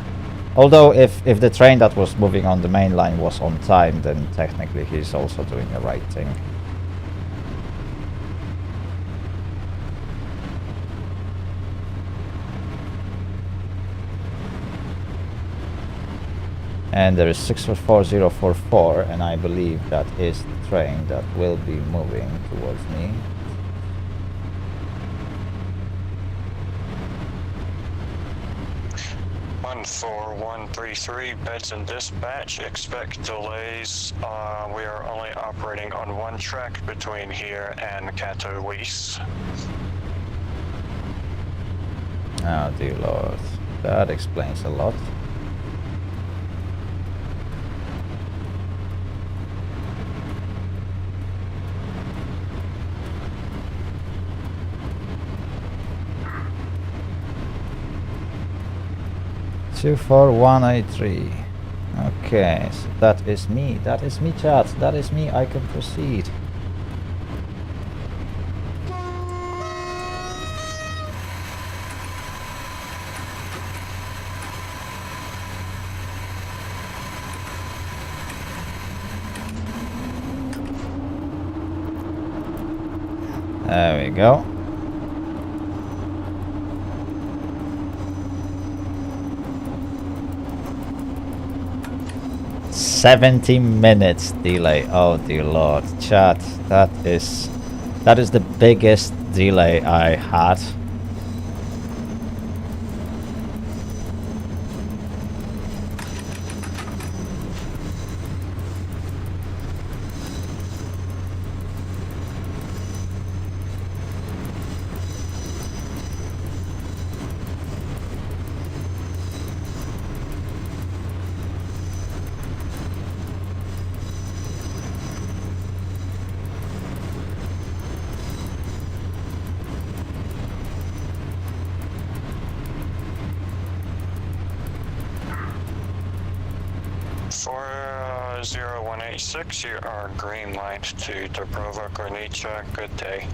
Although if the train that was moving on the main line was on time, then technically he's also doing the right thing. And there is 644044, and I believe that is the train that will be moving towards me. One 4133 beds and dispatch. Expect delays. We are only operating on one track between here and Katowice. Oh dear lord, that explains a lot. Two, 4, 1, 8, 3. Okay, so that is me. That is me, chat. That is me. I can proceed. There we go. "70 minutes delay." Oh dear lord, chat. That is the biggest delay I had. For 0186, you are green light to Dobrova Gornica. Good day.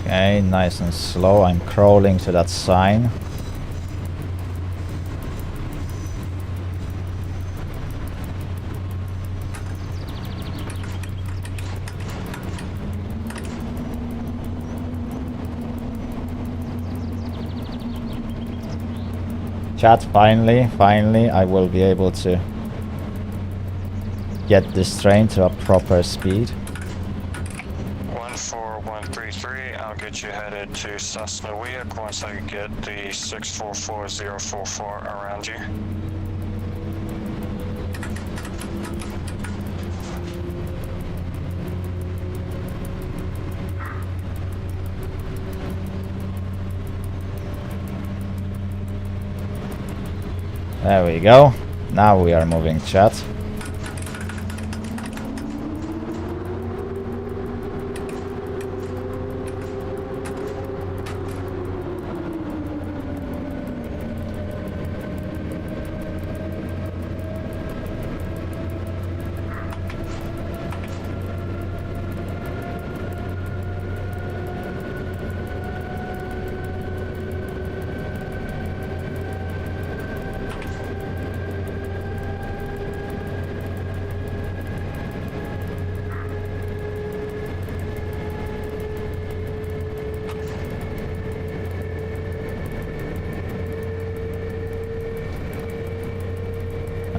Okay, nice and slow. I'm crawling to that sign. Chat, finally, I will be able to get this train to a proper speed. 14133, I'll get you headed to Sosnowiec once I get the 644044 around you. There we go. Now we are moving, chat.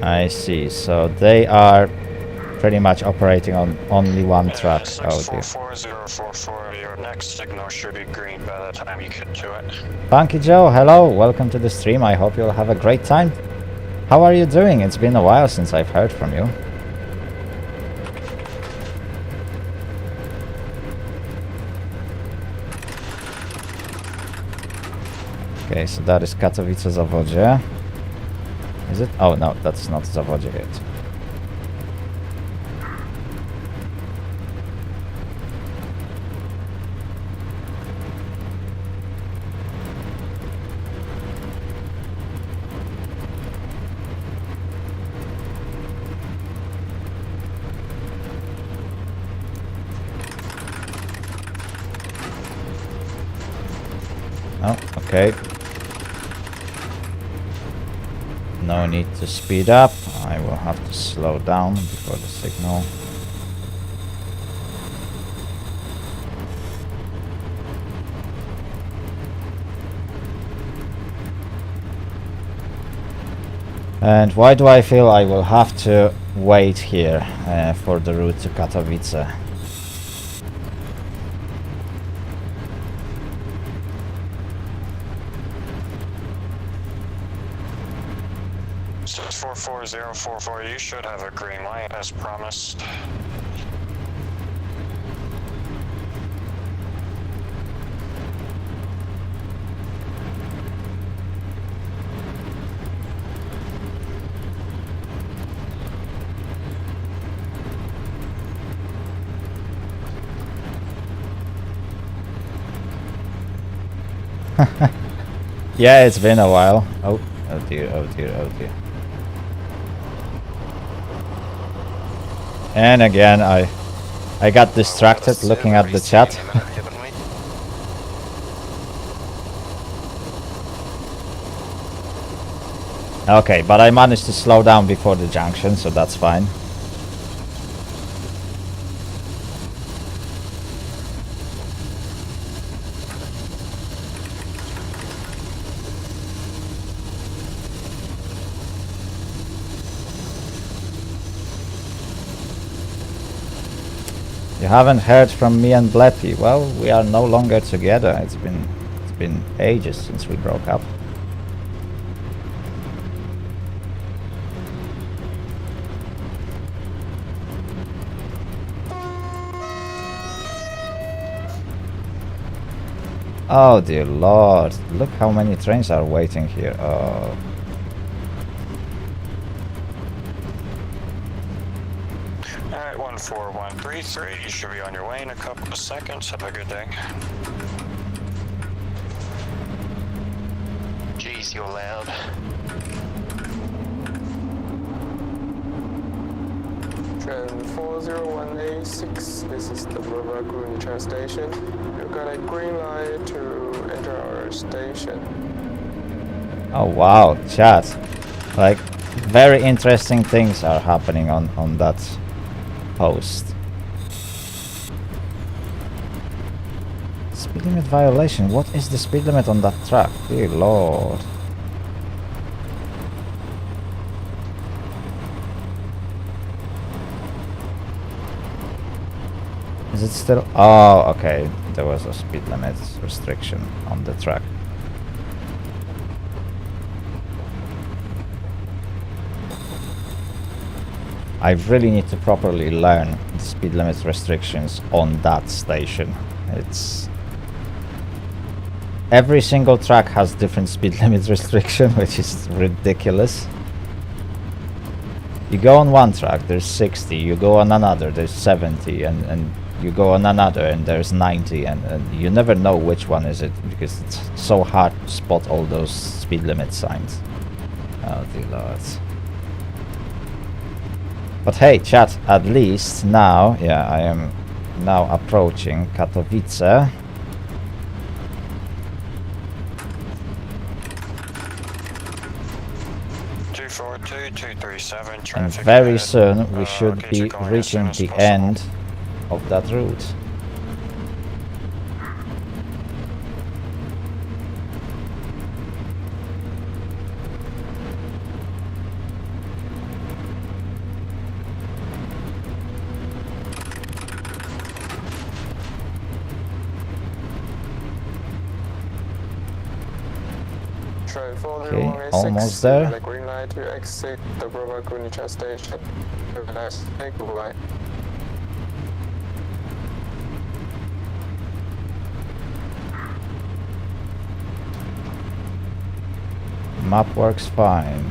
I see. So they are pretty much operating on only one track. Oh dear. 644044, your next signal should be green by the time you get to it. Funky Joe, hello. Welcome to the stream. I hope you'll have a great time. How are you doing? It's been a while since I've heard from you. Okay, so that is Katowice Zawodzie. Is it? Oh no, that's not Zawodzie yet. Oh, okay. No need to speed up. I will have to slow down before the signal. And why do I feel I will have to wait here for the route to Katowice? So 44044, you should have a green light as promised. Yeah, it's been a while. Oh, oh dear, oh dear, oh dear. And again, I got distracted looking at the chat. Haven't we? Okay, but I managed to slow down before the junction, so that's fine. You haven't heard from me and Bleppy. Well, we are no longer together. It's been ages since we broke up. Oh dear lord, look how many trains are waiting here. Oh. Alright, 14133, you should be on your way in a couple of seconds. Have a good day. Jeez, you're loud. Train 401 ACE, this is the Motherboard train station. You've got a green light to enter our station. Oh wow, chat. Like, very interesting things are happening on that post. Speed limit violation. What is the speed limit on that track? Dear lord. Is it still? Oh, okay. There was a speed limit restriction on the track. I really need to properly learn the speed limit restrictions on that station. It's... Every single track has different speed limit restriction, which is ridiculous. You go on one track, there's 60, you go on another, there's 70, and you go on another and there's 90, and you never know which one is it, because it's so hard to spot all those speed limit signs. Oh dear lord. But hey, chat, at least now, yeah, I am now approaching Katowice. And very soon we should be reaching the end of that route. Okay, almost there. The green light to exit the Motherboard train station. Have a nice day, goodbye. Map works fine.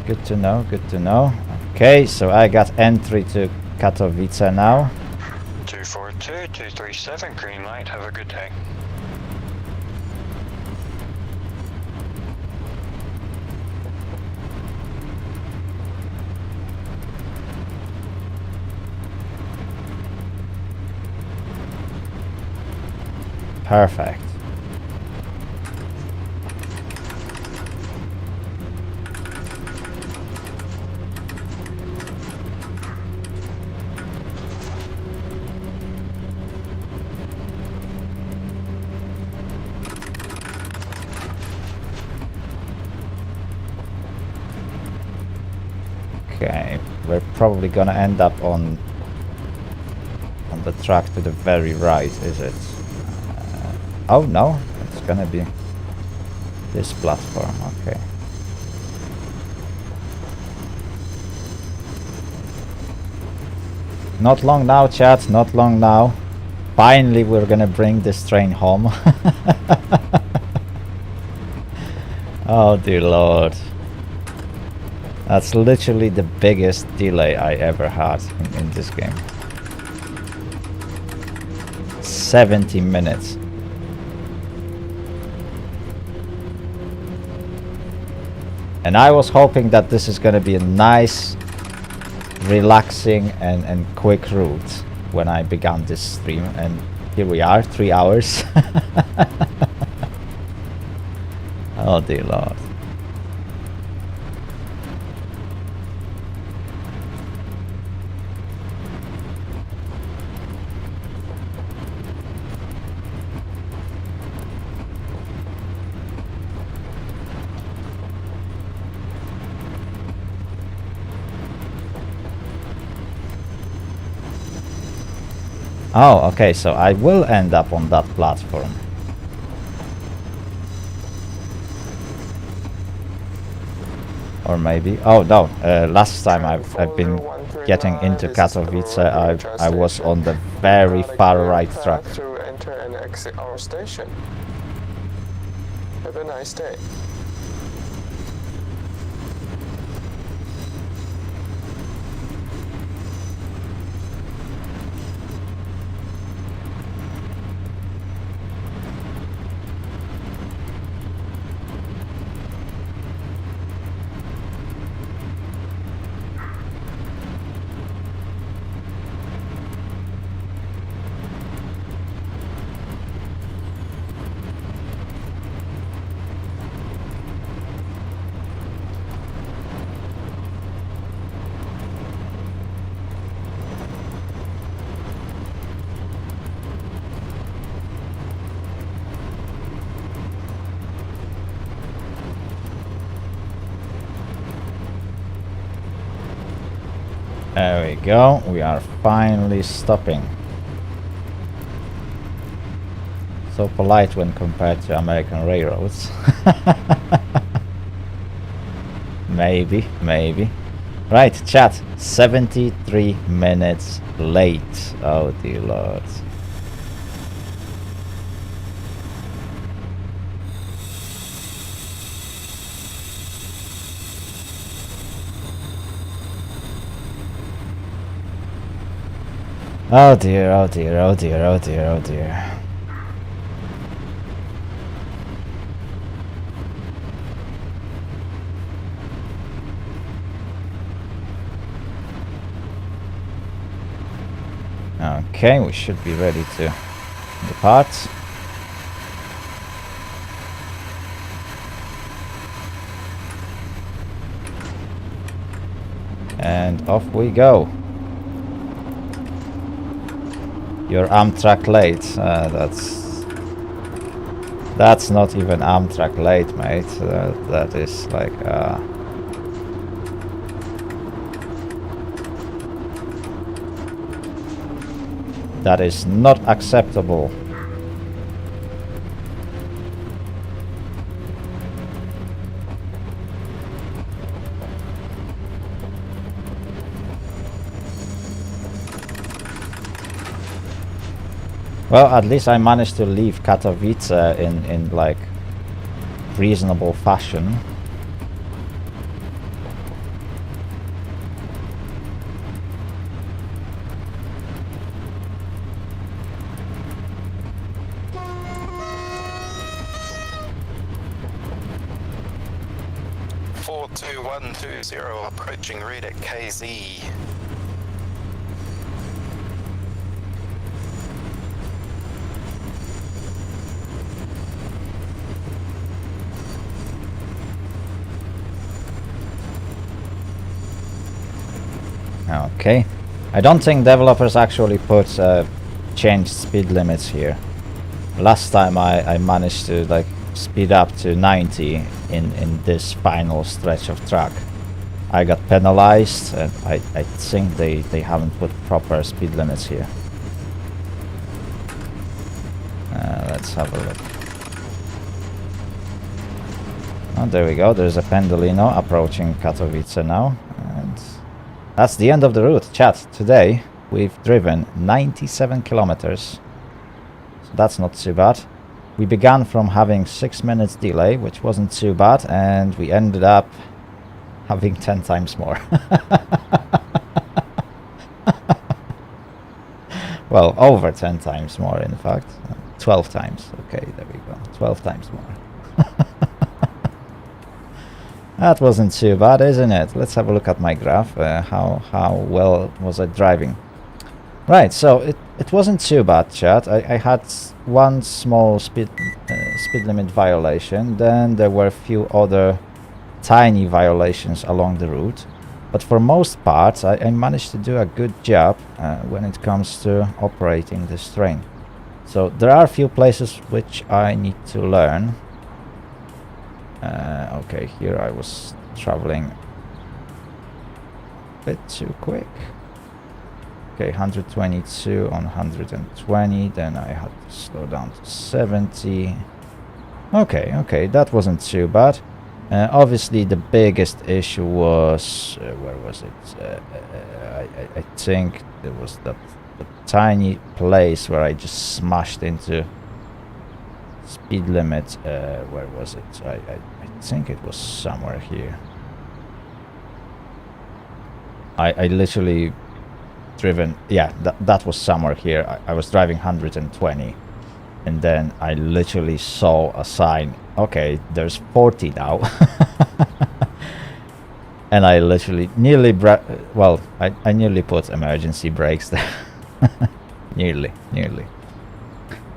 Good to know, good to know. Okay, so I got entry to Katowice now. 242-237, green light, have a good day. Perfect. Okay, we're probably gonna end up on the track to the very right, is it? Oh no, it's gonna be this platform. Okay. Not long now, chat, not long now. Finally, we're gonna bring this train home. Oh dear lord. That's literally the biggest delay I ever had in this game. 70 minutes. And I was hoping that this is gonna be a nice, relaxing and quick route when I began this stream, and here we are, 3 hours. Oh dear lord. Oh, okay, so I will end up on that platform. Or maybe... Oh, no. Last time I've been getting into Katowice, I was on the very far right track. To enter and exit our station. Have a nice day. There we go, we are finally stopping. So polite when compared to American railroads. Maybe, maybe. Right, chat, 73 minutes late. Oh dear lord. Oh dear, oh dear, oh dear, oh dear, oh dear. Okay, we should be ready to depart. And off we go. You're Amtrak late. That's not even Amtrak late, mate. That is like that is not acceptable. Well, at least I managed to leave Katowice in like reasonable fashion. Approaching red at KZ. Okay, I don't think developers actually put changed speed limits here. Last time I managed to like speed up to 90 in this final stretch of track. I got penalized, and I think they haven't put proper speed limits here. Let's have a look. Oh, there we go. There's a Pendolino approaching Katowice now. And that's the end of the route. Chat, today we've driven 97 kilometers. So that's not too bad. We began from having 6 minutes delay, which wasn't too bad, and we ended up having 10 times more. Well, over 10 times more, in fact. 12 times. Okay, there we go. 12 times more. That wasn't too bad, isn't it? Let's have a look at my graph. How well was I driving? Right, so it wasn't too bad, chat. I had one small speed limit violation. Then there were a few other tiny violations along the route. But for most parts, I managed to do a good job when it comes to operating this train. So there are a few places which I need to learn. Okay, here I was traveling a bit too quick. Okay, 122 on 120, then I had to slow down to 70. Okay, that wasn't too bad. Obviously, the biggest issue was where was it? I think there was that tiny place where I just smashed into speed limit. Where was it? I think it was somewhere here. I literally driven. Yeah, that was somewhere here. I was driving 120, and then I literally saw a sign. Okay, there's 40 now. And I literally nearly I nearly put emergency brakes there. nearly.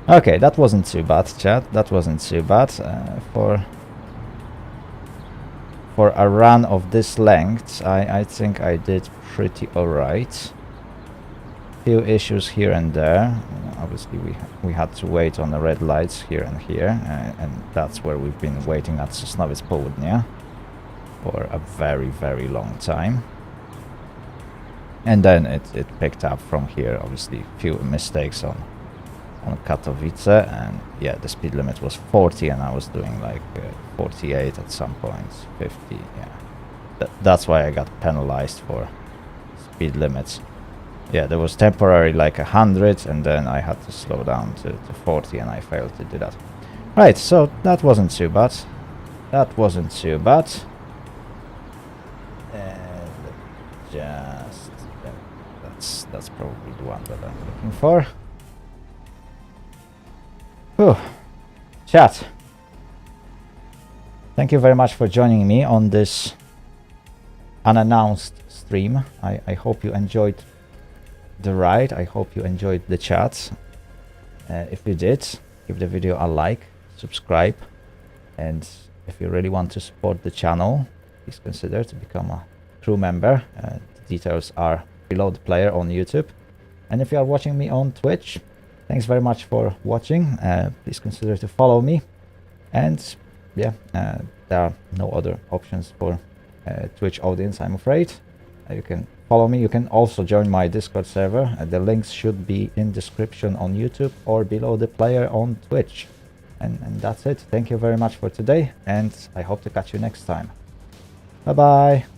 Okay, that wasn't too bad, chat. That wasn't too bad. For a run of this length, I think I did pretty alright. Few issues here and there. Obviously, we had to wait on the red lights here and here, and that's where we've been waiting at Sosnowiec Południe for a very long time. And then it picked up from here. Obviously, few mistakes on Katowice, and yeah, the speed limit was 40, and I was doing like 48 at some points, 50. Yeah, that's why I got penalized for speed limits. Yeah, there was temporary like 100, and then I had to slow down to 40, and I failed to do that. Right, so that wasn't too bad. That wasn't too bad. And just that's probably the one that I'm looking for. Whew. Chat. Thank you very much for joining me on this unannounced stream. I hope you enjoyed the ride. I hope you enjoyed the chat. If you did, give the video a like, subscribe, and if you really want to support the channel, please consider to become a crew member. The details are below the player on YouTube. And if you are watching me on Twitch, thanks very much for watching. Please consider to follow me. And yeah, there are no other options for Twitch audience, I'm afraid. You can follow me. You can also join my Discord server. The links should be in description on YouTube or below the player on Twitch. And that's it. Thank you very much for today, and I hope to catch you next time. Bye bye.